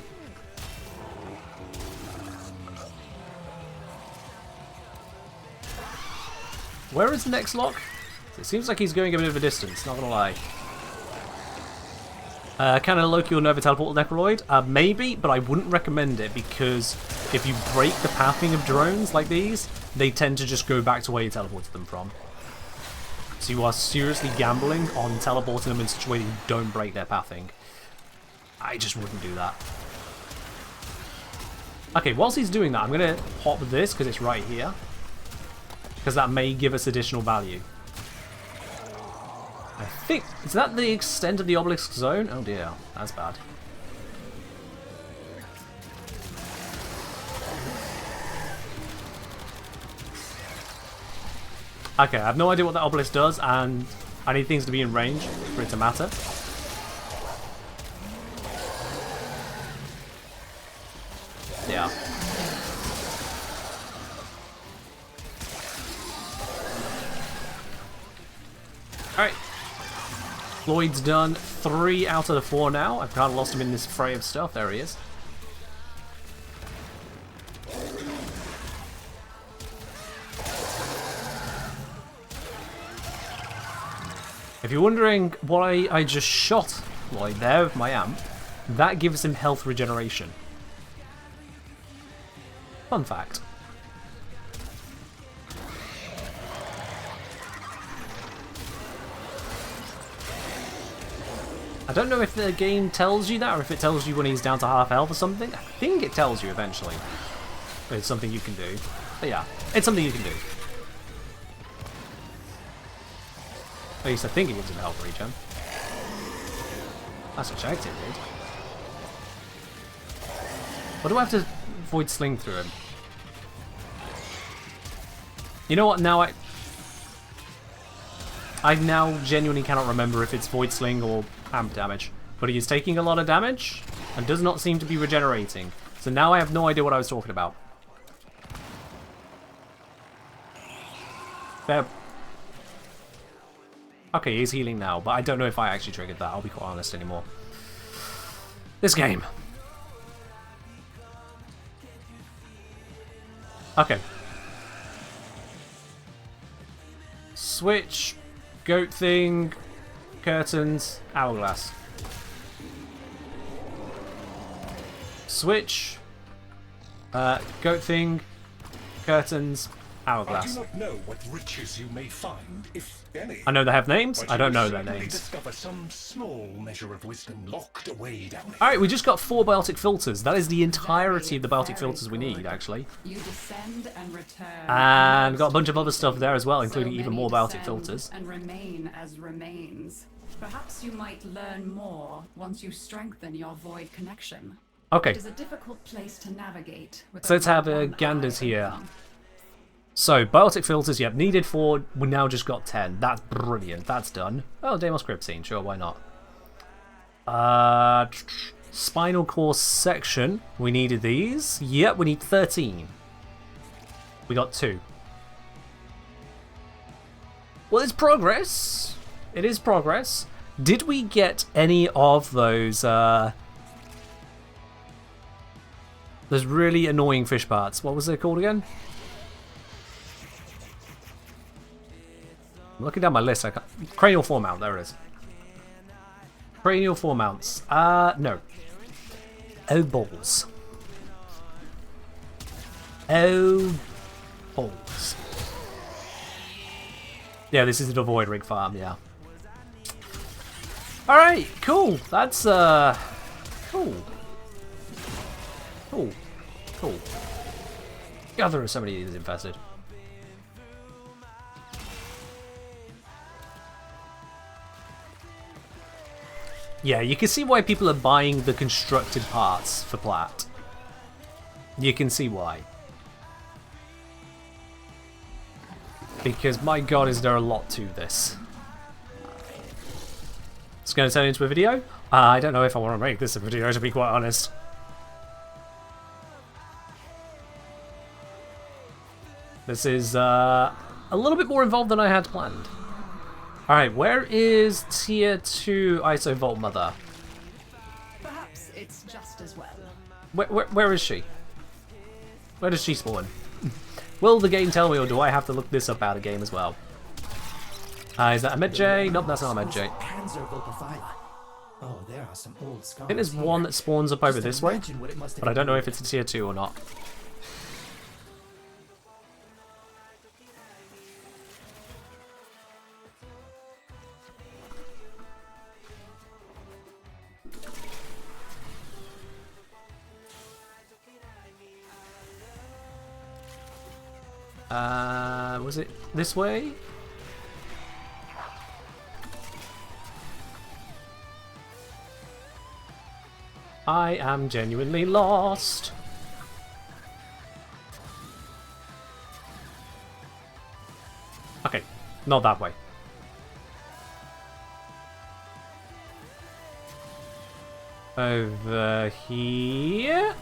Speaker 2: Where is the next lock? It seems like he's going a bit of a distance, not gonna lie. Can a Loki or Nova teleport to Necroloid? Maybe, but I wouldn't recommend it because if you break the pathing of drones like these, they tend to just go back to where you teleported them from. So you are seriously gambling on teleporting them in such a way that you don't break their pathing. I just wouldn't do that. Okay, whilst he's doing that, I'm going to pop this because it's right here. Because that may give us additional value. I think... Is that the extent of the obelisk zone? Oh dear, that's bad. Okay, I have no idea what that obelisk does, and I need things to be in range for it to matter. Yeah. Alright. Floyd's done 3 out of the 4 now. I've kind of lost him in this fray of stuff. There he is. If you're wondering why I just shot Lloyd there with my amp, that gives him health regeneration. Fun fact. I don't know if the game tells you that, or if it tells you when he's down to half health or something. I think it tells you eventually. But it's something you can do. But yeah, it's something you can do. At least I think it gives him health regen. That's what checked it did. What do I have to void sling through him? You know what, now I now genuinely cannot remember if it's void sling or amp damage. But he is taking a lot of damage and does not seem to be regenerating. So now I have no idea what I was talking about. There. Okay, he's healing now, but I don't know if I actually triggered that, I'll be quite honest anymore. This game. Okay. Switch, goat thing, curtains, hourglass. Switch, goat thing, curtains, hourglass.
Speaker 3: I do not know what riches you may find, if any.
Speaker 2: I know they have names.
Speaker 3: But
Speaker 2: I don't
Speaker 3: you
Speaker 2: know
Speaker 3: will
Speaker 2: their
Speaker 3: certainly
Speaker 2: names.
Speaker 3: discover some small measure of wisdom locked away down here.
Speaker 2: Alright, we just got 4 biotic filters. That is the entirety of the biotic filters we need, actually.
Speaker 4: You descend and return.
Speaker 2: And got a bunch of other stuff there as well, including
Speaker 4: So
Speaker 2: even
Speaker 4: many
Speaker 2: more biotic
Speaker 4: descend
Speaker 2: filters.
Speaker 4: And remain as remains. Perhaps you might learn more once you strengthen your void connection.
Speaker 2: Okay,
Speaker 4: It is a difficult place to navigate. With
Speaker 2: so let's have
Speaker 4: one
Speaker 2: ganders
Speaker 4: eye
Speaker 2: here.
Speaker 4: open.
Speaker 2: So, biotic filters, yep, needed 4, we now just got 10. That's brilliant, that's done. Oh, Deimos Cryptine, sure, why not? Spinal core section, we needed these. Yep, we need 13. We got 2. Well, it's progress. It is progress. Did we get any of those really annoying fish parts? What was they called again? I'm looking down my list. I can't... Cranial foremount, there it is. Cranial foremounts. No. Oh, balls. Oh, balls. Yeah, this is the Void Rig farm, yeah. Alright, cool. That's, cool. Cool. Cool. God, there are so many of these infested. Yeah, you can see why people are buying the constructed parts for Plat. You can see why. Because, my god, is there a lot to this. It's going to turn into a video? I don't know if I want to make this a video, to be quite honest. This is a little bit more involved than I had planned. Alright, where is Tier 2 Isovolt Mother?
Speaker 4: Perhaps it's just as well.
Speaker 2: Where is she? Where does she spawn? Will the game tell me, or do I have to look this up out of game as well? Is that a Med-J? Nope, that's not a Med-J.
Speaker 7: Panzer Vulpaphyla. Oh, there are some old scars.
Speaker 2: I think there's
Speaker 7: here.
Speaker 2: one that spawns up over
Speaker 7: Just
Speaker 2: this way,
Speaker 7: imagine what it must have
Speaker 2: but I don't know
Speaker 7: been.
Speaker 2: if it's a Tier 2 or not. Was it this way? I am genuinely lost. Okay, not that way. Over here?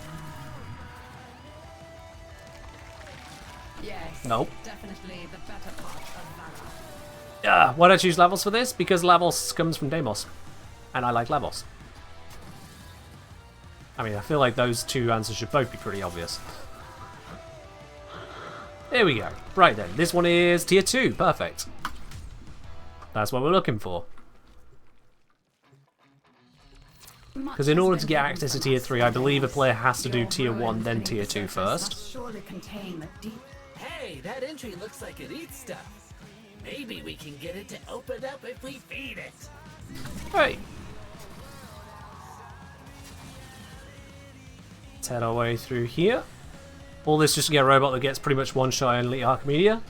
Speaker 4: Yes.
Speaker 2: Nope.
Speaker 4: Definitely the better part of valor.
Speaker 2: Why don't I choose Lavos for this? Because Lavos comes from Deimos. And I like Lavos. I mean, I feel like those two answers should both be pretty obvious. There we go. Right then, this one is tier 2. Perfect. That's what we're looking for. Because in order to get access to tier 3, I believe a player has to do tier 1, then tier 2 first.
Speaker 4: Surely contain the deep.
Speaker 5: Hey, that entry looks like it eats stuff. Maybe we can get it to open up if we feed it.
Speaker 2: Hey. Let's head our way through here. All this just to get a robot that gets pretty much one shot in Elite Archimedia?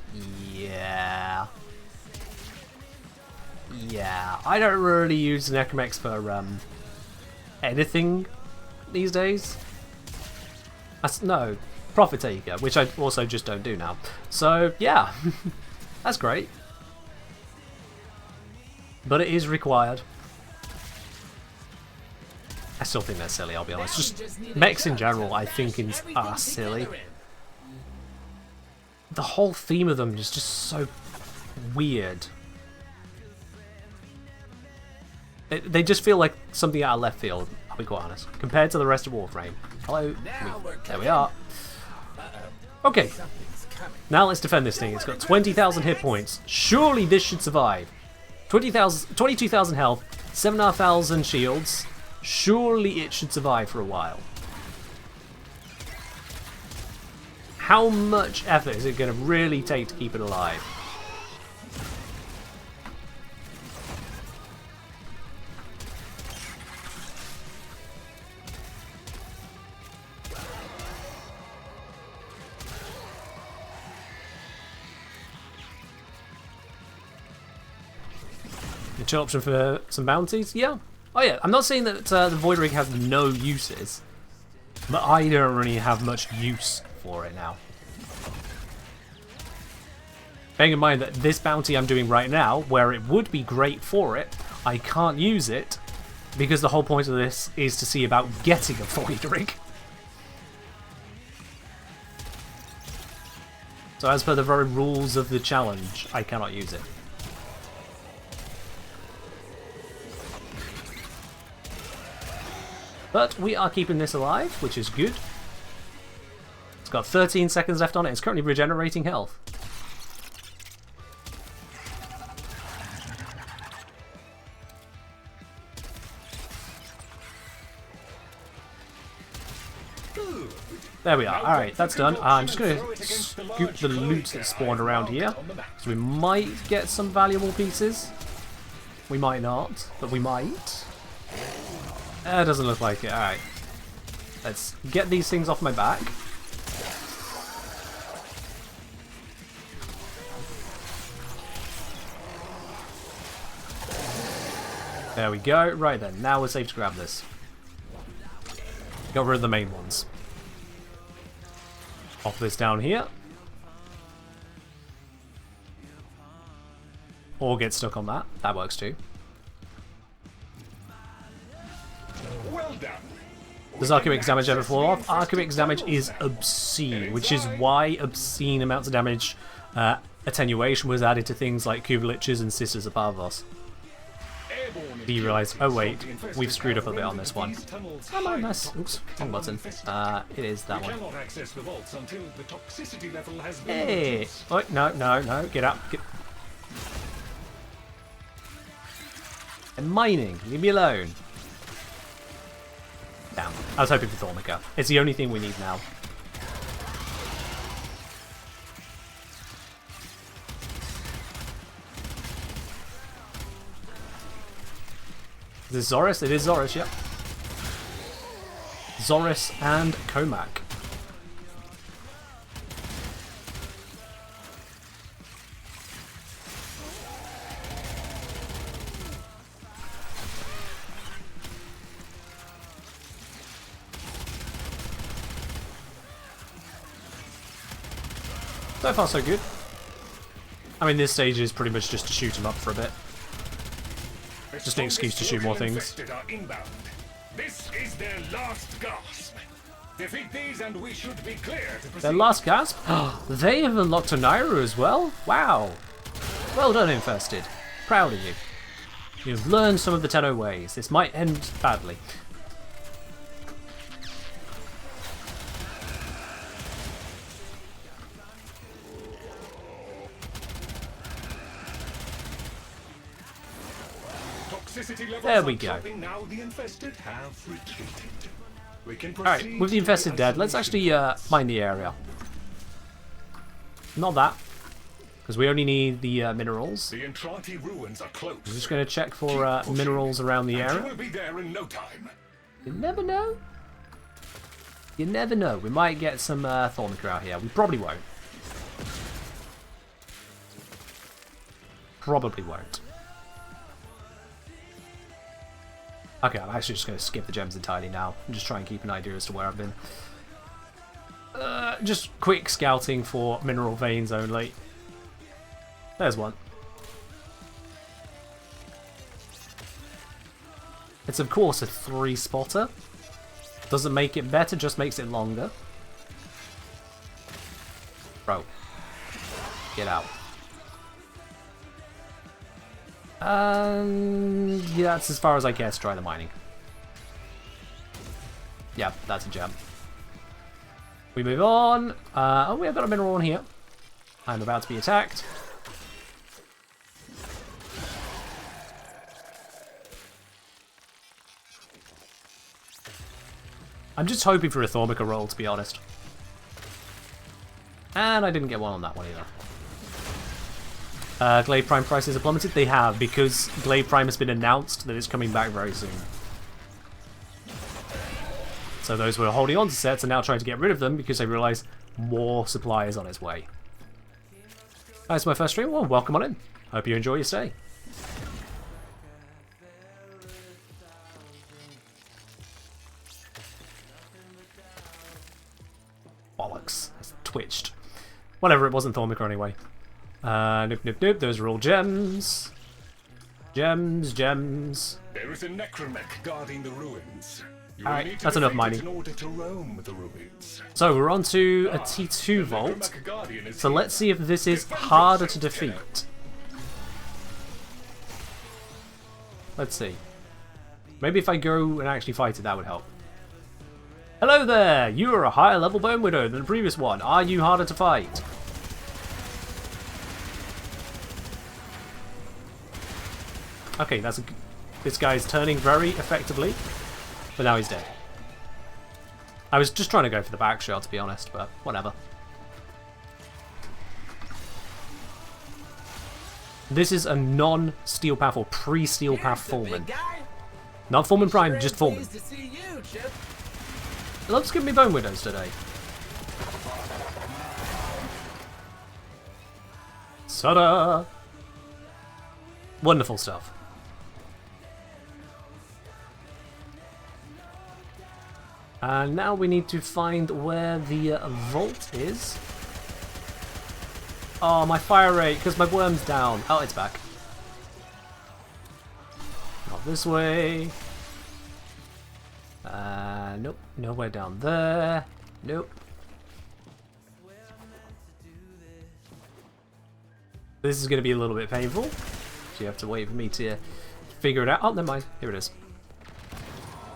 Speaker 2: Yeah. Yeah. I don't really use Necromex for anything these days. No, Profit Taker, which I also just don't do now. So, yeah. That's great. But it is required. I still think they're silly, I'll be honest. Just mechs in general, I think, are silly. The whole theme of them is just so weird. They just feel like something out of left field, I'll be quite honest, compared to the rest of Warframe. Hello? There we are. Okay. Now let's defend this thing. It's got 20,000 hit points. Surely this should survive. 22,000 health, 7,500 shields. Surely it should survive for a while. How much effort is it going to really take to keep it alive? An option for some bounties? Yeah. Oh yeah, I'm not saying that the Void Rig has no uses, but I don't really have much use for it now. Bearing in mind that this bounty I'm doing right now, where it would be great for it, I can't use it, because the whole point of this is to see about getting a Void Rig. So as per the very rules of the challenge, I cannot use it. But we are keeping this alive, which is good. It's got 13 seconds left on it. It's currently regenerating health. There we are. Alright, that's done. I'm just going to scoop the loot that spawned around here. So we might get some valuable pieces. We might not, but we might. It doesn't look like it. Alright. Let's get these things off my back. There we go. Right then, now we're safe to grab this. Got rid of the main ones. Pop this down here. Or get stuck on that. That works too.
Speaker 3: Well done.
Speaker 2: Does Archimic's damage ever fall off? Archimic's damage is obscene, which is why obscene amounts of damage attenuation was added to things like Kubeliches and Sisters of Parvos. Do you realise? Oh wait, we've screwed up a bit on this one. Oh no, nice. Oops, wrong button. It is that one. Hey! Oh, no, get up. I'm mining, leave me alone. Damn, I was hoping for Thornica. It's the only thing we need now. Is this Zoris? It is Zoris, yep. Zoris and Comac. So far so good. I mean, this stage is pretty much just to shoot them up for a bit. Just an excuse to shoot more things.
Speaker 3: This is their last gasp. Defeat these and we should be clear to proceed.
Speaker 2: Their last gasp? They have unlocked a Naira as well? Wow. Well done, Infested. Proud of you. You've learned some of the Tenno ways. This might end badly.
Speaker 3: There
Speaker 2: we go.
Speaker 3: Now the infested have retreated. We can
Speaker 2: Alright, with the infested dead, let's actually mine the area. Not that, because we only need the minerals.
Speaker 3: The Entrati ruins are close.
Speaker 2: I'm just going to check for minerals around the area.
Speaker 3: Will be there in no time.
Speaker 2: You never know. You never know. We might get some Thornica out here. We probably won't. Probably won't. Okay, I'm actually just going to skip the gems entirely now and just try and keep an idea as to where I've been. Just quick scouting for mineral veins only. There's one. It's of course a 3-spotter. Doesn't make it better, just makes it longer. Bro. Get out. Yeah, that's as far as I care to try the mining. Yeah, that's a gem. We move on. Oh, we have got a mineral on here. I'm about to be attacked. I'm just hoping for a Thornica roll, to be honest. And I didn't get one on that one either. Glaive Prime prices are plummeted. They have, because Glaive Prime has been announced that it's coming back very soon. So those who are holding on to sets are now trying to get rid of them because they realise more supply is on its way. That's my first stream. Well, welcome on in. Hope you enjoy your stay. Bollocks. It's twitched. Whatever, it wasn't Thornica anyway. Nope, nope, nope. Those are all gems. Gems, gems.
Speaker 3: There is a necromech guarding the ruins.
Speaker 2: Alright, that's enough mining.
Speaker 3: In order to roam the ruins.
Speaker 2: So we're on to a T2 vault. So let's see if this is harder to defeat. Let's see. Maybe if I go and actually fight it, that would help. Hello there! You are a higher level Bone Widow than the previous one. Are you harder to fight? Okay, that's this guy's turning very effectively, but now he's dead. I was just trying to go for the back shot, to be honest, but whatever. This is a non-Steel Path or pre-Steel Path Foreman. Not Foreman Prime, just Foreman. Loves giving me Bone Widows today. Ta-da! Wonderful stuff. And now we need to find where the vault is. Oh, my fire rate, because my worm's down. Oh, it's back. Not this way. Nope, nowhere down there. Nope. This is going to be a little bit painful. So you have to wait for me to figure it out. Oh, never mind. Here it is.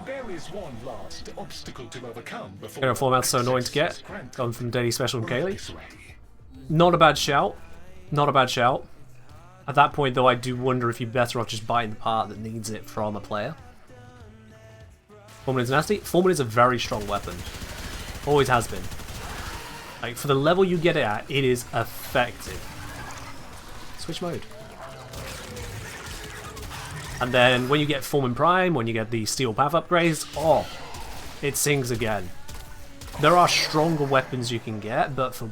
Speaker 3: There is one last obstacle to overcome before.
Speaker 2: General format's so annoying to get. Gone from Daily Special and Kaylee. Not a bad shout. Not a bad shout. At that point, though, I do wonder if you're better off just buying the part that needs it from a player. Foreman is nasty. Foreman is a very strong weapon. Always has been. Like, for the level you get it at, it is effective. Switch mode. And then when you get Foreman Prime, when you get the Steel Path upgrades, oh, it sings again. There are stronger weapons you can get, but for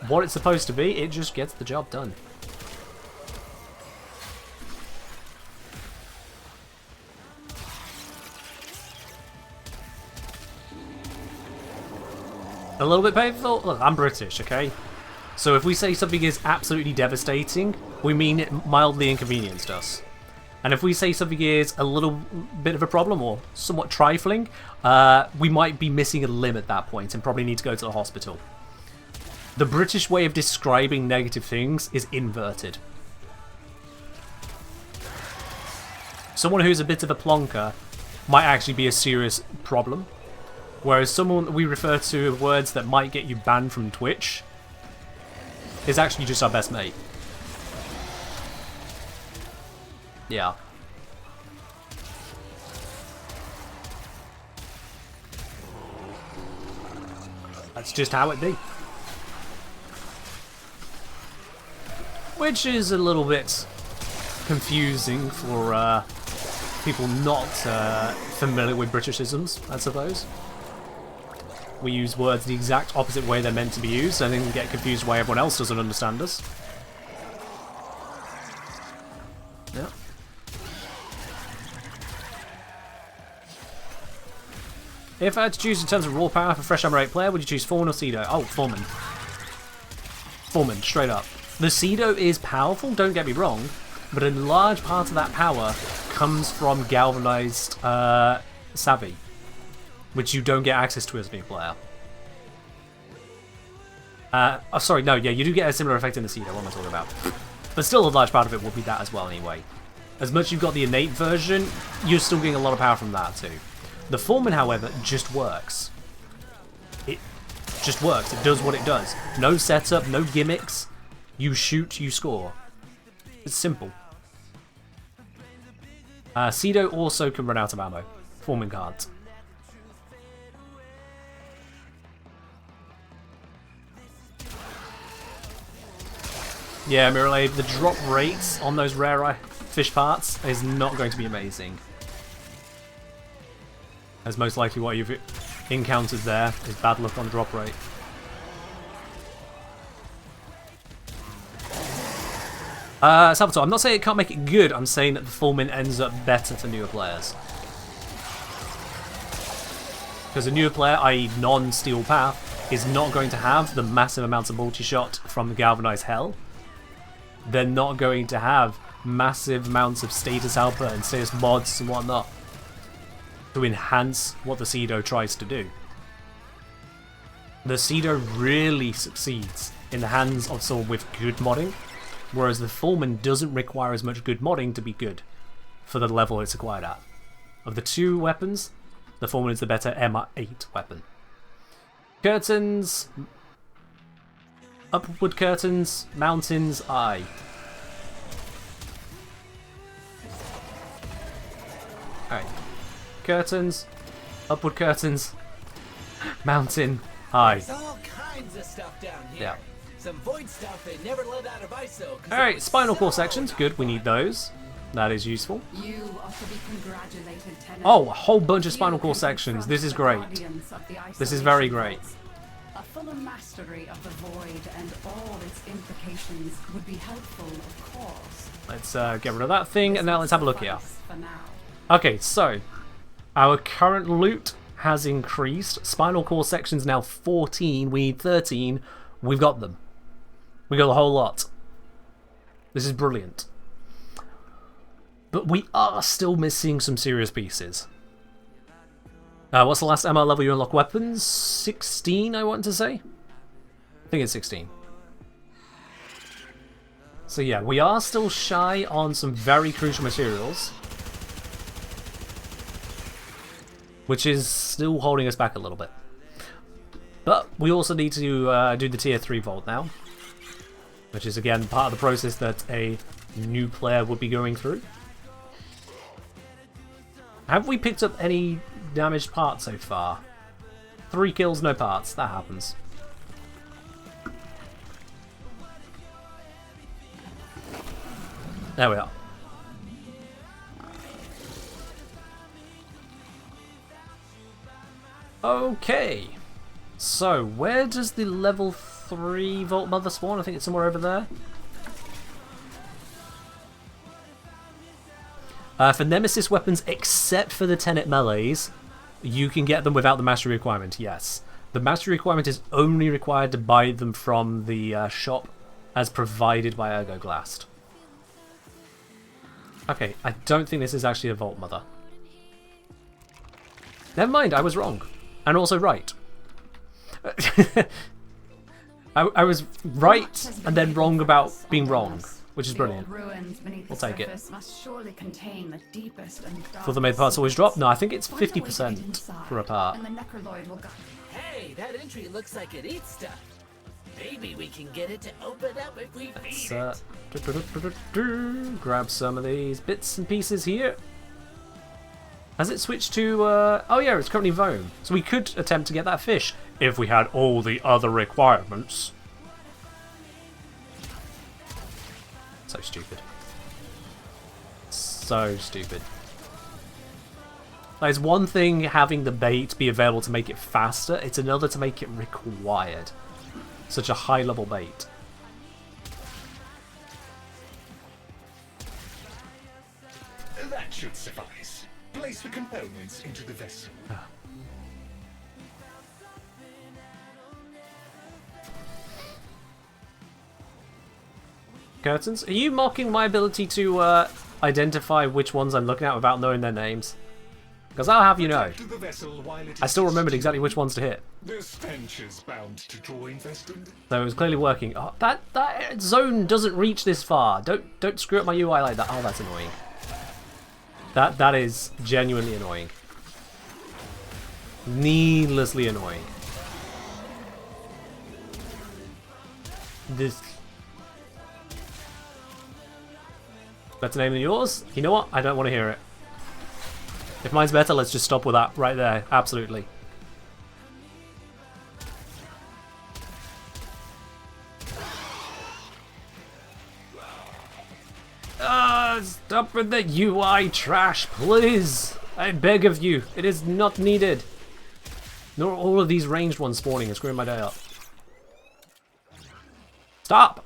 Speaker 2: what it's supposed to be, it just gets the job done. A little bit painful? Look, I'm British, okay? So if we say something is absolutely devastating, we mean it mildly inconvenienced us. And if we say something is a little bit of a problem or somewhat trifling, we might be missing a limb at that point and probably need to go to the hospital. The British way of describing negative things is inverted. Someone who's a bit of a plonker might actually be a serious problem, whereas someone we refer to words that might get you banned from Twitch is actually just our best mate. Yeah. That's just how it be. Which is a little bit confusing for people not familiar with Britishisms, I suppose. We use words the exact opposite way they're meant to be used and then get confused why everyone else doesn't understand us. Yeah. If I had to choose in terms of raw power for Fresh Armor 8 player, would you choose Foreman or Cedo? Oh, Foreman. Foreman, straight up. The Cedo is powerful, don't get me wrong, but a large part of that power comes from galvanized savvy, which you don't get access to as a new player. Oh, sorry, no, yeah, you do get a similar effect in the Cedo, what am I talking about? But still a large part of it will be that as well anyway. As much as you've got the innate version, you're still getting a lot of power from that too. The Foreman, however, just works. It just works. It does what it does. No setup, no gimmicks. You shoot, you score. It's simple. Cedo also can run out of ammo. Foreman can't. Yeah, Mirrorlade, the drop rates on those rare fish parts is not going to be amazing. As most likely what you've encountered there is bad luck on drop rate. Salvatore, I'm not saying it can't make it good, I'm saying that the Foreman ends up better for newer players. Because a newer player, i.e. non-steel path, is not going to have the massive amounts of multi-shot from the Galvanized Hell. They're not going to have massive amounts of status output and status mods and whatnot to enhance what the Cedo tries to do. The Cedo really succeeds in the hands of someone with good modding, whereas the Foreman doesn't require as much good modding to be good for the level it's acquired at. Of the two weapons, the Foreman is the better M8 weapon. Curtains, upward curtains, mountains, aye. Alright. Curtains, upward curtains, mountain, aye.
Speaker 5: There's all kinds of stuff down here.
Speaker 2: Yeah.
Speaker 5: Some void stuff they never let out of ISO.
Speaker 2: Alright, spinal core sections, good, we need those. That is useful.
Speaker 4: You are to be congratulated, Tenant.
Speaker 2: Oh, a whole bunch of spinal core sections, this is great. This is very great.
Speaker 4: A fuller mastery of the void and all its implications would be helpful, of course.
Speaker 2: Let's get rid of that thing, and now let's have a look here.
Speaker 4: For now.
Speaker 2: Okay, so our current loot has increased. Spinal core sections now 14. We need 13. We've got them. We got a whole lot. This is brilliant. But we are still missing some serious pieces. What's the last ML level you unlock weapons? 16, I want to say? I think it's 16. So yeah, we are still shy on some very crucial materials, which is still holding us back a little bit. But we also need to do the tier 3 vault now, which is again part of the process that a new player would be going through. Have we picked up any damaged parts so far? 3 kills, no parts. That happens. There we are. Okay. So, where does the level 3 Vault Mother spawn? I think it's somewhere over there. For Nemesis weapons, except for the Tenet melees, you can get them without the mastery requirement, yes. The mastery requirement is only required to buy them from the shop as provided by Ergoglast. Okay, I don't think this is actually a Vault Mother. Never mind, I was wrong. And also right. I was right and then wrong about being wrong, which is brilliant. We'll take it. For the main parts always drop? No, I think it's 50% for a part.
Speaker 5: Hey, that entry looks like it eats stuff. Maybe we can get it to open up if we feed it.
Speaker 2: Grab some of these bits and pieces here. Has it switched to... oh yeah, it's currently Vome. So we could attempt to get that fish if we had all the other requirements. So stupid. So stupid. Like, it's one thing having the bait be available to make it faster, it's another to make it required. Such a high level bait.
Speaker 3: That should suffice. Place the components into the vessel.
Speaker 2: Curtains? Are you mocking my ability to identify which ones I'm looking at without knowing their names? Because I'll have you know, I still remembered exactly which ones to hit.
Speaker 3: The stench is bound to draw infested.
Speaker 2: So it was clearly working. Oh, that zone doesn't reach this far. Don't screw up my UI like that. Oh, that's annoying. That is genuinely annoying. Needlessly annoying. This better name than yours? You know what? I don't want to hear it. If mine's better, let's just stop with that right there. Absolutely. Stop with the UI trash, please. I beg of you. It is not needed. Nor all of these ranged ones spawning and screwing my day up. Stop!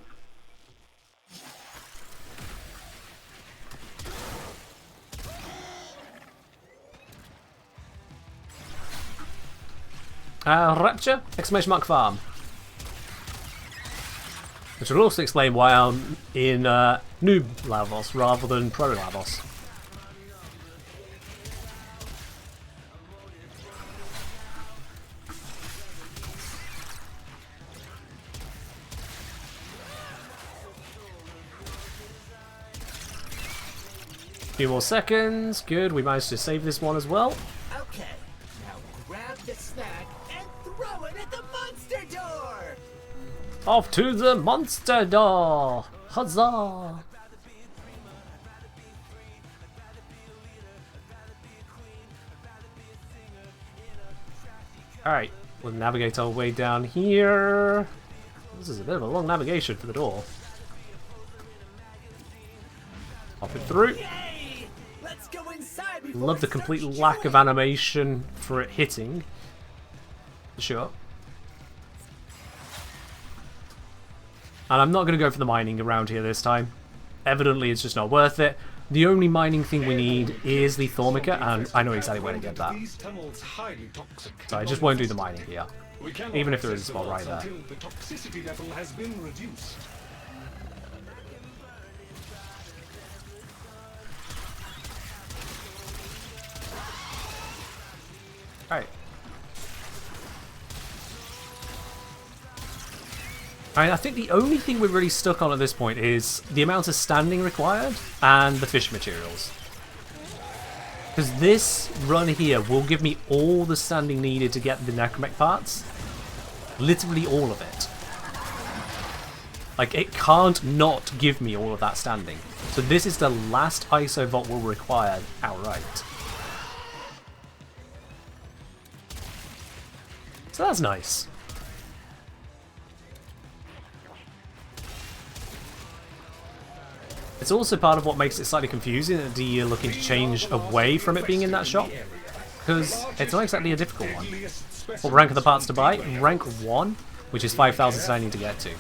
Speaker 2: Rapture! Exclamation mark farm. Which will also explain why I'm in noob Lavos rather than pro Lavos. Few more seconds. Good, we managed to save this one as well.
Speaker 5: Okay, now grab the snack and throw it at the monster door!
Speaker 2: Off to the monster door! Huzzah! Alright, we'll navigate our way down here. This is a bit of a long navigation for the door. Pop it through.
Speaker 5: Yay! Let's go inside before
Speaker 2: Love the
Speaker 5: it
Speaker 2: complete
Speaker 5: starts
Speaker 2: lack of
Speaker 5: chewing.
Speaker 2: animation for it hitting. Sure. And I'm not going to go for the mining around here this time. Evidently, it's just not worth it. The only mining thing we need is the Thormica, and I know exactly where to get that. So I just won't do the mining here. Even if there is a spot right there.
Speaker 3: The toxicity level has been reduced.
Speaker 2: Alright. I think the only thing we're really stuck on at this point is the amount of standing required and the fish materials. Because this run here will give me all the standing needed to get the necromech parts. Literally all of it. Like, it can't not give me all of that standing. So this is the last ISO vault will require outright. So that's nice. It's also part of what makes it slightly confusing that you're looking to change away from it being in that shop. Because it's not exactly a difficult one. What rank are the parts to buy? Rank 1, which is 5,000 standing to get to.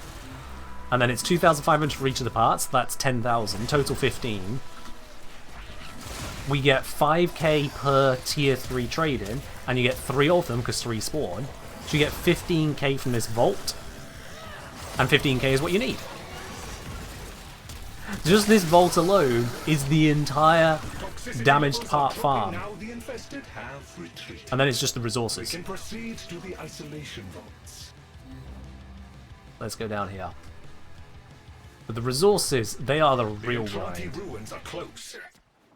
Speaker 2: And then it's 2,500 for each of the parts, that's 10,000, total 15. We get 5k per tier 3 trade-in, and you get 3 of them because 3 spawn. So you get 15k from this vault, and 15k is what you need. Just this vault alone is the entire damaged part farm.
Speaker 3: Now the infested have retreated.
Speaker 2: And then it's just the
Speaker 3: We
Speaker 2: resources.
Speaker 3: can proceed to the isolation vaults.
Speaker 2: Let's go down here. But the resources, they are the real
Speaker 3: Atlantic
Speaker 2: grind.
Speaker 3: ruins are close.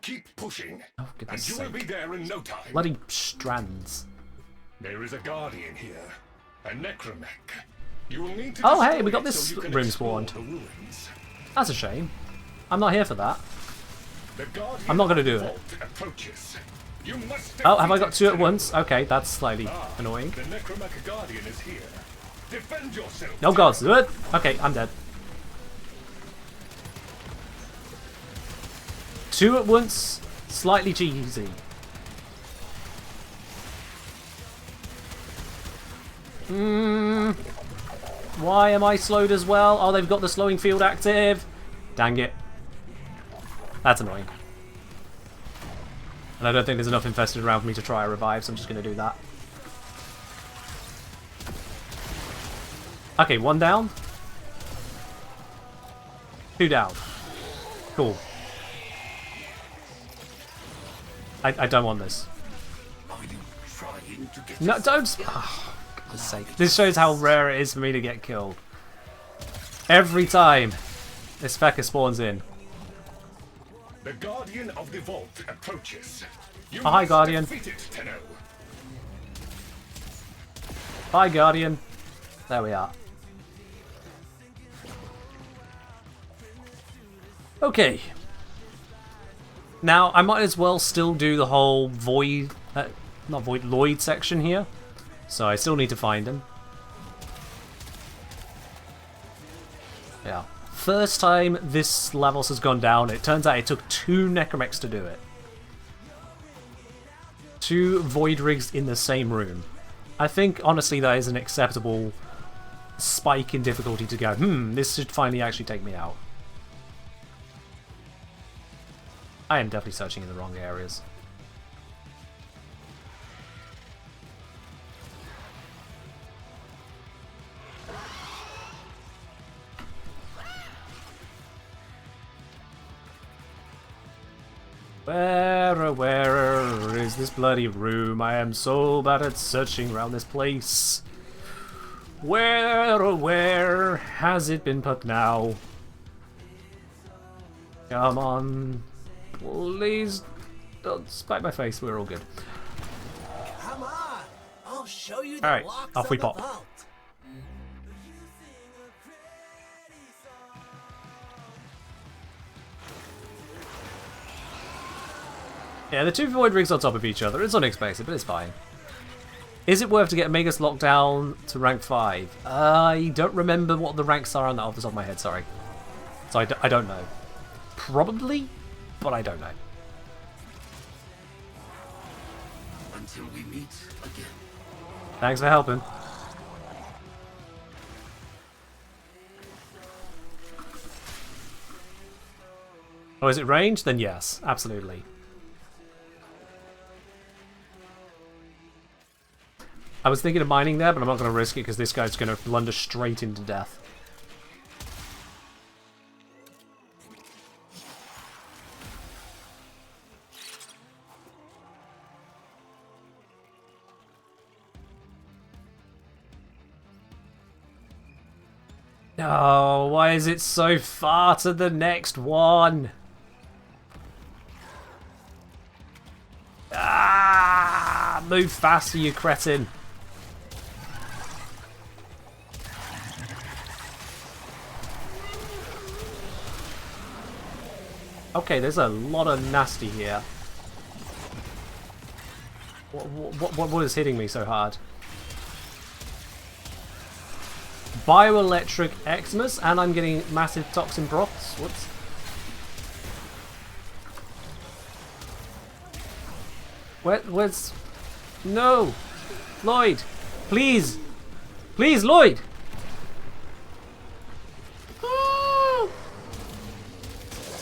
Speaker 3: Keep pushing,
Speaker 2: Oh, goodness
Speaker 3: and you will
Speaker 2: sake.
Speaker 3: be there in no time.
Speaker 2: Bloody strands.
Speaker 3: There is a guardian here, a necromech. You will need to
Speaker 2: Oh, hey,
Speaker 3: destroy
Speaker 2: we got
Speaker 3: it
Speaker 2: this
Speaker 3: so you can
Speaker 2: room
Speaker 3: explore
Speaker 2: spawned.
Speaker 3: the ruins.
Speaker 2: That's a shame. I'm not here for that.
Speaker 3: The guardian
Speaker 2: I'm not gonna
Speaker 3: of the
Speaker 2: do it.
Speaker 3: vault approaches. You must
Speaker 2: Oh, have I
Speaker 3: defeat
Speaker 2: got
Speaker 3: it
Speaker 2: two at
Speaker 3: today.
Speaker 2: once? Okay, that's slightly
Speaker 3: Ah,
Speaker 2: annoying.
Speaker 3: The necromech guardian is here. Defend yourself.
Speaker 2: Oh god, okay, I'm dead. Two at once, slightly cheesy. Why am I slowed as well? Oh, they've got the slowing field active. Dang it. That's annoying. And I don't think there's enough infested around for me to try a revive, so I'm just going to do that. Okay, one down. Two down. Cool. I don't want this.
Speaker 3: Are you trying to get
Speaker 2: No, don't. Oh, goodness sake. This shows how rare it is for me to get killed. Every time this fecker spawns in.
Speaker 3: The guardian of the vault approaches. You
Speaker 2: Oh, hi,
Speaker 3: must
Speaker 2: Guardian.
Speaker 3: defeat it, Tenno.
Speaker 2: Bye, Guardian. There we are. Okay. Now, I might as well still do the whole Void... not Void, Lloyd section here. So I still need to find him. Yeah. First time this Lavos has gone down, it turns out it took 2 Necromechs to do it. 2 Void Rigs in the same room. I think, honestly, that is an acceptable spike in difficulty to go, this should finally actually take me out. I am definitely searching in the wrong areas. Where is this bloody room? I am so bad at searching around this place. Where has it been put now? Come on. Please don't spite my face, we're all good.
Speaker 5: Come on, I'll show you
Speaker 2: All
Speaker 5: the
Speaker 2: right,
Speaker 5: locks
Speaker 2: off we
Speaker 5: of the
Speaker 2: pop.
Speaker 5: vault.
Speaker 2: Yeah, the 2 Void Rigs on top of each other. It's unexpected, but it's fine. Is it worth to get Magus locked down to rank 5? I don't remember what the ranks are on that off the top of my head, sorry. So I don't know. Probably, but I don't know.
Speaker 3: Until we meet again.
Speaker 2: Thanks for helping. Oh, is it ranged? Then yes, absolutely. I was thinking of mining there, but I'm not going to risk it because this guy's going to blunder straight into death. Oh, why is it so far to the next one? Ah, move faster, you cretin. Okay, there's a lot of nasty here. What is hitting me so hard? Bioelectric Xmas, and I'm getting massive toxin procs. Whoops. Where's... No! Lloyd! Please! Please, Lloyd!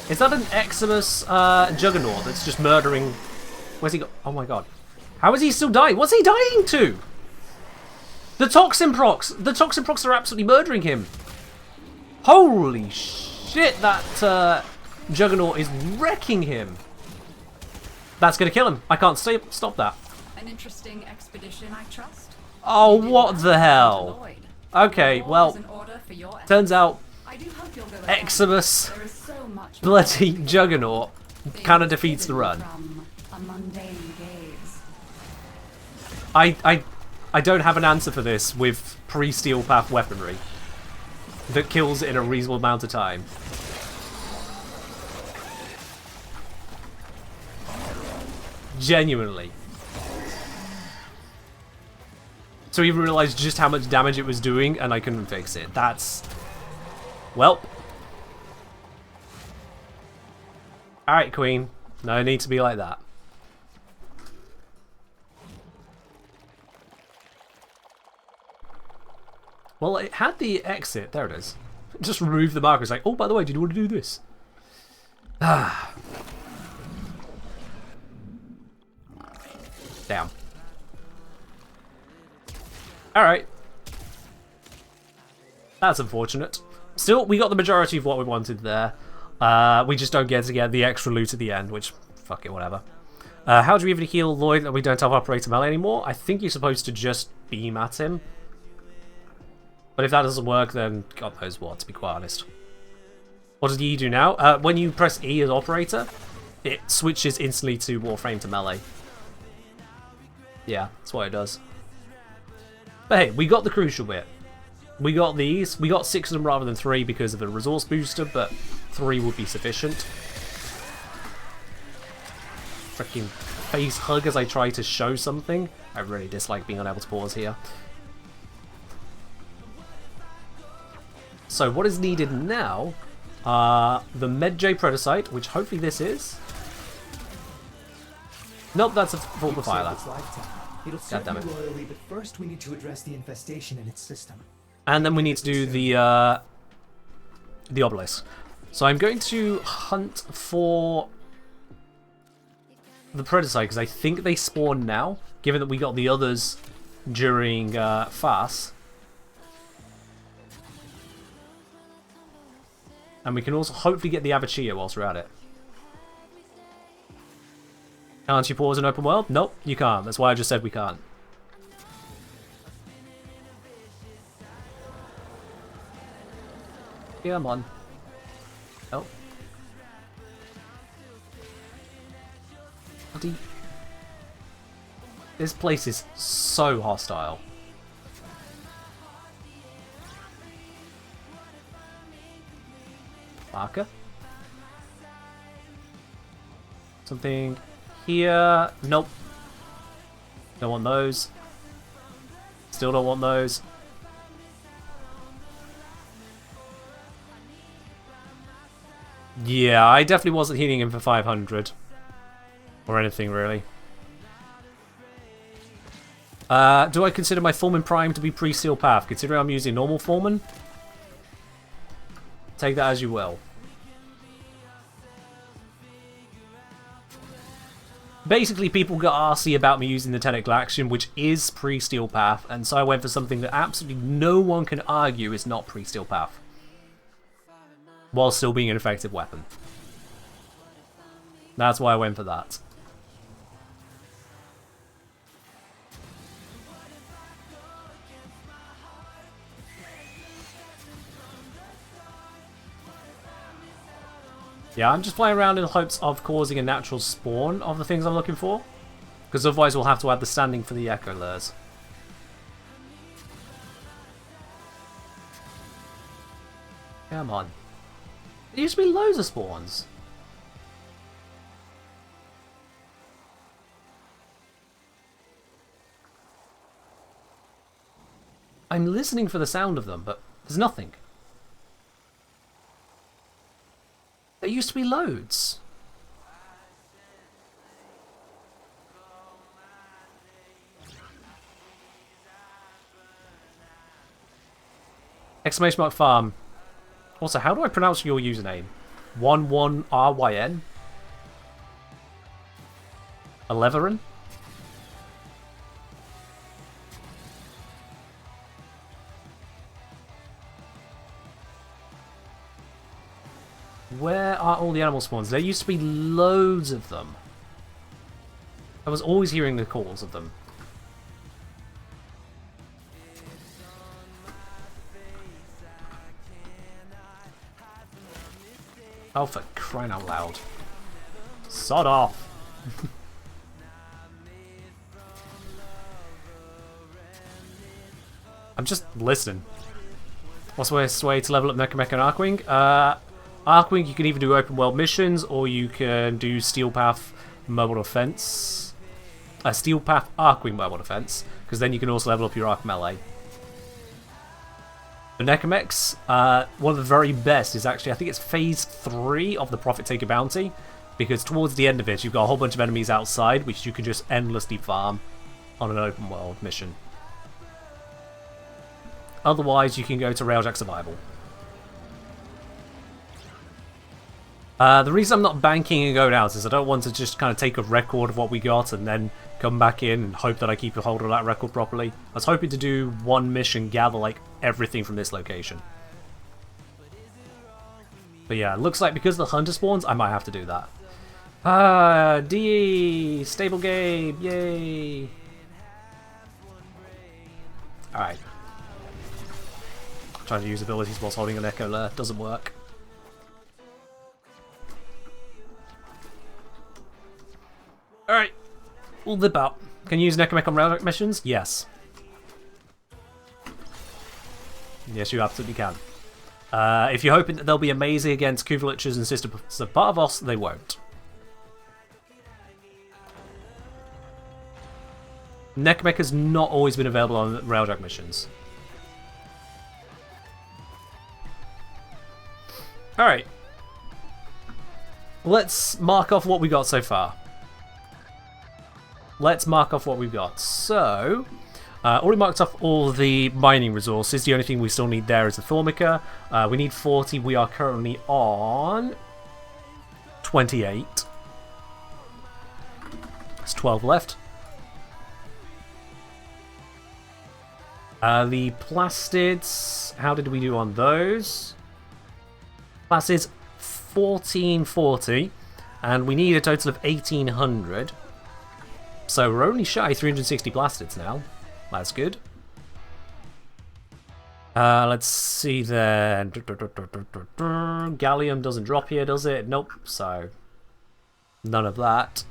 Speaker 2: Is that an Xmas Juggernaut that's just murdering... Where's he got... Oh my god. How is he still dying? What's he dying to? The toxin procs! The toxin procs are absolutely murdering him! Holy shit, that Juggernaut is wrecking him! That's gonna kill him. I can't stop that.
Speaker 4: An interesting expedition, I trust.
Speaker 2: Oh, what the hell? Okay, well, turns out Eximus bloody Juggernaut kind of defeats the run. I don't have an answer for this with pre-Steel Path weaponry that kills in a reasonable amount of time. Genuinely. So he realised just how much damage it was doing and I couldn't fix it. That's... well. Alright, Queen. No need to be like that. Well, it had the exit. There it is. Just remove the marker. It's like, oh, by the way, did you want to do this? Ah. Damn. Alright. That's unfortunate. Still, we got the majority of what we wanted there. We just don't get to get the extra loot at the end, which, fuck it, whatever. How do we even heal Lloyd that we don't have Operator Melee anymore? I think you're supposed to just beam at him. But if that doesn't work, then God knows what, to be quite honest. What does E do now? When you press E as Operator, it switches instantly to Warframe to Melee. Yeah, that's what it does. But hey, we got the crucial bit. We got these. We got 6 of them rather than 3 because of the resource booster, but 3 would be sufficient. Freaking face hug as I try to show something. I really dislike being unable to pause here. So what is needed now are the Medjay Protocyte, which hopefully this is. Nope, that's a full profiler.
Speaker 7: It'll serve you royally, but first we need to address the infestation in its system.
Speaker 2: And then we need to do the obelisk. So I'm going to hunt for the Protocyte, because I think they spawn now, given that we got the others during FAS. And we can also hopefully get the Abachia whilst we're at it. Can't you pause an open world? Nope, you can't. That's why I just said we can't. Come on. Oh. Bloody... This place is so hostile. Marker. Something here. Nope. Don't want those. Still don't want those. Yeah, I definitely wasn't healing him for 500. Or anything, really. Do I consider my Foreman Prime to be pre-Steel Path? Considering I'm using normal Foreman? Take that as you will. Basically, people got arsey about me using the technical action, which is pre-Steel Path, and so I went for something that absolutely no one can argue is not pre-Steel Path, while still being an effective weapon. That's why I went for that. Yeah, I'm just playing around in hopes of causing a natural spawn of the things I'm looking for. Because otherwise we'll have to add the standing for the Echo Lures. Come on. There used to be loads of spawns. I'm listening for the sound of them, but there's nothing. There used to be loads. Exclamation mark farm. Also, how do I pronounce your username? 11RYN? Eleverin? all the animal spawns. There used to be loads of them. I was always hearing the calls of them. Oh, for crying out loud. Sod off. I'm just listening. What's the best way to level up Mecha and Archwing? Archwing, you can either do open world missions or you can do Steel Path Mobile Defense. Steel Path Archwing Mobile Defense, because then you can also level up your Arc Melee. The Necromex, one of the very best is actually, I think it's phase 3 of the Profit Taker Bounty, because towards the end of it, you've got a whole bunch of enemies outside, which you can just endlessly farm on an open world mission. Otherwise, you can go to Railjack Survival. The reason I'm not banking and going out is I don't want to just kind of take a record of what we got and then come back in and hope that I keep a hold of that record properly. I was hoping to do one mission, gather like everything from this location. But yeah, it looks like because of the hunter spawns, I might have to do that. DE! Stable game! Yay! Alright. Trying to use abilities whilst holding an Echo Lair doesn't work. Alright. We'll dip out. Can you use Necromech on Railjack missions? Yes. Yes, you absolutely can. If you're hoping that they'll be amazing against Kuvalichs and Sister Barvos, they won't. Necromech has not always been available on Railjack missions. Alright. Let's mark off what we got so far. Let's mark off what we've got. So, already marked off all the mining resources. The only thing we still need there is the Thormica. We need 40. We are currently on 28. There's 12 left. The plastids, how did we do on those? Plastids, 1440. And we need a total of 1800. So we're only shy 360 plastids now. That's good. Let's see then. Gallium doesn't drop here, does it? Nope. So none of that.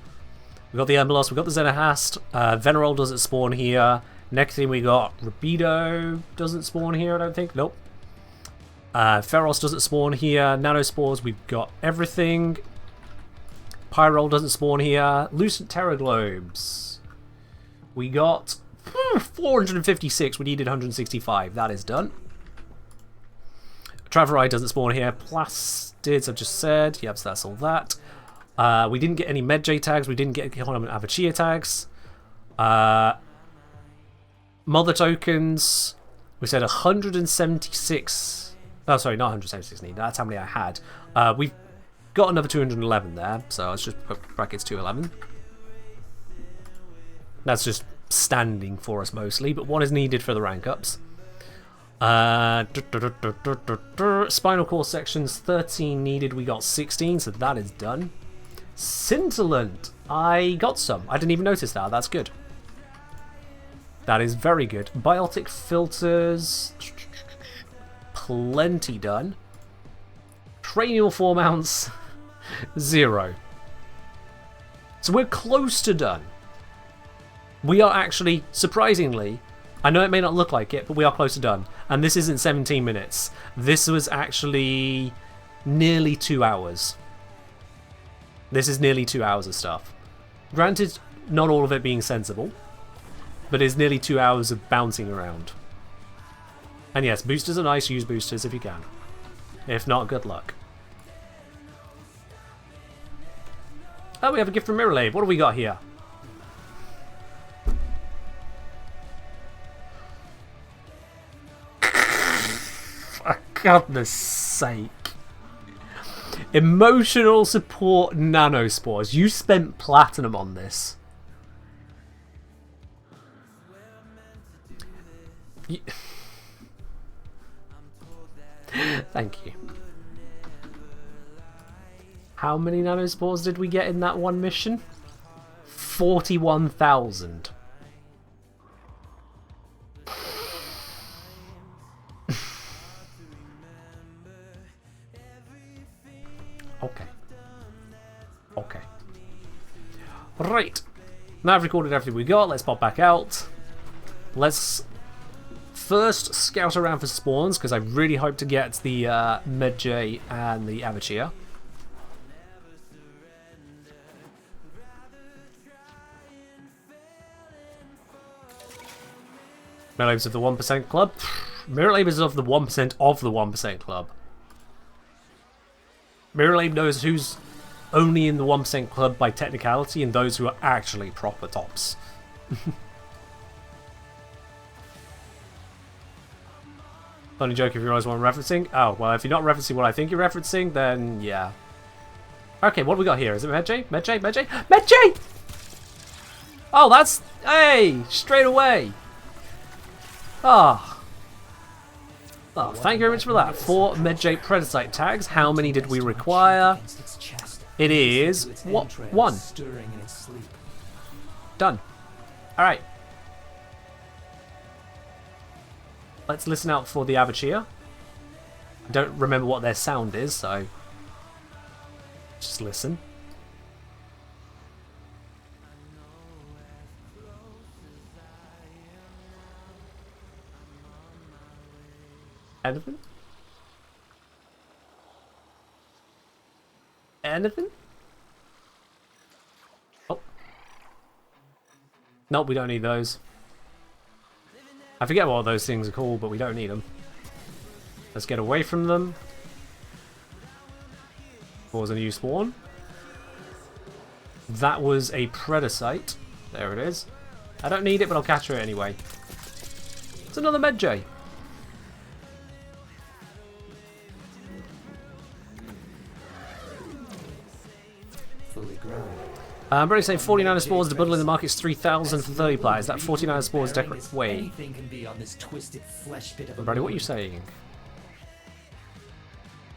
Speaker 2: We got the Emberloss, we got the Xenahast. Venerol doesn't spawn here. Next thing we got Rapido doesn't spawn here, I don't think. Nope. Ferros doesn't spawn here. Nanospores, we've got everything. Pyrol doesn't spawn here. Lucent Terror Globes. We got 456. We needed 165. That is done. Traverai doesn't spawn here. Plastids, I've just said. Yep, so that's all that. We didn't get any Medjay tags. We didn't get Avachia tags. Mother tokens. We said 176. Oh, sorry, not 176 need. That's how many I had. We've got another 211 there, so let's just put brackets 211. That's just standing for us mostly, but one is needed for the rank ups. Spinal core sections, 13 needed, we got 16, so that is done. Scintillant, I got some. I didn't even notice that, that's good. That is very good. Biotic filters, plenty done. Cranial 4 mounts, 0. So we're close to done. We are actually, surprisingly, I know it may not look like it, but we are close to done. And this isn't 17 minutes. This was actually nearly 2 hours. This is nearly 2 hours of stuff. Granted, not all of it being sensible, but it's nearly 2 hours of bouncing around. And yes, boosters are nice, use boosters if you can. If not, good luck. Oh, we have a gift from Mirrorlade. What do we got here? For goodness sake. Emotional support nanospores. You spent platinum on this. Thank you. How many nanospores did we get in that one mission? 41,000. Okay. Okay. Right. Now I've recorded everything we got. Let's pop back out. Let's first scout around for spawns, because I really hope to get the Medjay and the Avachier. Mirror Labs of the 1% Club. Mirror Lab is of the 1% of the 1% Club. Mirror Lab knows who's only in the 1% Club by technicality and those who are actually proper tops. Funny joke if you realize what I'm referencing. Oh, well, if you're not referencing what I think you're referencing, then yeah. Okay, what do we got here? Is it Medjay? Medjay? Medjay? Medjay! Oh, that's... Hey! Straight away! Ah. Oh, thank you very much for that. 4 Medjay Predacite tags. How many did we require? It is... What? 1. Done. Alright. Let's listen out for the Avachier. I don't remember what their sound is, so... just listen. Anything? Anything? Oh. Nope, we don't need those. I forget what those things are called, but we don't need them. Let's get away from them. What was a new spawn? That was a Predacite. There it is. I don't need it, but I'll capture it anyway. It's another Medjay. I'm already saying 49 spores, the bundle in the market is 3,000 for 30 players. That 49 spores decorate. Wait. Brady, what are you saying?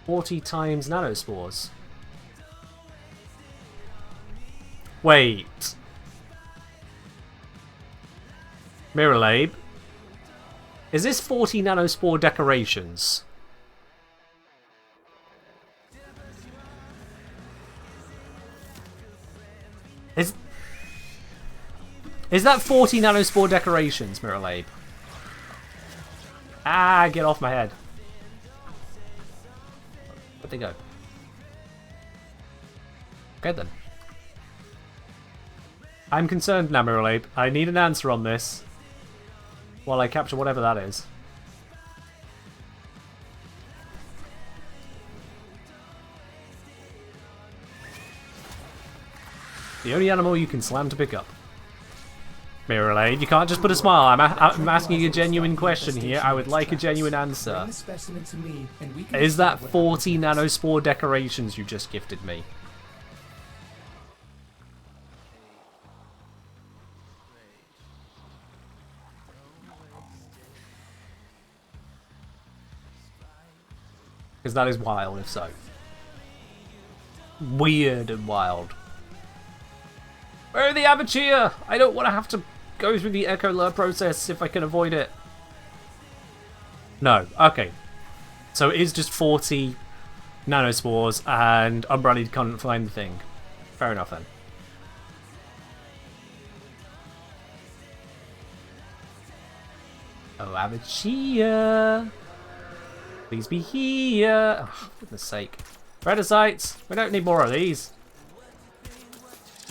Speaker 2: 40 times nanospores. Wait. Mirror Labe. Is this 40 nanospore decorations? Is that 40 nanospore decorations, Mirror Labe? Ah, get off my head. Where'd they go? Okay then. I'm concerned now, Mirror Labe. I need an answer on this while I capture whatever that is. The only animal you can slam to pick up. Mirror Lane, you can't just put a smile. I'm asking a genuine question here. I would like a genuine answer. Is that 40 nanospore decorations you just gifted me? Because that is wild, if so. Weird and wild. Where are the Avachier? I don't want to have to go through the Echo Lure process if I can avoid it. No, okay. So it is just 40 nanospores and Umbrella can't find the thing. Fair enough then. Oh, Avachier. Please be here. Oh, for goodness sake. Predacites. We don't need more of these.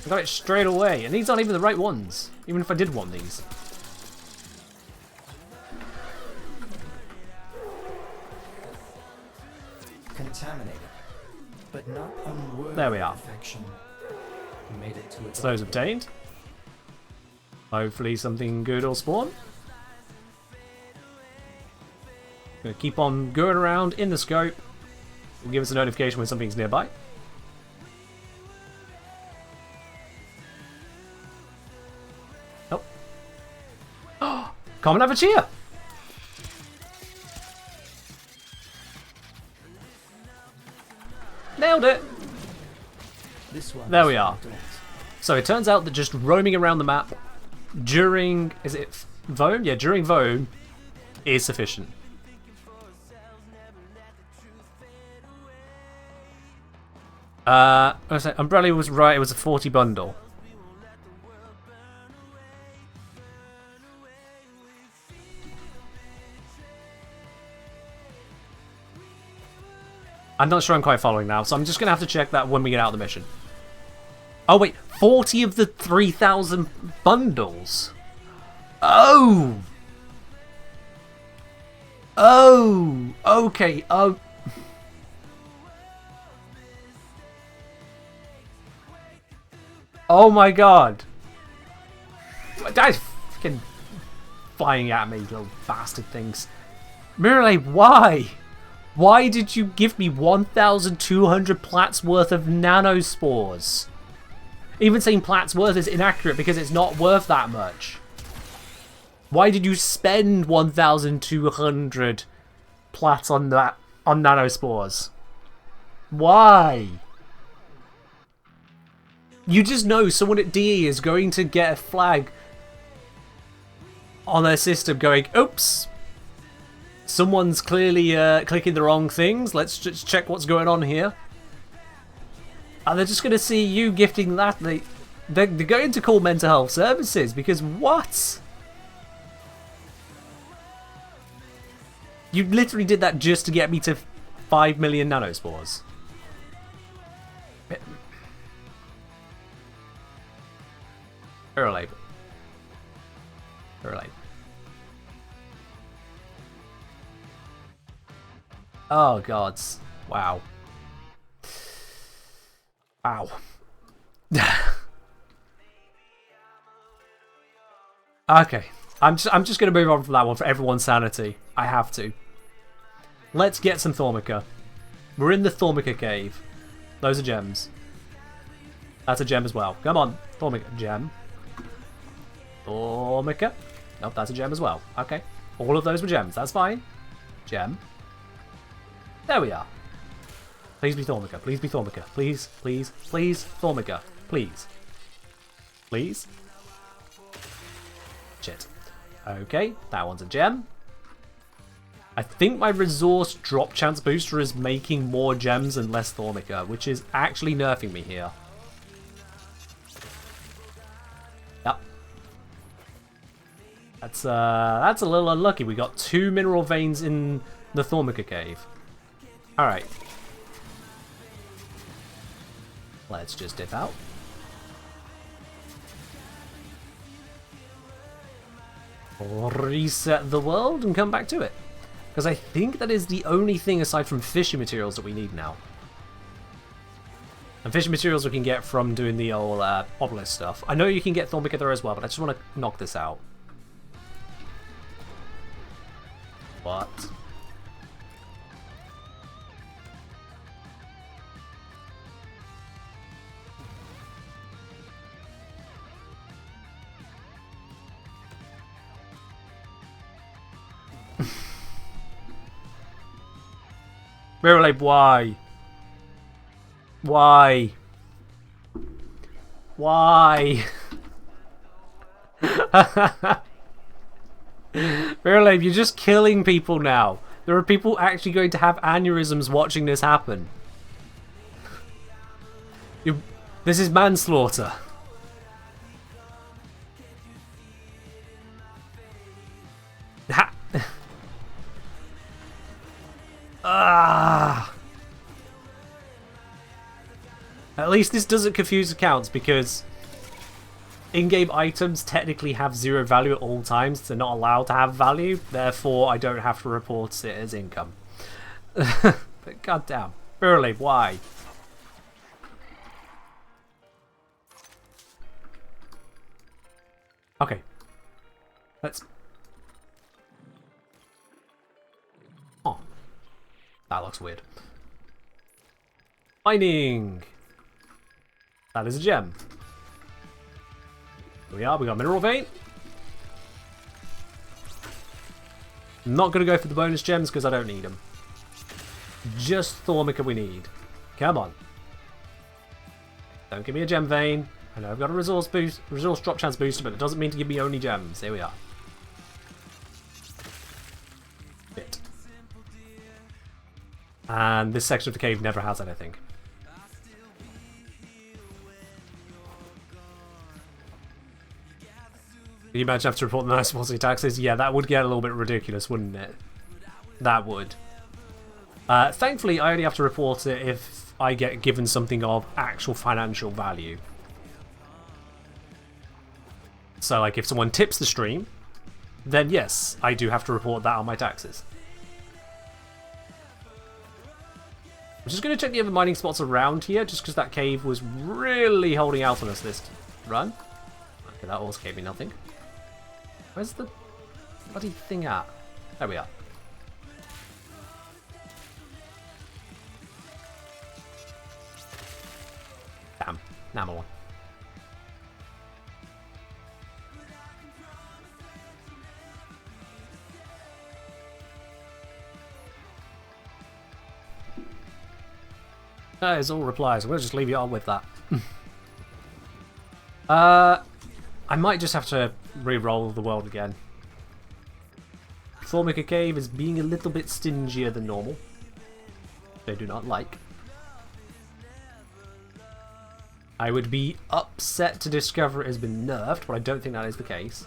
Speaker 2: I got it straight away, and these aren't even the right ones, even if I did want these.
Speaker 7: Contaminated, but not unworthy.
Speaker 2: There we are.
Speaker 7: Infection. Made it to
Speaker 2: So those obtained. Hopefully something good will spawn. Gonna keep on going around in the scope. It'll give us a notification when something's nearby. Common Avachier! Nailed it!
Speaker 7: swans
Speaker 2: There we
Speaker 7: from
Speaker 2: are.
Speaker 7: the doors.
Speaker 2: So it turns out that just roaming around the map during... Is it Voam? Yeah, during Voam is sufficient. Umbrella was right, it was a 40 bundle. I'm not sure I'm quite following now, so I'm just going to have to check that when we get out of the mission. Oh wait, 40 of the 3,000 bundles? Oh! Oh! Okay, oh... Oh my god! That is freaking flying at me, little bastard things. Mirrorlay, why? Why did you give me 1,200 plats worth of nanospores? Even saying plats worth is inaccurate because it's not worth that much. Why did you spend 1,200 plats on that, on nanospores? Why? You just know someone at DE is going to get a flag on their system going, oops, someone's clearly clicking the wrong things. Let's just check what's going on here. And they're just going to see you gifting that. They're going to call mental health services because what? You literally did that just to get me to 5 million nanospores. Early. Oh gods! Wow! Wow! Okay, I'm just gonna move on from that one for everyone's sanity. I have to. Let's get some Thormica. We're in the Thormica cave. Those are gems. That's a gem as well. Come on, Thormica gem. Thormica. Nope, that's a gem as well. Okay. All of those were gems. That's fine. Gem. There we are. Please be Thormica. Please be Thormica. Please, please, please, Thormica. Please. Please. Shit. Okay, that one's a gem. I think my resource drop chance booster is making more gems and less Thormica, which is actually nerfing me here. Yep. That's a little unlucky. We got 2 mineral veins in the Thormica cave. Alright. Let's just dip out. Reset the world and come back to it. Because I think that is the only thing aside from fishing materials that we need now. And fishing materials we can get from doing the old obelisk stuff. I know you can get Thormica there as well, but I just want to knock this out. What? Really, why? Why? Why? Really, you're just killing people now. There are people actually going to have aneurysms watching this happen. This is manslaughter. At least this doesn't confuse accounts because in-game items technically have 0 value at all times. They're not allowed to have value, therefore I don't have to report it as income. But goddamn, really, why? Okay, let's. Oh, that looks weird. Mining. That is a gem. Here we are, we got a mineral vein. I'm not going to go for the bonus gems because I don't need them. Just Thormica we need. Come on. Don't give me a gem vein. I know I've got a resource drop chance booster, but it doesn't mean to give me only gems. Here we are. Bit. And this section of the cave never has anything. Can you imagine having to report the nice quality taxes? Yeah, that would get a little bit ridiculous, wouldn't it? That would. Thankfully, I only have to report it if I get given something of actual financial value. So, like, if someone tips the stream, then yes, I do have to report that on my taxes. I'm just going to check the other mining spots around here, just because that cave was really holding out on us this run. Okay, that also gave me nothing. Where's the bloody thing at? There we are. Damn. Now I'm on. That is all replies. We'll just leave you on with that. I might just have to re-roll the world again. Formica Cave is being a little bit stingier than normal. They do not like. I would be upset to discover it has been nerfed, but I don't think that is the case.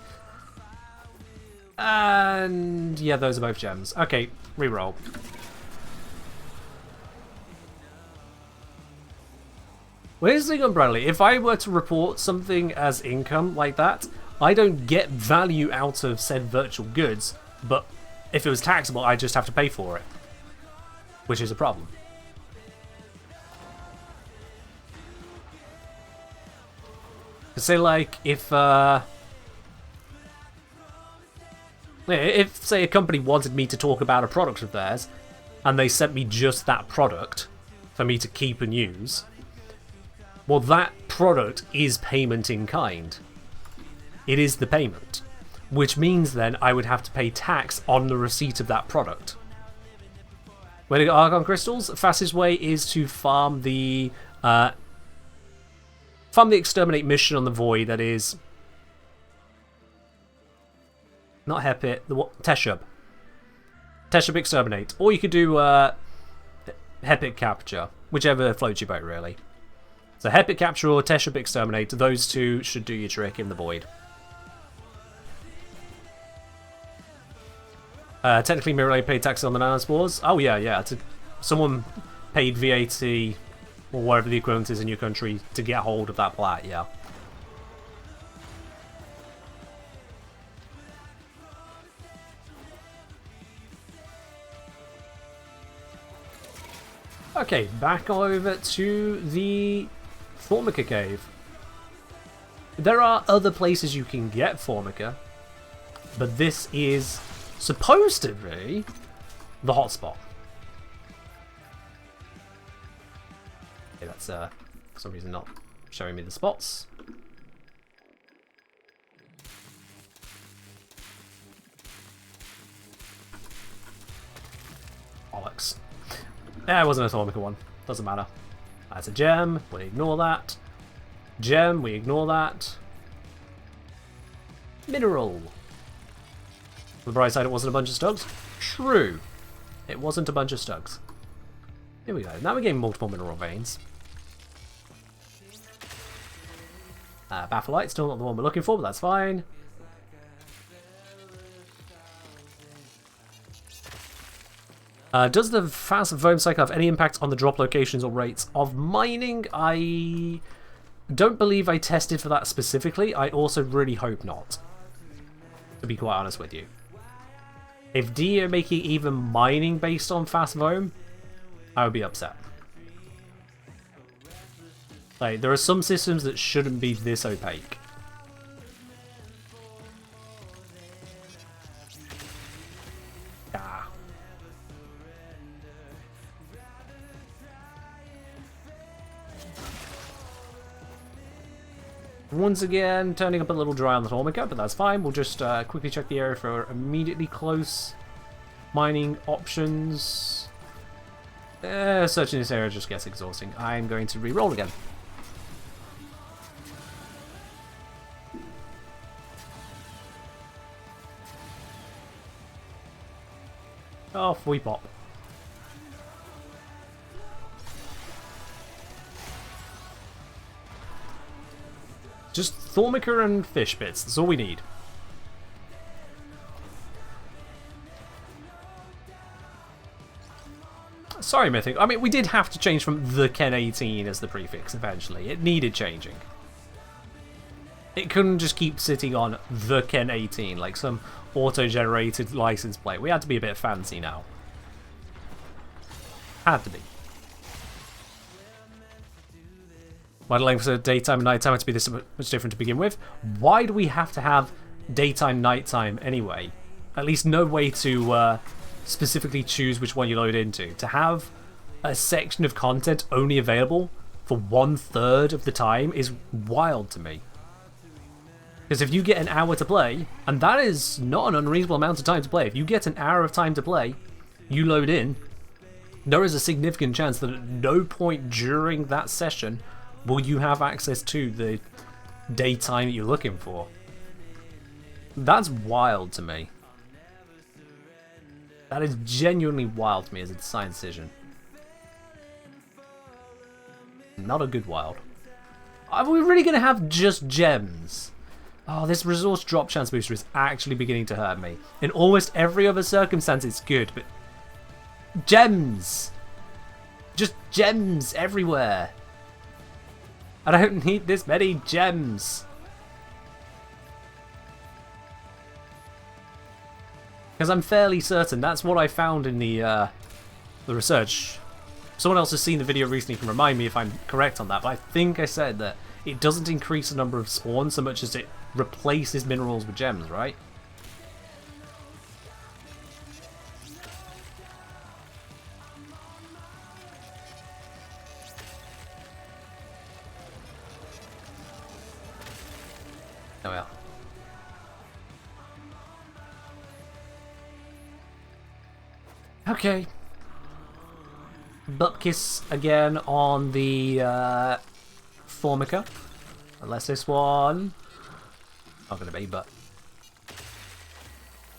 Speaker 2: And yeah, those are both gems. Okay, re-roll. Well, here's the thing, Umbrella. If I were to report something as income like that, I don't get value out of said virtual goods, but if it was taxable, I just have to pay for it, which is a problem. Say, like, if say a company wanted me to talk about a product of theirs, and they sent me just that product for me to keep and use, well, that product is payment in kind. It is the payment, which means then I would have to pay tax on the receipt of that product. Where to get Archon Crystals? The fastest way is to farm the Exterminate mission on the Void, that is... Not Hepit, the what? Teshub. Teshub Exterminate. Or you could do Hepit Capture, whichever floats your boat, really. So Hepit Capture or Teshub Exterminate, those two should do your trick in the Void. Technically, Mirror paid taxes on the nanospores. Oh yeah. Someone paid VAT, or whatever the equivalent is in your country, to get hold of that plat, yeah. Okay, back over to the Formica Cave. There are other places you can get Formica, but this is supposed to be the hotspot. Okay, that's for some reason not showing me the spots. Bollocks. It wasn't a Formica one. Doesn't matter. That's a gem. We ignore that. Gem. We ignore that. Mineral. On the bright side, it wasn't a bunch of stugs. True. It wasn't a bunch of stugs. Here we go. Now we're getting multiple mineral veins. Bapholite, still not the one we're looking for, but that's fine. Does the fast foam cycle have any impact on the drop locations or rates of mining? I don't believe I tested for that specifically. I also really hope not, to be quite honest with you. If D are making even mining based on fast foam, I would be upset. Like, there are some systems that shouldn't be this opaque. Ah. Once again, turning up a little dry on the Formica, but that's fine. We'll just quickly check the area for immediately close mining options. Searching this area just gets exhausting. I'm going to re-roll again. Off we pop. Just Thormica and fish bits, that's all we need. Sorry, Mythic. I mean, we did have to change from the Ken 18 as the prefix eventually. It needed changing. It couldn't just keep sitting on the Ken 18 like some auto-generated license plate. We had to be a bit fancy now. Had to be. Why the length of daytime and nighttime had to be this much different to begin with? Why do we have to have daytime, nighttime anyway? At least no way to specifically choose which one you load into. To have a section of content only available for 1/3 of the time is wild to me. Because if you get an hour to play, and that is not an unreasonable amount of time to play, if you get an hour of time to play, you load in, there is a significant chance that at no point during that session will you have access to the daytime that you're looking for. That's wild to me. That is genuinely wild to me as a design decision. Not a good wild. Are we really going to have just gems? Oh, this resource drop chance booster is actually beginning to hurt me. In almost every other circumstance it's good, but gems! Just gems everywhere. I don't need this many gems. Because I'm fairly certain that's what I found in the research. Someone else has seen the video recently can remind me if I'm correct on that, but I think I said that it doesn't increase the number of spawns so much as it replaces minerals with gems, right? Oh well. Okay. Butt-kiss again on the Formica. Unless this one... Not gonna be, but...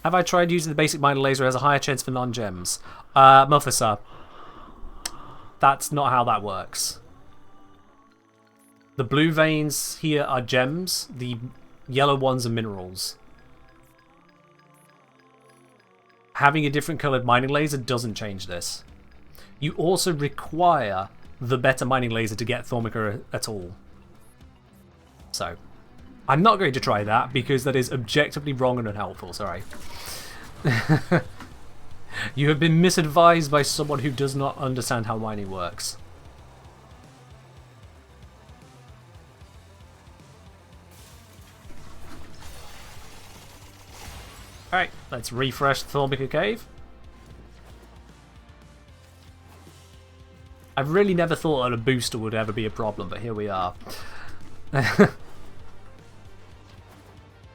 Speaker 2: Have I tried using the basic miner laser? It has a higher chance for non-gems. Mufasa. That's not how that works. The blue veins here are gems. The yellow ones are minerals. Having a different coloured mining laser doesn't change this. You also require the better mining laser to get Thormica at all. So, I'm not going to try that because that is objectively wrong and unhelpful, sorry. You have been misadvised by someone who does not understand how mining works. Alright, let's refresh the Thormica Cave. I've really never thought that a booster would ever be a problem, but here we are.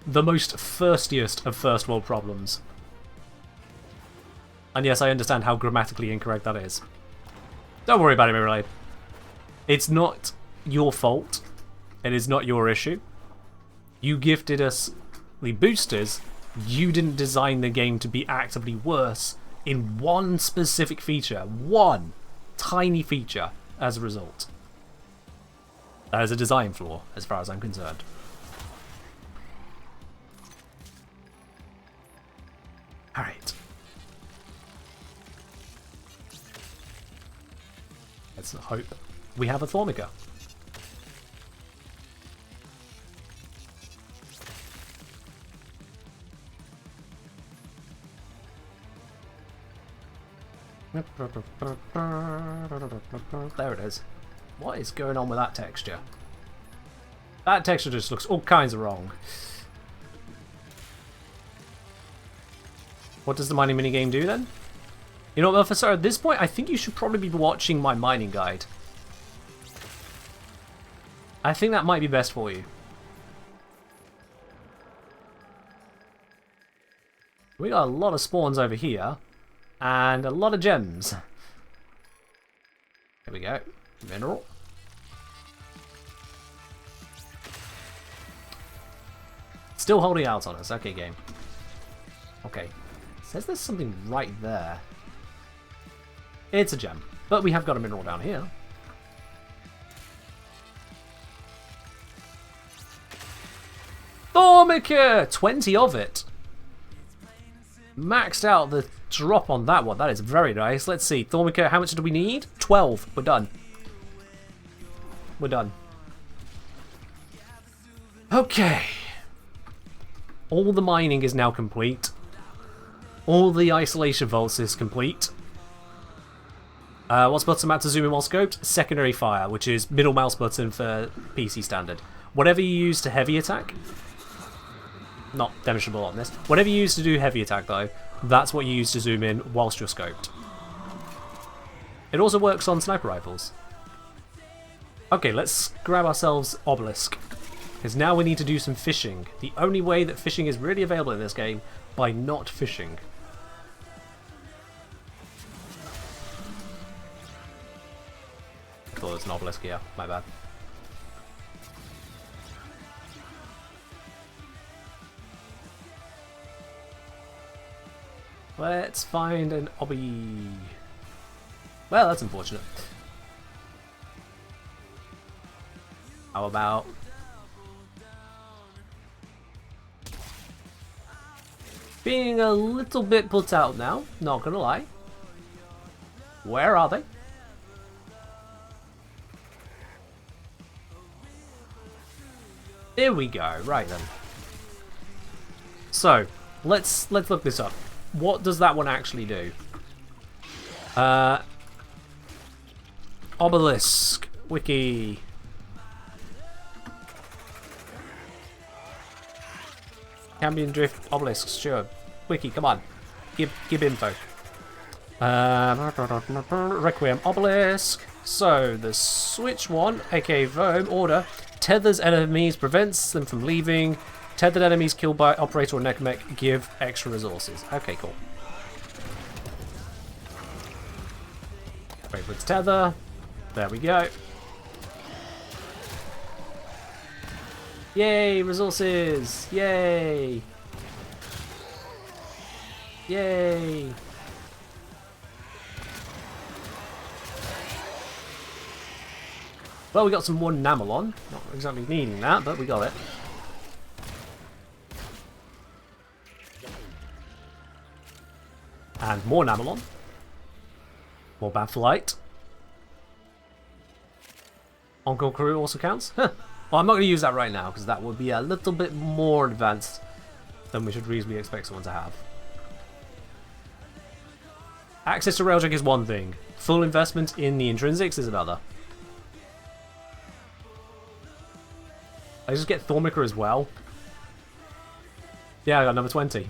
Speaker 2: The most thirstiest of first world problems. And yes, I understand how grammatically incorrect that is. Don't worry about it, Mirrorblade. It's not your fault. It is not your issue. You gifted us the boosters. You didn't design the game to be actively worse in one specific feature. One tiny feature as a result. That is a design flaw, as far as I'm concerned. Alright. Let's hope we have a Thormica. There it is. What is going on with that texture? That texture just looks all kinds of wrong. What does the mining minigame do then? You know what, Officer, at this point I think you should probably be watching my mining guide. I think that might be best for you. We got a lot of spawns over here. And a lot of gems. Here we go. Mineral. Still holding out on us. Okay, game. Okay. says there's something right there. It's a gem. But we have got a mineral down here. Thormica! 20 of it. Maxed out the drop on that one. That is very nice. Let's see. Thormica, how much do we need? 12. We're done. We're done. Okay. All the mining is now complete. All the isolation vaults is complete. What's button map to zoom in while scoped? Secondary fire, which is middle mouse button for PC standard. Whatever you use to heavy attack, not demonstrable on this, whatever you use to do heavy attack though, that's what you use to zoom in whilst you're scoped. It also works on sniper rifles. Okay, let's grab ourselves Obelisk, because now we need to do some fishing. The only way that fishing is really available in this game, by not fishing. I thought it was an obelisk here, my bad. Let's find an obby. Well, that's unfortunate. How about... being a little bit put out now, not gonna lie. Where are they? Here we go, right then. So, let's look this up. What does that one actually do? Obelisk wiki. Cambion drift obelisks, sure. Wiki, come on. Give info. Requiem obelisk. So the switch one, aka Vohm, order, tethers enemies, prevents them from leaving. Tethered enemies killed by operator or necmech give extra resources. Okay, cool. Wait for its tether. There we go. Yay, resources! Yay! Yay! Well, we got some one Namelon. Not exactly needing that, but we got it. And more Namelon. More Batflight. Encore Crew also counts. Huh. Well, I'm not going to use that right now, because that would be a little bit more advanced than we should reasonably expect someone to have. Access to Railjack is one thing. Full investment in the intrinsics is another. I just get Thormica as well. Yeah, I got number 20.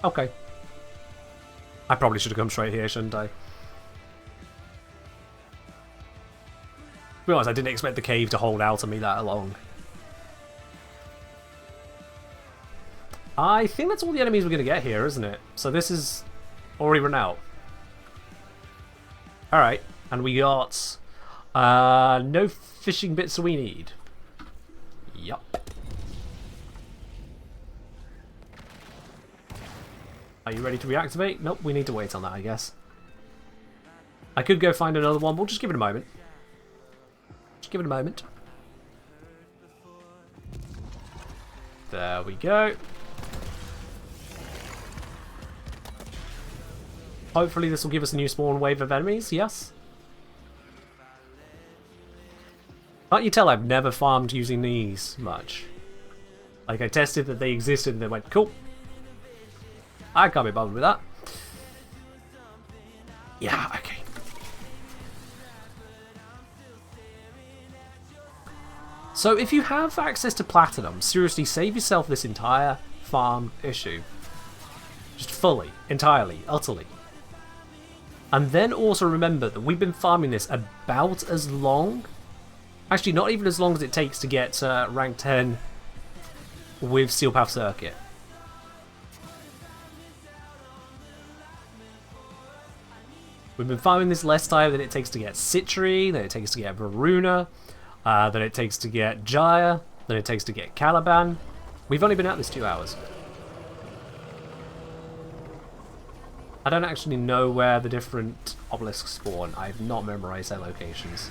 Speaker 2: Okay. I probably should have come straight here, shouldn't I? To be honest, I didn't expect the cave to hold out on me that long. I think that's all the enemies we're going to get here, isn't it? So this is already run out. Alright, and we got no fishing bits we need. Yup. Are you ready to reactivate? Nope, we need to wait on that, I guess. I could go find another one, we'll just give it a moment. Just give it a moment. There we go. Hopefully this will give us a new spawn wave of enemies, yes? Can't you tell I've never farmed using these much? Like, I tested that they existed and they went, cool. I can't be bothered with that. Yeah, okay. So if you have access to platinum, seriously save yourself this entire farm issue. Just fully, entirely, utterly. And then also remember that we've been farming this about as long, actually not even as long as it takes to get rank 10 with Steel Path Circuit. We've been farming this less time than it takes to get Citri, than it takes to get Varuna, than it takes to get Jaya, than it takes to get Caliban. We've only been at this 2 hours. I don't actually know where the different obelisks spawn. I've not memorized their locations.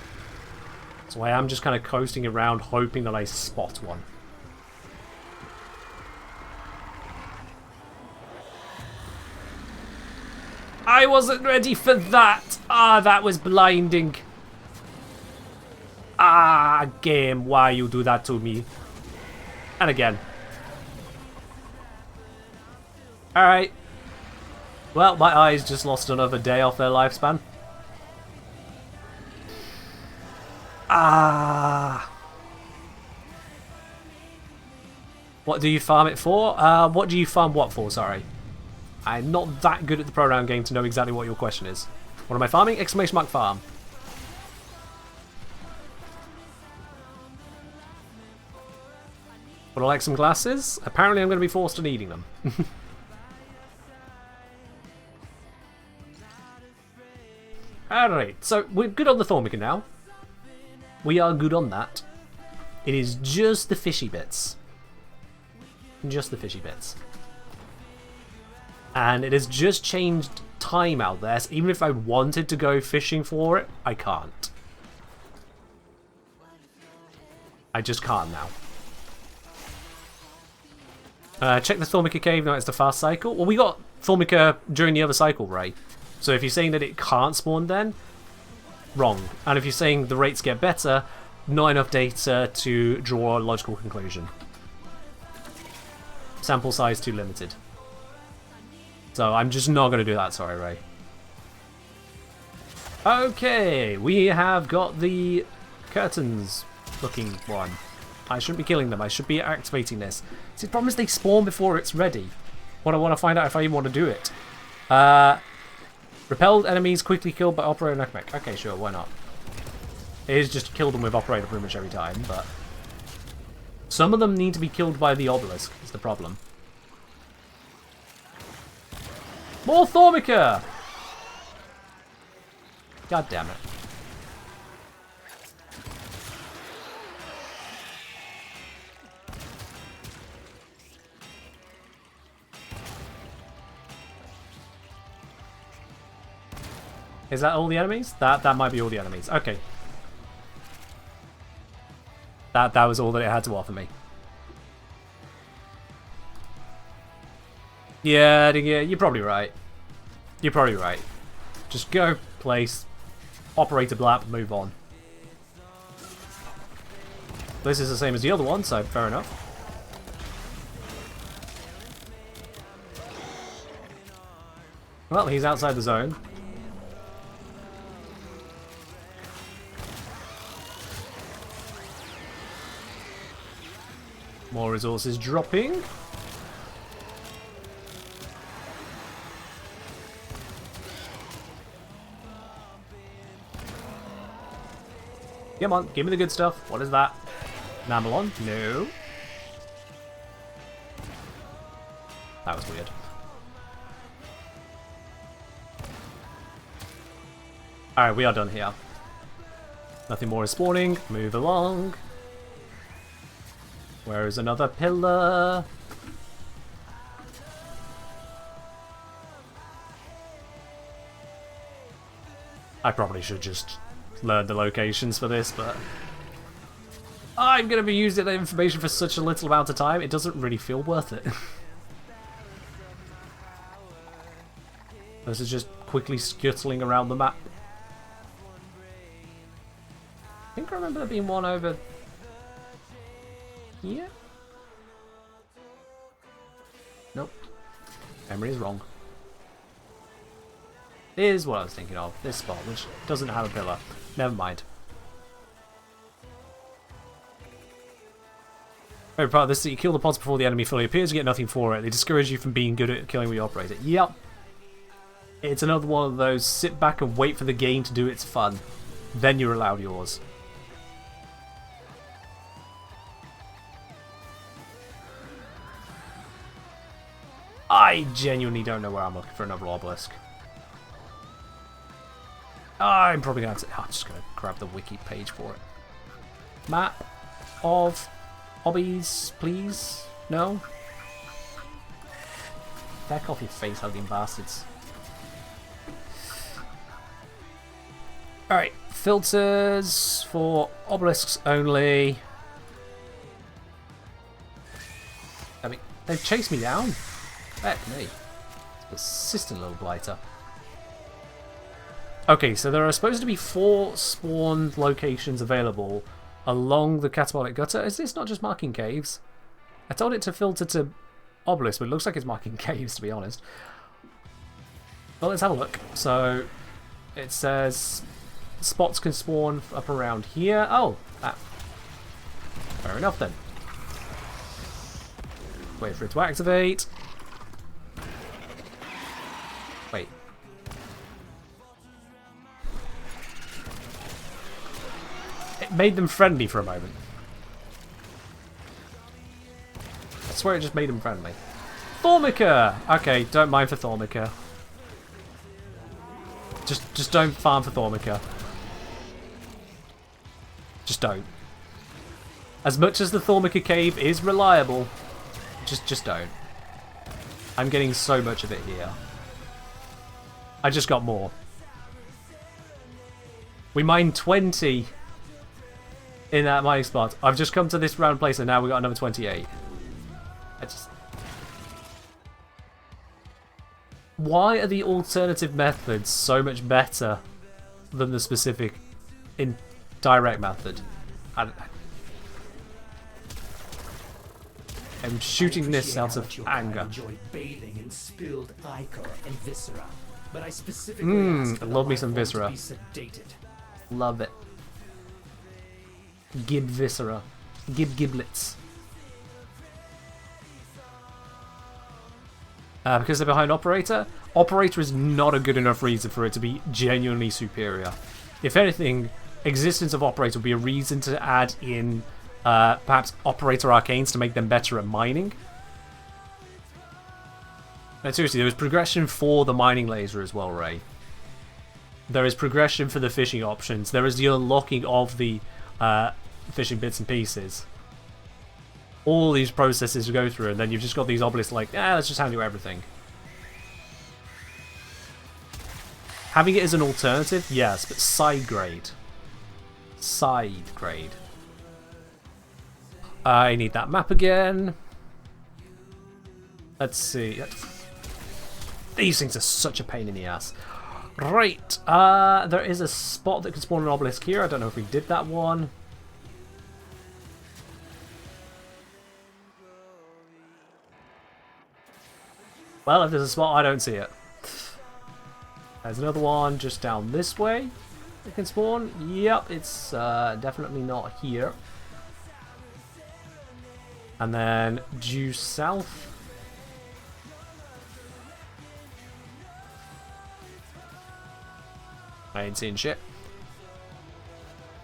Speaker 2: So I am just kind of coasting around hoping that I spot one. I wasn't ready for that! Ah, that was blinding. Ah, game, why you do that to me? And again. Alright. Well, my eyes just lost another day off their lifespan. Ah. What do you farm it for? What do you farm what for, sorry? I'm not that good at the program game to know exactly what your question is. What am I farming? Exclamation mark farm. Would I like some glasses? Apparently I'm going to be forced on eating them. Alright, so we're good on the Thormica now. We are good on that. It is just the fishy bits. Just the fishy bits. And it has just changed time out there, so even if I wanted to go fishing for it, I can't. I just can't now. Check the Thormica cave, no, it's the fast cycle. Well, we got Thormica during the other cycle, Ray. So if you're saying that it can't spawn then, wrong. And if you're saying the rates get better, not enough data to draw a logical conclusion. Sample size too limited. So I'm just not going to do that, sorry, Ray. Okay, we have got the curtains looking one. I shouldn't be killing them, I should be activating this. See, the problem is they spawn before it's ready. What I want to find out if I even want to do it. Repelled enemies quickly killed by Operator Nakmek. Okay, sure, why not? It is just to kill them with Operator pretty much every time, but... some of them need to be killed by the obelisk, is the problem. More Thormica! God damn it. Is that all the enemies? That might be all the enemies. Okay. That was all that it had to offer me. Yeah, you're probably right. You're probably right. Just go, place, operate a blap, move on. This is the same as the other one, so fair enough. Well, he's outside the zone. More resources dropping. Come on, give me the good stuff. What is that? Namelon? No. That was weird. Alright, we are done here. Nothing more is spawning. Move along. Where is another pillar? I probably should just learn the locations for this, but I'm going to be using that information for such a little amount of time, it doesn't really feel worth it. This is just quickly scuttling around the map. I think I remember there being one over here? Nope. Memory is wrong. Here's what I was thinking of. This spot, which doesn't have a pillar. Never mind. Favorite part of this is that you kill the pods before the enemy fully appears, you get nothing for it. They discourage you from being good at killing when you operate it. Yep. It's another one of those sit back and wait for the game to do its fun. Then you're allowed yours. I genuinely don't know where I'm looking for another obelisk. I'm probably going to have to... I'm just going to grab the wiki page for it. Map of hobbies, please? No? Back off your face, hugging bastards. Alright, filters for obelisks only. I mean, they've chased me down. Heck me. Persistent little blighter. Okay, so there are supposed to be 4 spawned locations available along the catabolic gutter. Is this not just marking caves? I told it to filter to obelisk, but it looks like it's marking caves, to be honest. Well, let's have a look. So, it says spots can spawn up around here. Oh, fair enough then. Wait for it to activate. Wait. It made them friendly for a moment. I swear it just made them friendly. Thormica! Okay, don't mind for Thormica. Just don't farm for Thormica. Just don't. As much as the Thormica cave is reliable, just don't. I'm getting so much of it here. I just got more. We mined 20 in that mining spot. I've just come to this round place and now we got another 28. Why are the alternative methods so much better than the specific direct method? I'm shooting this out of anger.
Speaker 7: I enjoy bathing in spilled ichor and viscera, but I specifically asked for the
Speaker 2: love me
Speaker 7: life
Speaker 2: some
Speaker 7: form to
Speaker 2: viscera.
Speaker 7: be sedated.
Speaker 2: Love it. Gib viscera. Gib giblets. Because they're behind Operator. Operator is not a good enough reason for it to be genuinely superior. If anything, existence of Operator would be a reason to add in perhaps Operator Arcanes to make them better at mining. And seriously, there was progression for the mining laser as well, Ray. There is progression for the fishing options. There is the unlocking of the fishing bits and pieces. All these processes to go through, and then you've just got these obelisks like, let's just handle everything. Having it as an alternative, yes, but side grade. Side grade. I need that map again. Let's see. These things are such a pain in the ass. Right, there is a spot that can spawn an obelisk here. I don't know if we did that one. Well, if there's a spot, I don't see it. There's another one just down this way that can spawn. Yep, it's definitely not here. And then due south. I ain't seeing shit.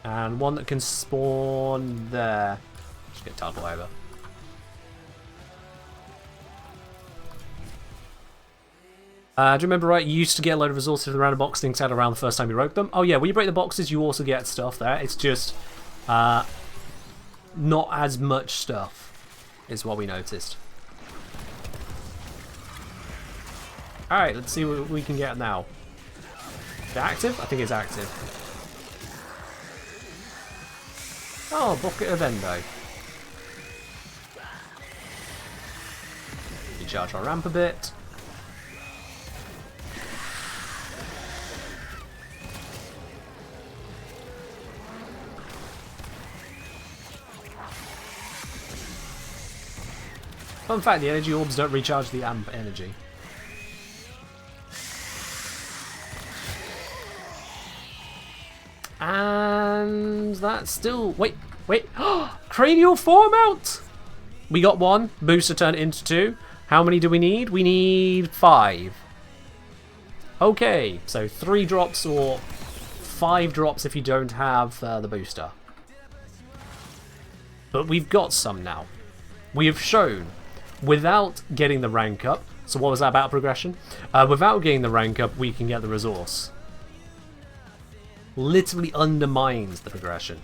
Speaker 2: And one that can spawn there. Just get teleport over. Do you remember right, you used to get a load of resources from the random box things had around the first time you broke them? Oh yeah, when you break the boxes you also get stuff there. It's just not as much stuff is what we noticed. Alright, let's see what we can get now. Is it active? I think it's active. Oh, bucket of endo. Recharge our ramp a bit. Fun fact, the energy orbs don't recharge the amp energy. And that's still... Wait. Cranial foremount! We got one. Booster turned into 2. How many do we need? We need 5. Okay, so 3 drops or 5 drops if you don't have the booster. But we've got some now. We have shown, without getting the rank up, so what was that about progression? Without getting the rank up, we can get the resource. Literally undermines the progression.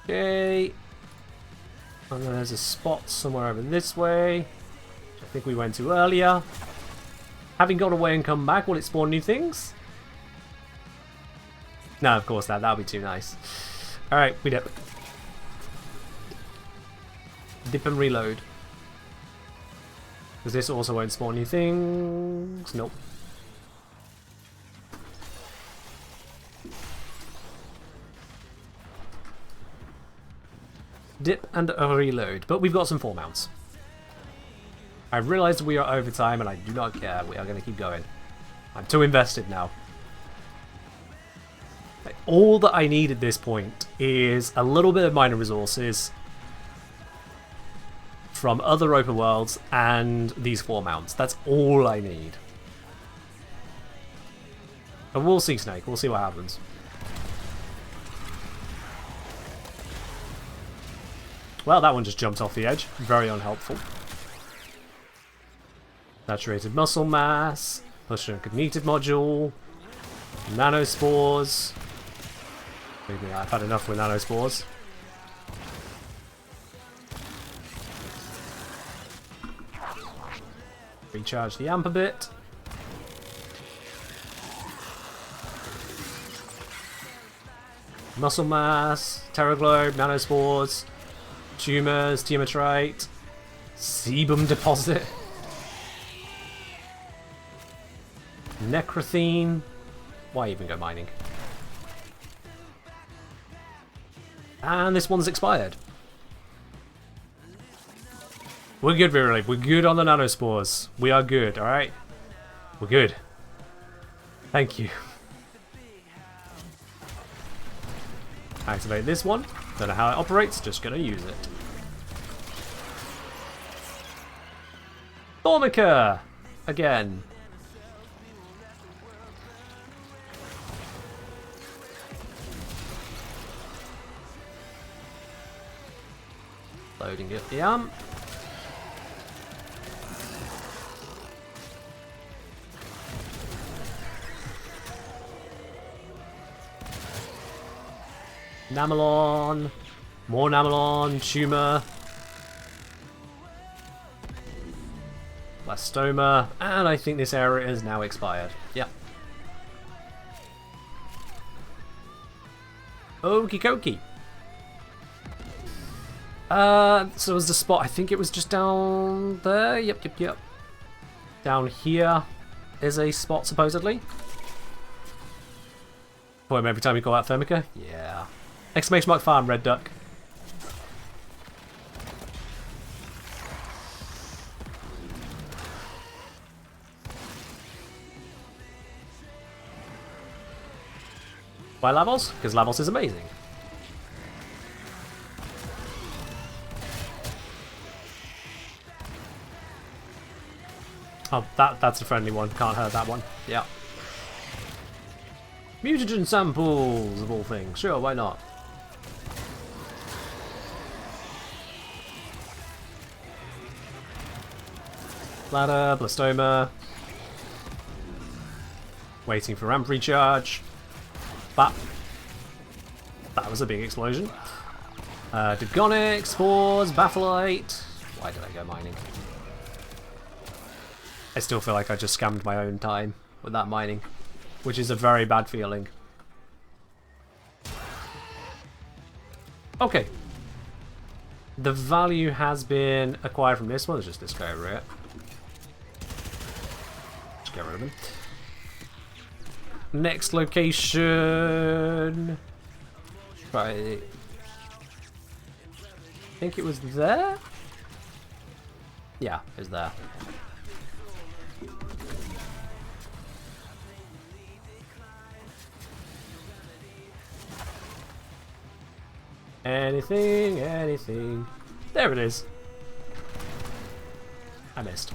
Speaker 2: Okay. And then there's a spot somewhere over this way, which I think we went to earlier. Having gone away and come back, will it spawn new things? No, of course not. That would be too nice. Alright, we dip. Dip and reload. Because this also won't spawn new things. Nope. Dip and a reload. But we've got some 4 mounts. I realised we are over time and I do not care. We are going to keep going. I'm too invested now. Like, all that I need at this point is a little bit of minor resources from other open worlds and these 4 mounts. That's all I need. And we'll see, Snake. We'll see what happens. Well, that one just jumped off the edge. Very unhelpful. Saturated muscle mass. Push cognitive module. Nanospores. Maybe I've had enough with nanospores. Recharge the amp a bit. Muscle mass, Terraglobe, nanospores, tumors, temotrite, sebum deposit, necrothene. Why even go mining? And this one's expired. We're good, really. We're good on the nanospores. We are good, alright? We're good. Thank you. Activate this one. Don't know how it operates, just gonna use it. Formica! Again. Loading it, the amp. Namelon, more Namelon, tumor, blastoma, and I think this area is now expired. Yeah. Okie dokie. So was the spot, I think it was just down there. Yep. Down here is a spot, supposedly. Point every time you call out Thermica? Yeah. Exclamation mark farm, red duck. Why Lavos? Because Lavos is amazing. Oh, that's a friendly one. Can't hurt that one. Yeah. Mutagen samples, of all things. Sure, why not? Bladder, blastoma. Waiting for ramp recharge. That was a big explosion. Degonic, spores, Baffleite. Why did I go mining? I still feel like I just scammed my own time with that mining, which is a very bad feeling. Okay. The value has been acquired from this one. Let's just this guy over here. Just get rid of him. Next location. Right. I think it was there? Yeah, it was there. Anything. There it is. I missed.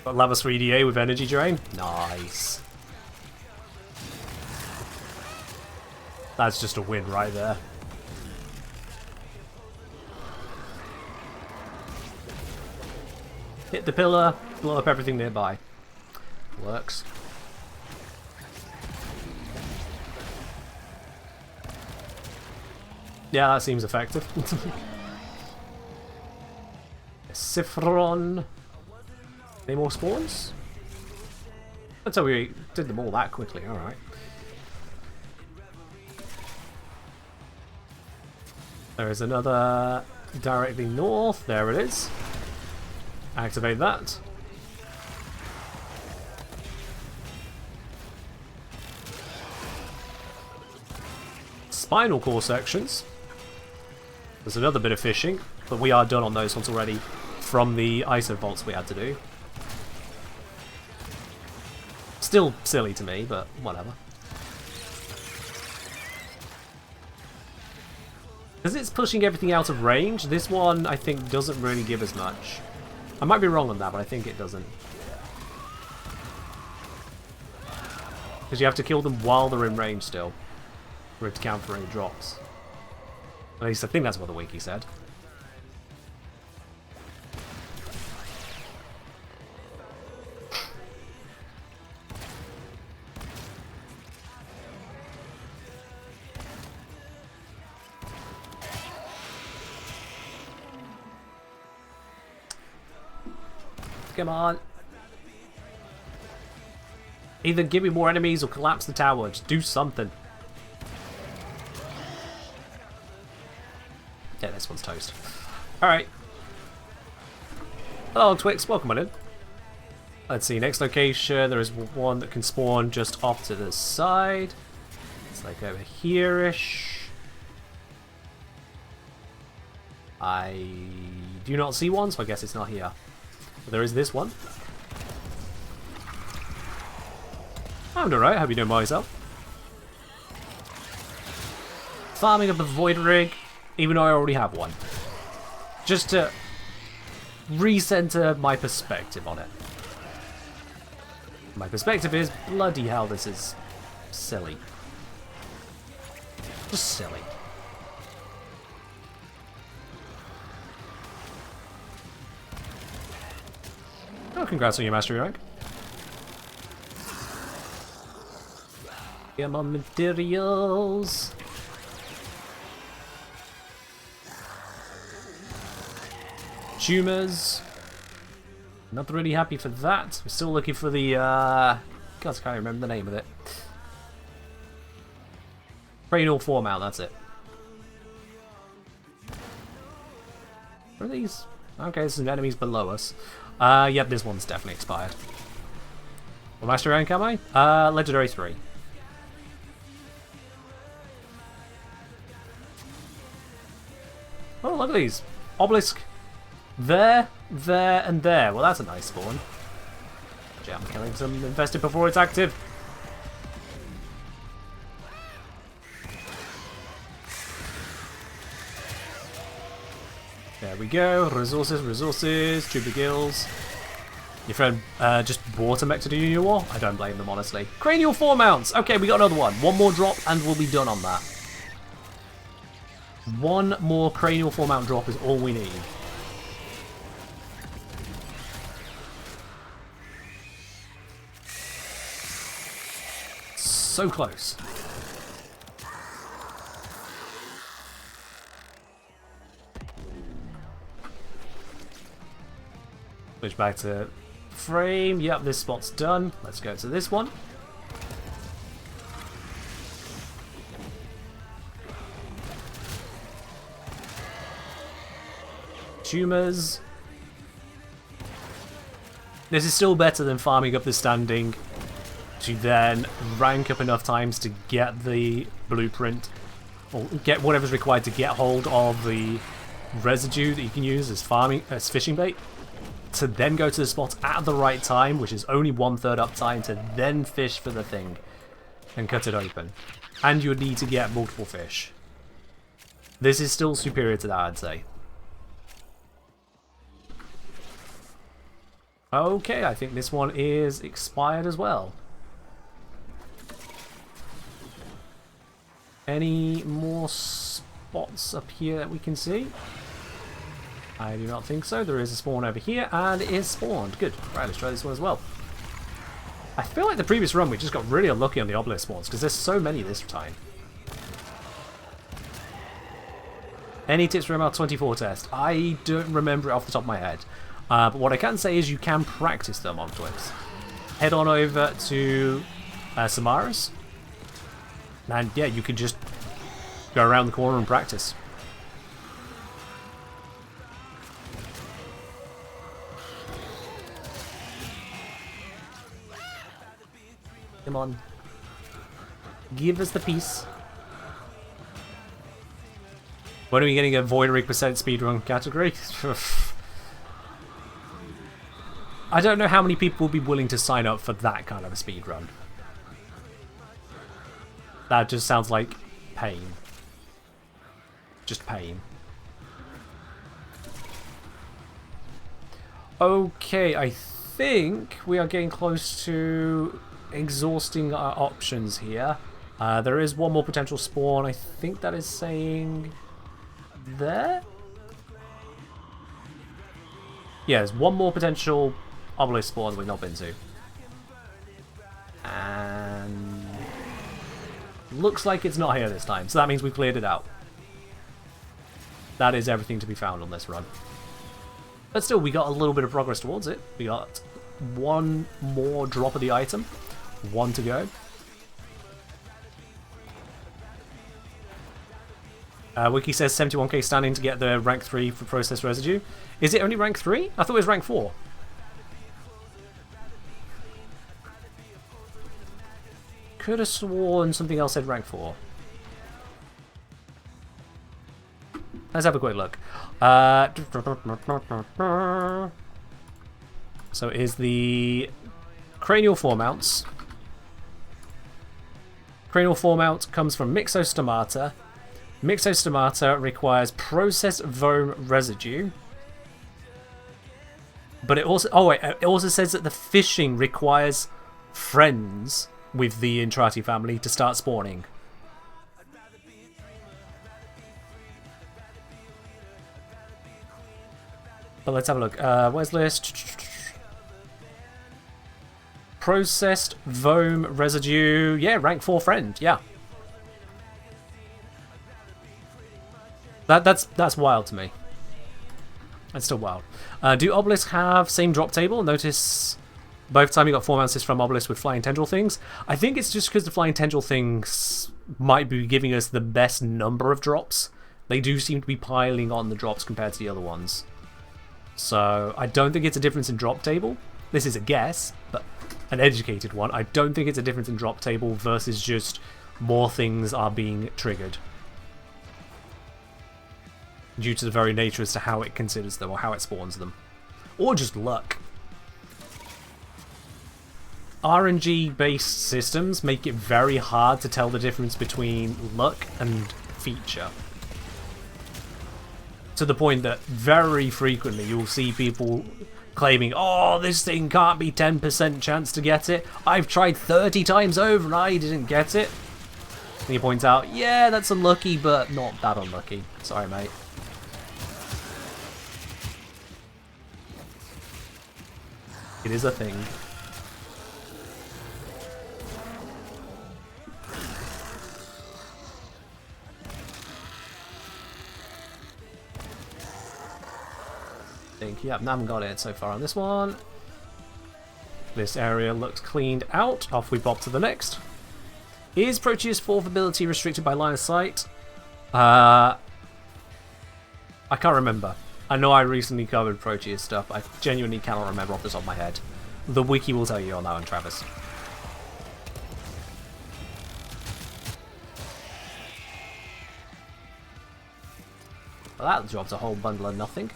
Speaker 2: Got Lava 3DA with energy drain. Nice. That's just a win right there. Hit the pillar, blow up everything nearby. Works. Yeah, that seems effective. Siphron. Any more spawns? That's how we did them all that quickly, alright. There is another directly north. There it is. Activate that. Spinal core sections. There's another bit of fishing, but we are done on those ones already from the ISO vaults we had to do. Still silly to me, but whatever. Because it's pushing everything out of range, this one I think doesn't really give as much. I might be wrong on that, but I think it doesn't. Because you have to kill them while they're in range still, for it to count for any drops. At least I think that's what the wiki said. Come on. Either give me more enemies or collapse the tower. Just do something. Yeah, this one's toast. Alright. Hello, Twix. Welcome on in. Let's see. Next location. There is one that can spawn just off to the side. It's like over here-ish. I do not see one, so I guess it's not here. But there is this one. I'm alright, hope you don't mind yourself. Farming up a void rig, even though I already have one. Just to recenter my perspective on it. My perspective is, bloody hell, this is silly. Just silly. Oh, congrats on your mastery rank. Get my materials. Tumors. Not really happy for that. We're still looking for the, God, I can't remember the name of it. Cranial foremount, that's it. What are these? Okay, there's some enemies below us. Yep, this one's definitely expired. What master rank am I? Legendary 3. Oh, look at these. Obelisk. There, and there. Well, that's a nice spawn. Yeah, I'm killing some infested before it's active. There we go. Resources, resources. Tuber gills. Your friend just bought a mech to do your war? I don't blame them, honestly. Cranial foremounts. Okay, we got another one. One more drop and we'll be done on that. One more cranial foremount drop is all we need. So close. Switch back to frame. Yep, this spot's done. Let's go to this one. Tumors. This is still better than farming up the standing to then rank up enough times to get the blueprint or get whatever's required to get hold of the residue that you can use as fishing bait, to then go to the spot at the right time, which is only 1/3 up time, to then fish for the thing and cut it open. And you would need to get multiple fish. This is still superior to that, I'd say. Okay, I think this one is expired as well. Any more spots up here that we can see? I do not think so. There is a spawn over here, and it is spawned. Good. Right, let's try this one as well. I feel like the previous run we just got really unlucky on the obelisk spawns, because there's so many this time. Any tips for ML24 test? I don't remember it off the top of my head. But what I can say is you can practice them on Twix. Head on over to Samaras. And yeah, you can just go around the corner and practice. Come on. Give us the piece. When are we getting a Void Rig % speedrun category? I don't know how many people will be willing to sign up for that kind of a speedrun. That just sounds like pain. Just pain. Okay, I think we are getting close to exhausting our options here. There is one more potential spawn. I think that is saying there? Yeah, there's one more potential obelisk spawn we've not been to. And looks like it's not here this time, so that means we've cleared it out. That is everything to be found on this run. But still, we got a little bit of progress towards it. We got one more drop of the item. One to go. Wiki says 71k standing to get the rank 3 for processed residue. Is it only rank 3? I thought it was rank 4. Could have sworn something else said rank 4. Let's have a quick look. So here's the cranial foremounts. Cranial foremount comes from Myxostomata. Myxostomata requires processed foam residue. But it also... Oh wait, it also says that the fishing requires friends with the Entrati family to start spawning. But let's have a look. Where's the list? Processed foam residue. Yeah, rank 4 friend. Yeah. That's wild to me. That's still wild. Do obelisks have same drop table? Notice both time you got 4 mounts from obelisk with flying tendril things. I think it's just because the flying tendril things might be giving us the best number of drops. They do seem to be piling on the drops compared to the other ones. So I don't think it's a difference in drop table. This is a guess, but an educated one. I don't think it's a difference in drop table versus just more things are being triggered. Due to the very nature as to how it considers them or how it spawns them. Or just luck. RNG based systems make it very hard to tell the difference between luck and feature. To the point that very frequently you'll see people claiming, oh, this thing can't be 10% chance to get it. I've tried 30 times over and I didn't get it. And he points out, yeah, that's unlucky, but not that unlucky. Sorry, mate. It is a thing. Yep, I haven't got it so far on this one. This area looks cleaned out. Off we pop to the next. Is Proteus 4th ability restricted by line of sight? I can't remember. I know I recently covered Proteus stuff. I genuinely cannot remember off the top of my head. The wiki will tell you on that one, Travis. Well, that drops a whole bundle of nothing.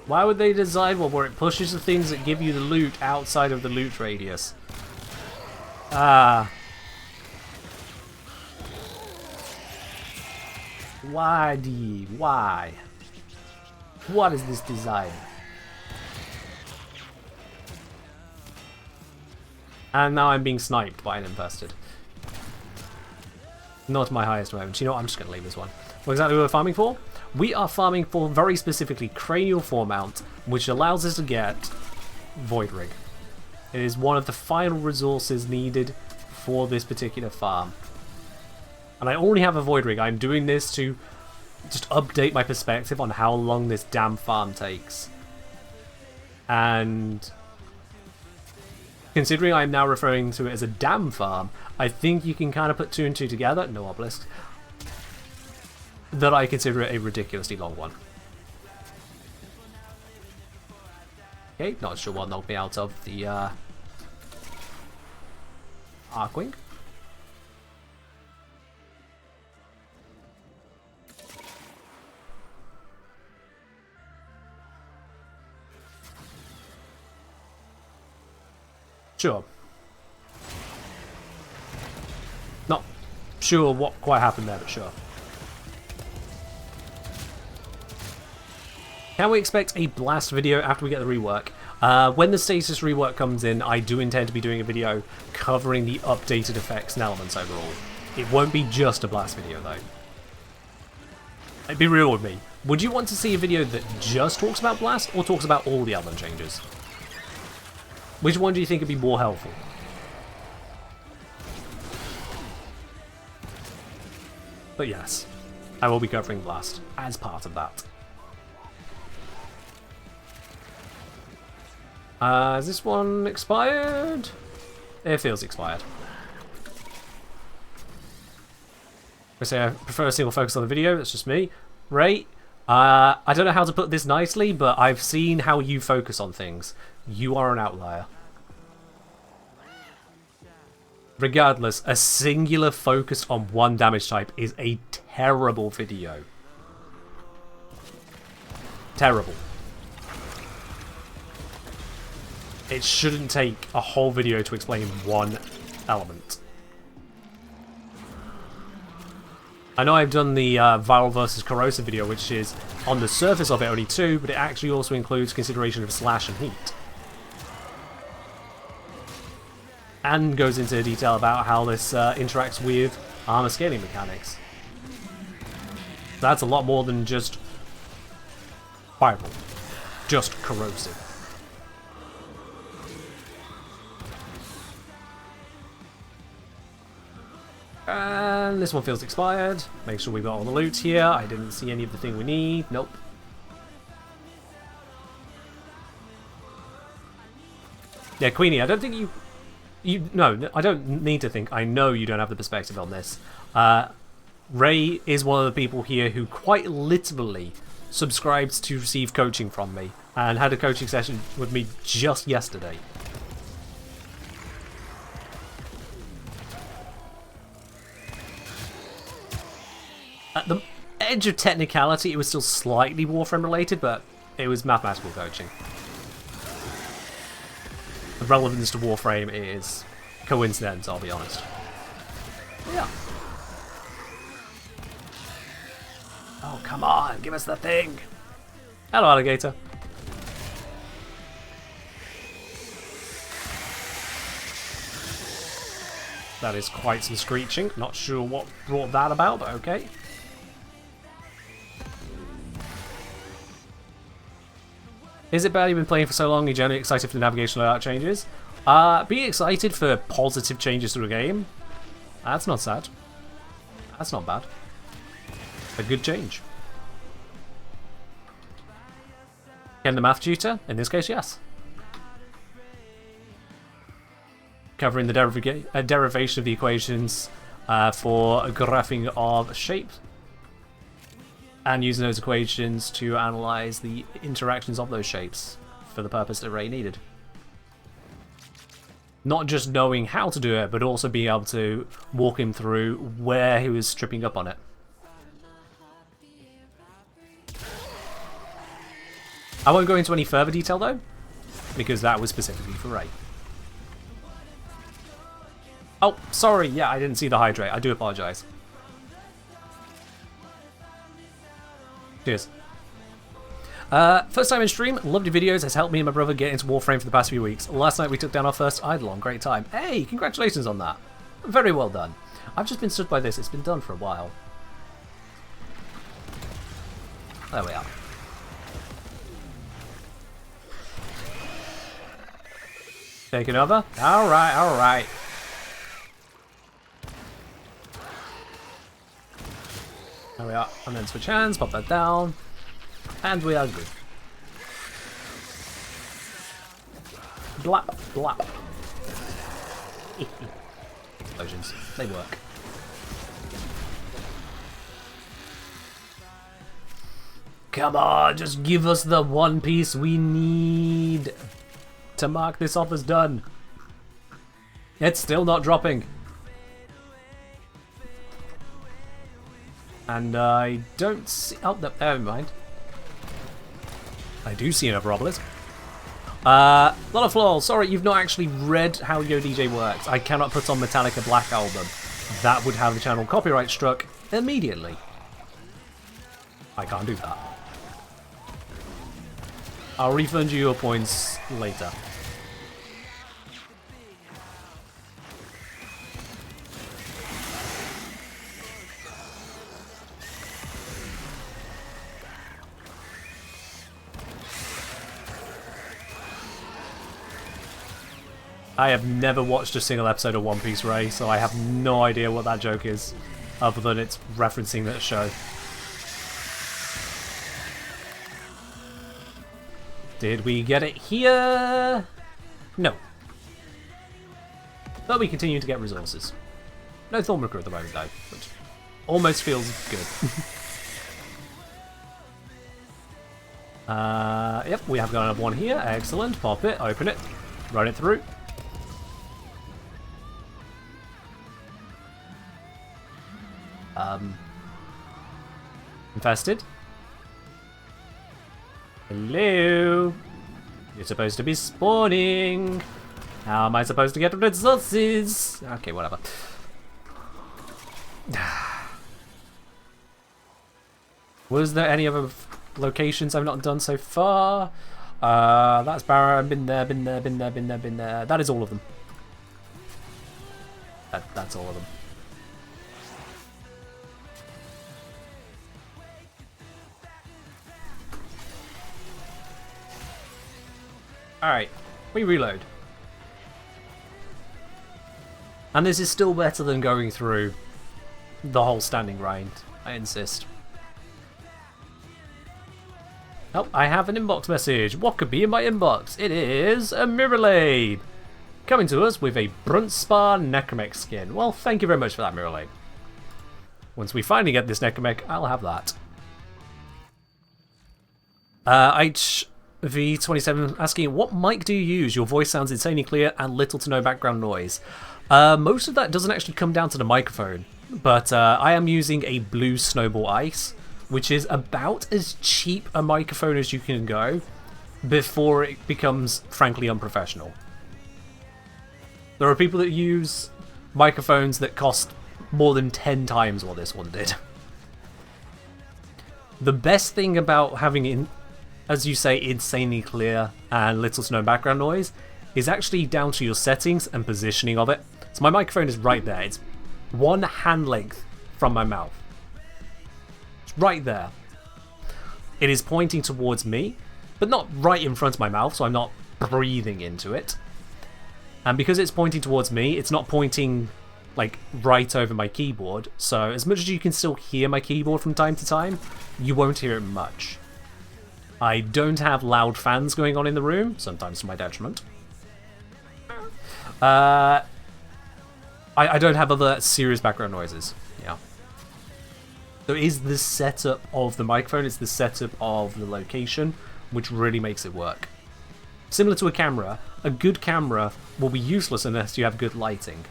Speaker 2: Why would they design one where it pushes the things that give you the loot outside of the loot radius? Ah. Why, D? Why? What is this design? And now I'm being sniped by an infested. Not my highest moment. You know what? I'm just going to leave this one. What exactly we're farming for? We are farming for very specifically cranial foremount, which allows us to get Void Rig. It is one of the final resources needed for this particular farm. And I already have a void rig. I'm doing this to just update my perspective on how long this damn farm takes. And considering I'm now referring to it as a dam farm, I think you can kind of put 2 and 2 together. No obelisk. That I consider it a ridiculously long one. Okay, not sure what knocked me out of the Arcwing. Sure. Not sure what quite happened there, but sure. Can we expect a blast video after we get the rework? When the status rework comes in, I do intend to be doing a video covering the updated effects and elements overall. It won't be just a blast video though. Be real with me. Would you want to see a video that just talks about blast or talks about all the element changes? Which one do you think would be more helpful? But yes, I will be covering blast as part of that. Is this one expired? It feels expired. I say I prefer a single focus on the video, that's just me. Ray, I don't know how to put this nicely, but I've seen how you focus on things. You are an outlier. Regardless, a singular focus on one damage type is a terrible video. Terrible. It shouldn't take a whole video to explain one element. I know I've done the viral versus corrosive video, which is on the surface of it only 2, but it actually also includes consideration of slash and heat. And goes into detail about how this interacts with armor scaling mechanics. That's a lot more than just viral, just corrosive. And this one feels expired. Make sure we got all the loot here. I didn't see any of the thing we need. Nope. Yeah, Queenie, I don't think no, I don't need to think. I know you don't have the perspective on this. Ray is one of the people here who quite literally subscribes to receive coaching from me and had a coaching session with me just yesterday. At the edge of technicality, it was still slightly Warframe related, but it was mathematical coaching. The relevance to Warframe is coincidence, I'll be honest. Yeah. Oh, come on, give us the thing. Hello, alligator. That is quite some screeching. Not sure what brought that about, but okay. Is it bad you've been playing for so long, you're generally excited for the navigation layout changes? Be excited for positive changes to the game. That's not sad. That's not bad. A good change. Can the math tutor? In this case, yes. Covering the derivation of the equations for graphing of shapes. And using those equations to analyze the interactions of those shapes for the purpose that Ray needed. Not just knowing how to do it, but also being able to walk him through where he was tripping up on it. I won't go into any further detail though, because that was specifically for Ray. Oh, sorry, yeah, I didn't see the hydrate. I do apologize. Cheers. First time in stream, loved your videos, has helped me and my brother get into Warframe for the past few weeks. Last night we took down our first Eidolon, great time. Hey, congratulations on that. Very well done. I've just been stood by this, it's been done for a while. There we are. Taking over? Alright, alright. There we are. And then switch hands, pop that down. And we are good. Blap, blap. Explosions. They work. Come on, just give us the one piece we need to mark this off as done. It's still not dropping. And I don't see... Oh, no, never mind. I do see another obelisk. Lot of flaws. Sorry, you've not actually read how Yo DJ works. I cannot put on Metallica Black Album. That would have the channel copyright struck immediately. I can't do that. I'll refund you your points later. I have never watched a single episode of One Piece, Ray, so I have no idea what that joke is, other than it's referencing that show. Did we get it here? No. But we continue to get resources. No Thornbroker at the moment, though, which almost feels good. Yep, we have got another one here. Excellent. Pop it, open it, run it through. Infested. Hello? You're supposed to be spawning. How am I supposed to get resources? Okay, whatever. Was there any other locations I've not done so far? That's Barra. Been there, been there, been there, been there, been there. That is all of them. That's all of them. Alright, we reload. And this is still better than going through the whole standing grind, I insist. Oh, I have an inbox message. What could be in my inbox? It is a Mirrorlabe! Coming to us with a Bruntspar Necromech skin. Well, thank you very much for that, Mirrorlabe. Once we finally get this Necromech, I'll have that. V27 asking, what mic do you use? Your voice sounds insanely clear and little to no background noise. Most of that doesn't actually come down to the microphone, but I am using a Blue Snowball Ice, which is about as cheap a microphone as you can go before it becomes, frankly, unprofessional. There are people that use microphones that cost more than 10 times what this one did. The best thing about having as you say, insanely clear and little to no background noise is actually down to your settings and positioning of it. So my microphone is right there. It's one hand length from my mouth. It's right there. It is pointing towards me, but not right in front of my mouth, so I'm not breathing into it. And because it's pointing towards me, it's not pointing like right over my keyboard, so as much as you can still hear my keyboard from time to time, you won't hear it much. I don't have loud fans going on in the room, sometimes to my detriment. I don't have other serious background noises. Yeah. So it is the setup of the microphone, it's the setup of the location, which really makes it work. Similar to a good camera will be useless unless you have good lighting.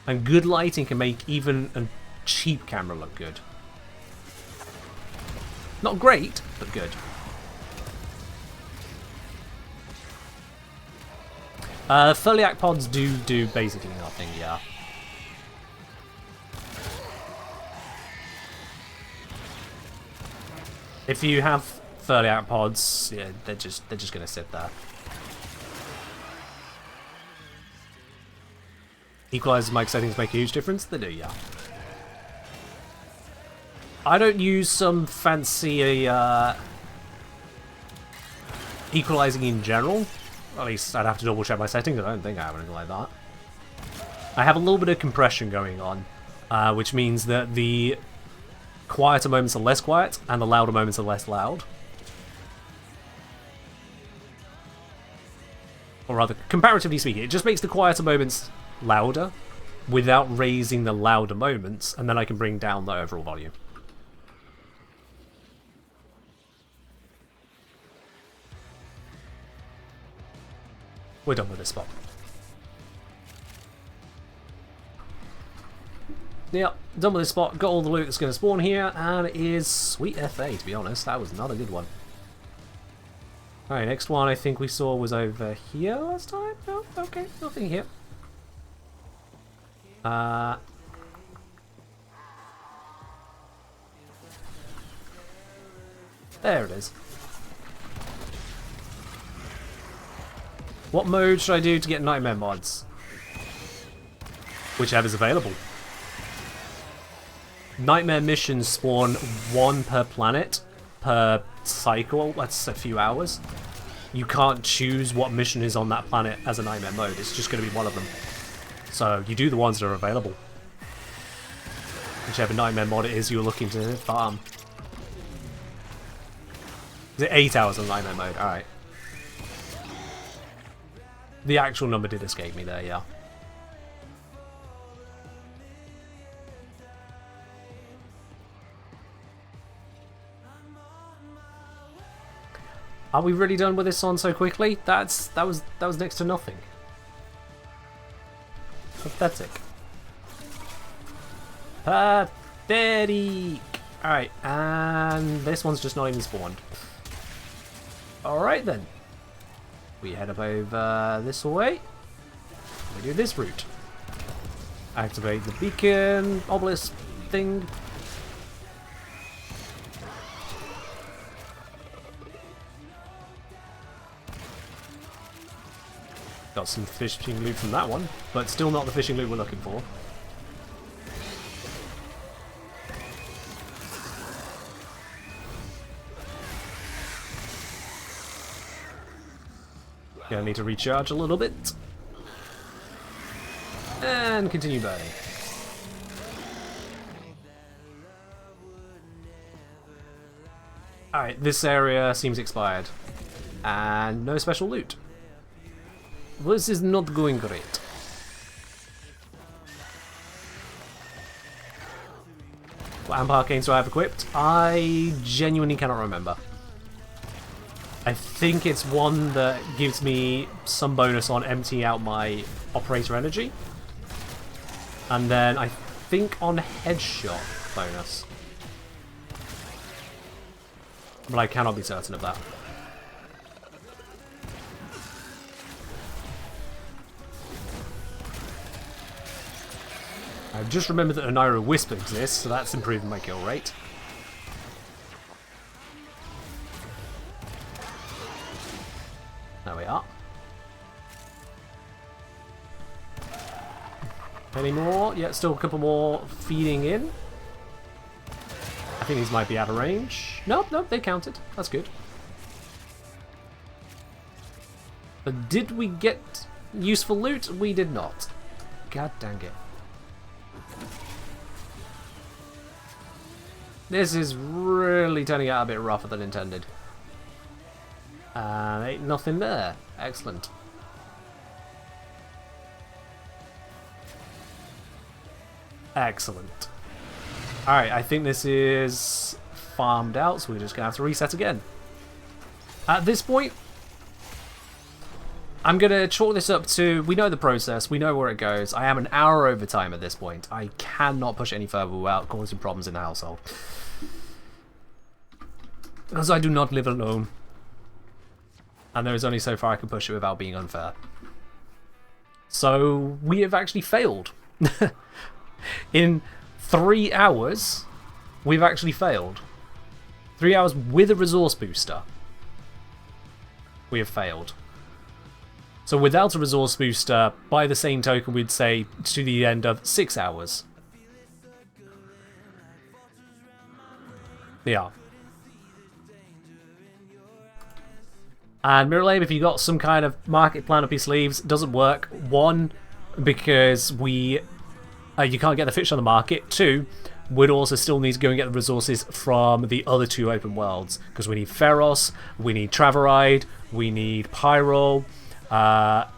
Speaker 2: And good lighting can make even a cheap camera look good. Not great, but good. Foliac pods do basically nothing, yeah. If you have Foliac pods, yeah, they're just gonna sit there. Equalizer mic settings make a huge difference? They do, yeah. I don't use some fancy equalizing in general. At least I'd have to double check my settings. I don't think I have anything like that. I have a little bit of compression going on, which means that the quieter moments are less quiet, and the louder moments are less loud. Or rather, comparatively speaking, it just makes the quieter moments louder without raising the louder moments, and then I can bring down the overall volume. We're done with this spot. Yep, done with this spot, got all the loot that's going to spawn here, and it is sweet FA, to be honest. That was not a good one. Alright, next one I think we saw was over here last time? No? Okay, nothing here. There it is. What mode should I do to get Nightmare mods? Whichever's available. Nightmare missions spawn 1 per planet per cycle. That's a few hours. You can't choose what mission is on that planet as a Nightmare mode. It's just going to be one of them. So you do the ones that are available. Whichever Nightmare mod it is you're looking to farm. Is it 8 hours on Nightmare mode? Alright. The actual number did escape me there, yeah. Are we really done with this on so quickly? That was next to nothing. Pathetic. Pathetic. Alright, and this one's just not even spawned. Alright then. We head up over this way. We do this route. Activate the beacon obelisk thing. Got some fishing loot from that one, but still not the fishing loot we're looking for. Gonna need to recharge a little bit. And continue burning. Alright, this area seems expired. And no special loot. This is not going great. What amp arcanes do I have equipped? I genuinely cannot remember. I think it's one that gives me some bonus on emptying out my operator energy. And then I think on headshot bonus. But I cannot be certain of that. I've just remembered that Oniro Wisp exists, so that's improving my kill rate. There we are. Any more? Yeah, still a couple more feeding in. I think these might be out of range. Nope, nope, they counted. That's good. But did we get useful loot? We did not. God dang it. This is really turning out a bit rougher than intended. Ain't nothing there. Excellent. Excellent. Alright, I think this is farmed out, so we're just going to have to reset again. At this point, I'm going to chalk this up to, we know the process, we know where it goes. I am an hour over time at this point. I cannot push any further without causing problems in the household. Because I do not live alone. And there is only so far I can push it without being unfair. So, we have actually failed. In 3 hours, we've actually failed. 3 hours with a resource booster. We have failed. So without a resource booster, by the same token, we'd say to the end of 6 hours. Yeah. And Mirrorlame, if you got some kind of market plan up your sleeves, doesn't work. 1, because you can't get the fish on the market. 2, we'd also still need to go and get the resources from the other 2 open worlds. Because we need Pharos, we need Traveride, we need Pyro. What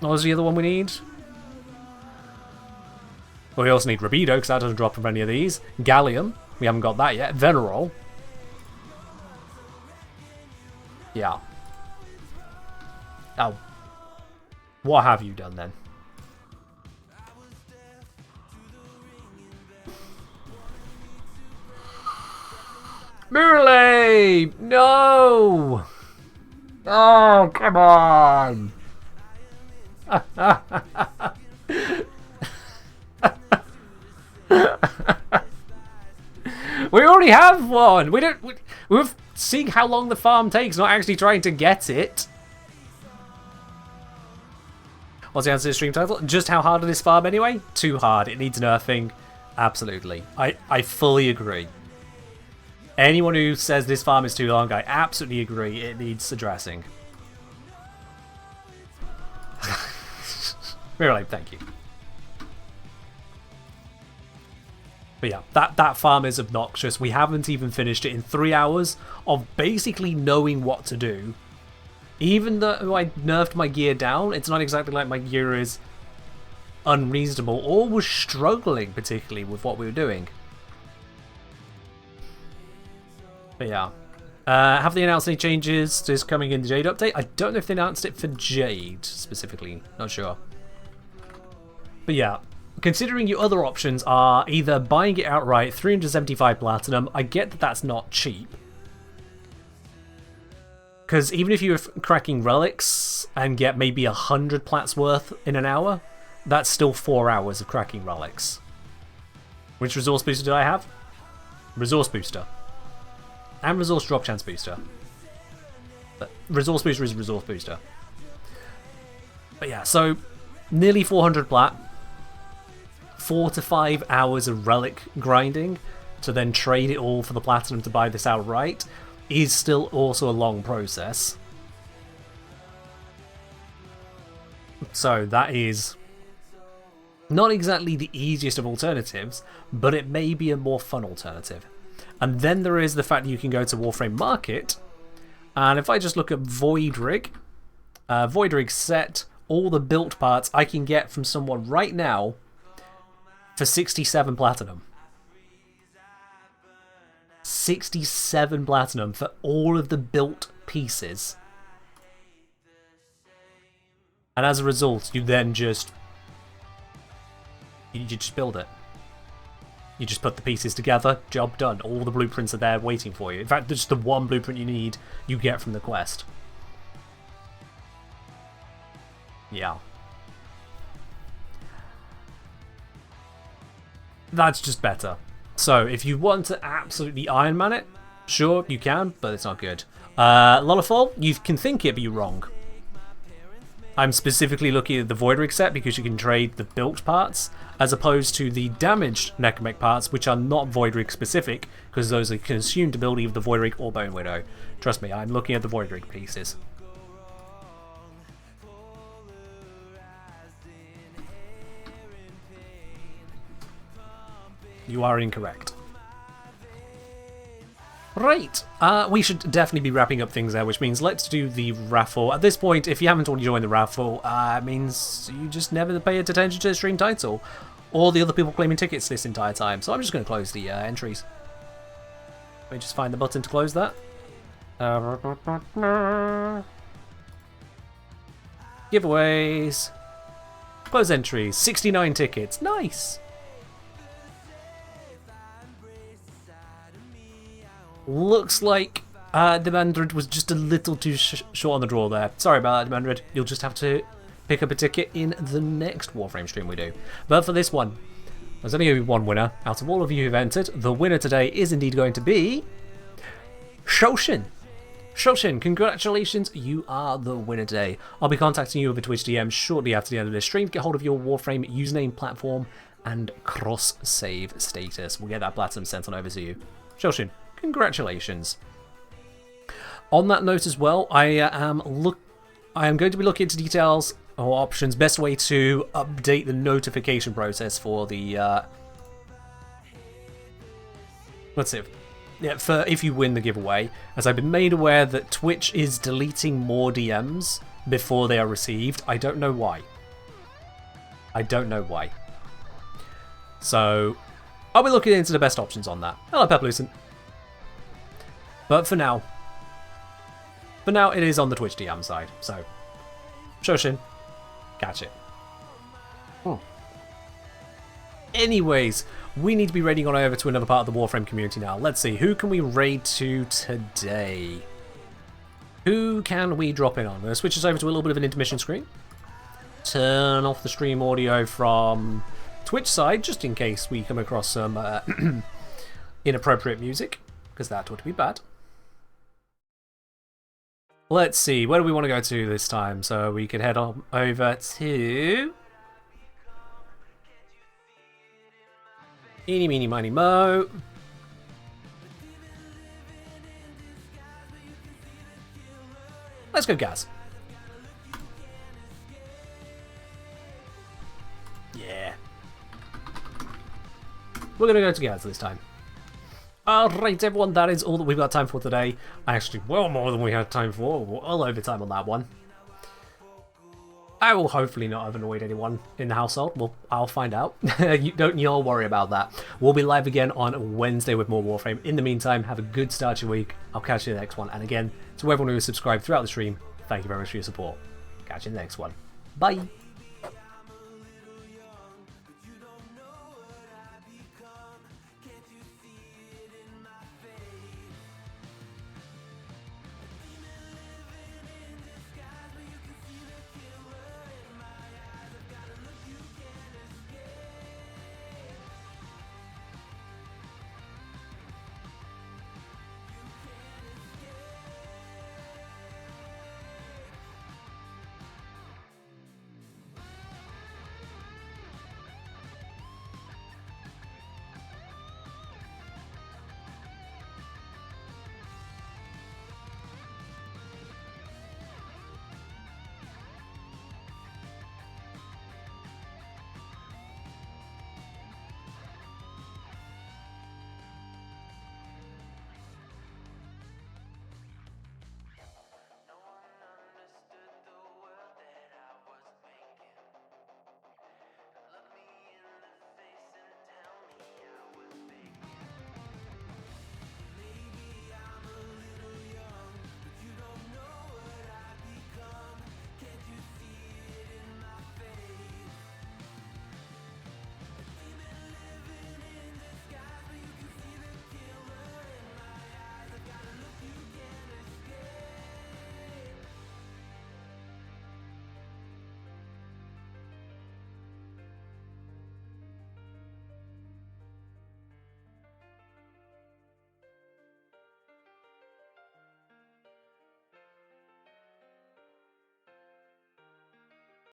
Speaker 2: was the other one we need? Well, we also need Rabido, because that doesn't drop from any of these. Gallium, we haven't got that yet. Venerol. Yeah. Oh. What have you done then? Murley! No! Oh, come on! We already have one! We're seeing how long the farm takes, not actually trying to get it. What's the answer to the stream title? Just how hard is this farm anyway? Too hard. It needs nerfing. Absolutely. I fully agree. Anyone who says this farm is too long, I absolutely agree. It needs addressing. Really, thank you. But yeah, that farm is obnoxious. We haven't even finished it in 3 hours of basically knowing what to do. Even though I nerfed my gear down, it's not exactly like my gear is unreasonable or was struggling particularly with what we were doing. But yeah. Have they announced any changes to this coming in the Jade update? I don't know if they announced it for Jade specifically. Not sure. But yeah. Considering your other options are either buying it outright, 375 platinum. I get that that's not cheap. Because even if you're cracking relics and get maybe 100 plats worth in an hour, that's still 4 hours of cracking relics. Which resource booster did I have? Resource booster. And resource drop chance booster. But resource booster is resource booster. But yeah, so nearly 400 plat. 4 to 5 hours of relic grinding to then trade it all for the platinum to buy this outright is still also a long process. So that is not exactly the easiest of alternatives, but it may be a more fun alternative. And then there is the fact that you can go to Warframe Market, and if I just look at Void Rig set, all the built parts I can get from someone right now for 67 platinum. 67 platinum for all of the built pieces. And as a result, you then just... You just build it. You just put the pieces together, job done. All the blueprints are there waiting for you. In fact, just the one blueprint you need, you get from the quest. Yeah. That's just better. So, if you want to absolutely Iron Man it, sure, you can, but it's not good. Lullafall, you can think it, but you're wrong. I'm specifically looking at the Void Rig set because you can trade the built parts, as opposed to the damaged Necromech parts, which are not Void Rig specific, because those are consumed to build either the Void Rig or Bone Widow. Trust me, I'm looking at the Void Rig pieces. You are incorrect. Right, we should definitely be wrapping up things there, which means let's do the raffle. At this point, if you haven't already joined the raffle, it means you just never paid attention to the stream title, or the other people claiming tickets this entire time. So I'm just going to close the entries. Let me just find the button to close that. Giveaways. Close entries. 69 tickets. Nice. Looks like Demandred was just a little too short on the draw there. Sorry about that, Demandred. You'll just have to pick up a ticket in the next Warframe stream we do. But for this one, there's only going to be one winner. Out of all of you who've entered, the winner today is indeed going to be... Shoshin. Shoshin, congratulations, you are the winner today. I'll be contacting you over Twitch DM shortly after the end of this stream to get hold of your Warframe username, platform, and cross-save status. We'll get that platinum sent on over to you. Shoshin, congratulations. On that note as well, I am going to be looking into details or options. Best way to update the notification process for the let's see. Yeah, for if you win the giveaway, as I've been made aware that Twitch is deleting more DMs before they are received. I don't know why. I don't know why. So I'll be looking into the best options on that. Hello, Peplucent. But for now it is on the Twitch DM side. So Shoshin, catch it. Anyways, we need to be raiding on over to another part of the Warframe community now. Let's see, who can we raid to today? Who can we drop in on? I'm going to switch us over to a little bit of an intermission screen. Turn off the stream audio from Twitch side, just in case we come across some inappropriate music, because that would be bad. Let's see, where do we want to go to this time? So we could head on over to... Eeny, meeny, miny, mo. Let's go, Gaz. Yeah. We're going to go to Gaz this time. Alright, everyone, that is all that we've got time for today. Actually, well more than we had time for. We're all over time on that one. I will hopefully not have annoyed anyone in the household. Well, I'll find out. Don't y'all worry about that. We'll be live again on Wednesday with more Warframe. In the meantime, have a good start to your week. I'll catch you in the next one. And again, to everyone who has subscribed throughout the stream, thank you very much for your support. Catch you in the next one. Bye.